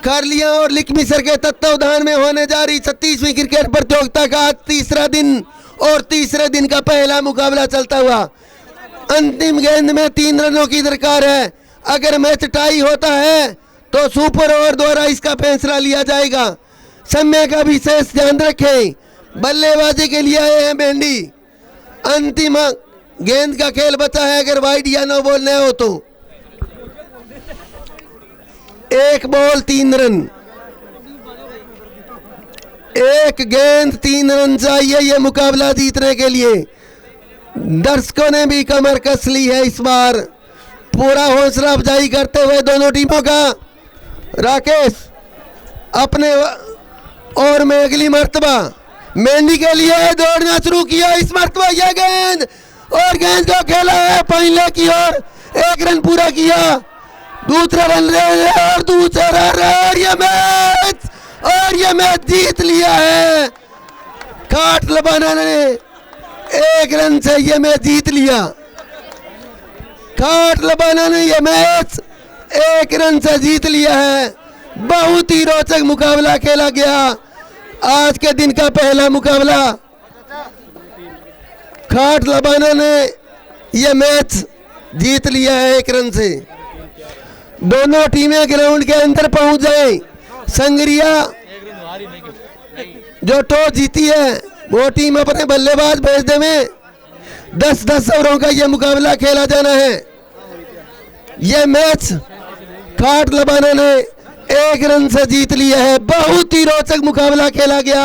[SPEAKER 1] खारलिया और लिकमिसर के तत्वावधान में होने जा रही 36वीं क्रिकेट प्रतियोगिता का आज तीसरा दिन और तीसरे दिन का पहला मुकाबला चलता हुआ। अंतिम गेंद में 3 रनों की दरकार है। अगर मैच टाई होता है तो सुपर ओवर द्वारा इसका फैसला लिया जाएगा। समय का विशेष ध्यान रखें। बल्लेबाजी के लिए आए हैं मेंढी। अंतिम गेंद का खेल बचा है। अगर वाइड या नो बॉल न हो तो 1 बॉल 3 रन, 1 गेंद 3 रन चाहिए ये मुकाबला जीतने के लिए। दर्शकों ने भी कमर कस ली है इस बार। पूरा हौसला अफजाई करते हुए दोनों टीमों का राकेश अपने और में अगली मर्तबा मेंढी के लिए दौड़ना शुरू किया। इस मर्तबा यह गेंद और गेंद को खेला है पहले की ओर। 1 रन पूरा किया, दूसरा रन और दूसरा रन, ये मैच जीत लिया है। खाट लबाना ने 1 रन से ये मैच जीत लिया। खाट लबाना ने ये मैच 1 रन से जीत लिया है। बहुत ही रोचक मुकाबला खेला गया। आज के दिन का पहला मुकाबला खाट लबाना ने यह मैच जीत लिया है 1 रन से। दोनों टीमें ग्राउंड के अंदर पहुंच गए। संगरिया जो टॉस जीती है वो टीम अपने बल्लेबाज भेज दे में 10-10 ओवरों का यह मुकाबला खेला जाना है। यह मैच खाट लबाना ने 1 रन से जीत लिया है। बहुत ही रोचक मुकाबला खेला गया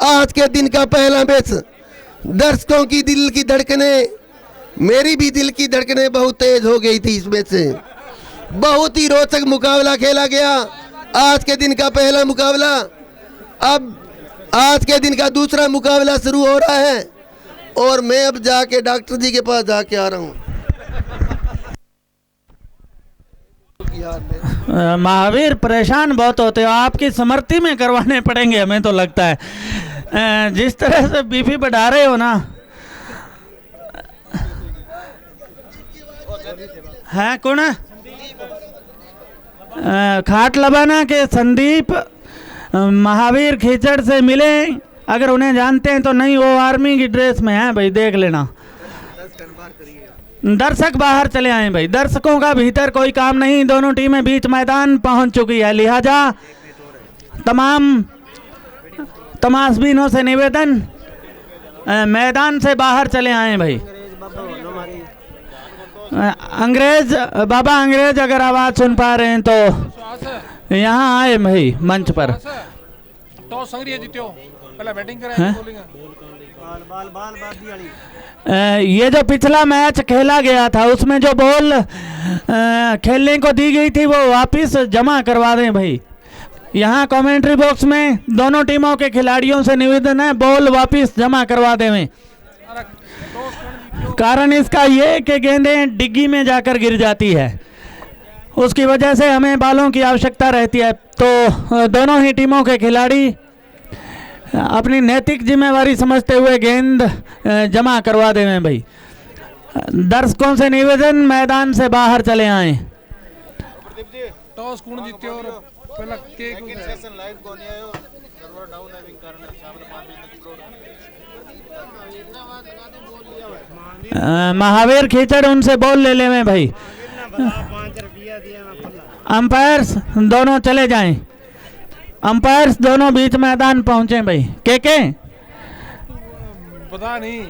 [SPEAKER 1] आज के दिन का पहला मैच। दर्शकों की दिल की धड़कनें, मेरी भी दिल की धड़कनें बहुत तेज हो गई थी इस मैच से। बहुत ही रोचक मुकाबला खेला गया आज के दिन का पहला मुकाबला। अब आज के दिन का दूसरा मुकाबला शुरू हो रहा है और मैं अब जाके डॉक्टर जी के पास जाके आ रहा हूँ।
[SPEAKER 6] महावीर परेशान बहुत होते हो, आपकी समर्थी में करवाने पड़ेंगे हमें तो लगता है। जिस तरह से बीपी बढ़ा रहे हो ना। है कौन है? खाट लबाना के संदीप महावीर खीचड़ से मिले। अगर उन्हें जानते हैं तो नहीं, वो आर्मी की ड्रेस में है भाई, देख लेना। दर्शक बाहर चले आए भाई, दर्शकों का भीतर कोई काम नहीं। दोनों टीमें बीच मैदान पहुंच चुकी है, लिहाजा तमाम तमाशबीनों से निवेदन मैदान से बाहर चले आए भाई। अंग्रेज बाबा, अंग्रेज अगर आवाज़ सुन पा रहे हैं तो यहाँ आए भाई मंच पर।
[SPEAKER 2] टॉस संगरिया जीत्यो, पहले बैटिंग कराए बॉलिंग।
[SPEAKER 6] ये जो पिछला मैच खेला गया था उसमें जो बॉल खेलने को दी गई थी वो वापस जमा करवा दें भाई। यहाँ कमेंट्री बॉक्स में दोनों टीमों के खिलाड़ियों से निवेदन है, बॉल वापस जमा करवा दें। कारण इसका ये कि गेंदें डिग्गी में जाकर गिर जाती है, उसकी वजह से हमें बालों की आवश्यकता रहती है। तो दोनों ही टीमों के खिलाड़ी अपनी नैतिक जिम्मेवारी समझते हुए गेंद जमा करवा दें भाई। दर्शकों से निवेदन मैदान से बाहर चले आए।
[SPEAKER 2] टॉस कौन जीत्यो और पहला के सेशन लाइव को नहीं आयो, सर्वर डाउन है विंग कारण
[SPEAKER 6] महावीर खीचड़ उनसे बॉल ले ले में भाई। अंपायर्स दोनों चले जाएं। अंपायर्स दोनों बीच मैदान पहुंचे भाई। के
[SPEAKER 2] पता नहीं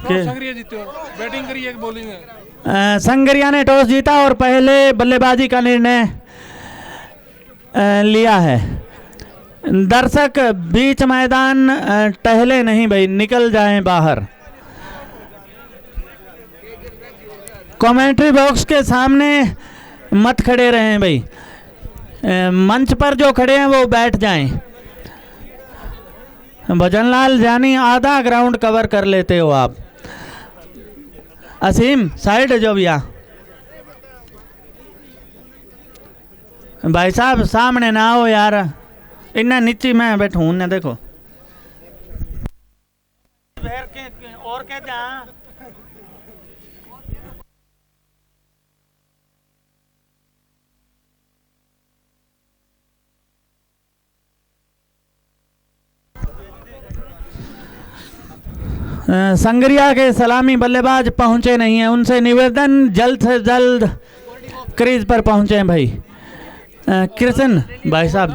[SPEAKER 2] संगरिया जीत्यो, बैटिंग करी एक बॉलिंग है।
[SPEAKER 6] संगरिया ने टॉस जीता और पहले बल्लेबाजी का निर्णय लिया है। दर्शक बीच मैदान टहले नहीं भाई, निकल जाएं बाहर। कमेंट्री बॉक्स के सामने मत खड़े रहें भाई, मंच पर जो खड़े हैं वो बैठ जाएं। भजनलाल जानी आधा ग्राउंड कवर कर लेते हो आप। असीम साइड जो भैया। भाई साहब सामने ना आओ यार, इन्ना नीचे मैं बैठूं ने देखो। और क्या जा संगरिया के सलामी बल्लेबाज पहुंचे नहीं हैं, उनसे निवेदन जल्द से जल्द क्रीज पर पहुंचे भाई। कृष्ण भाई साहब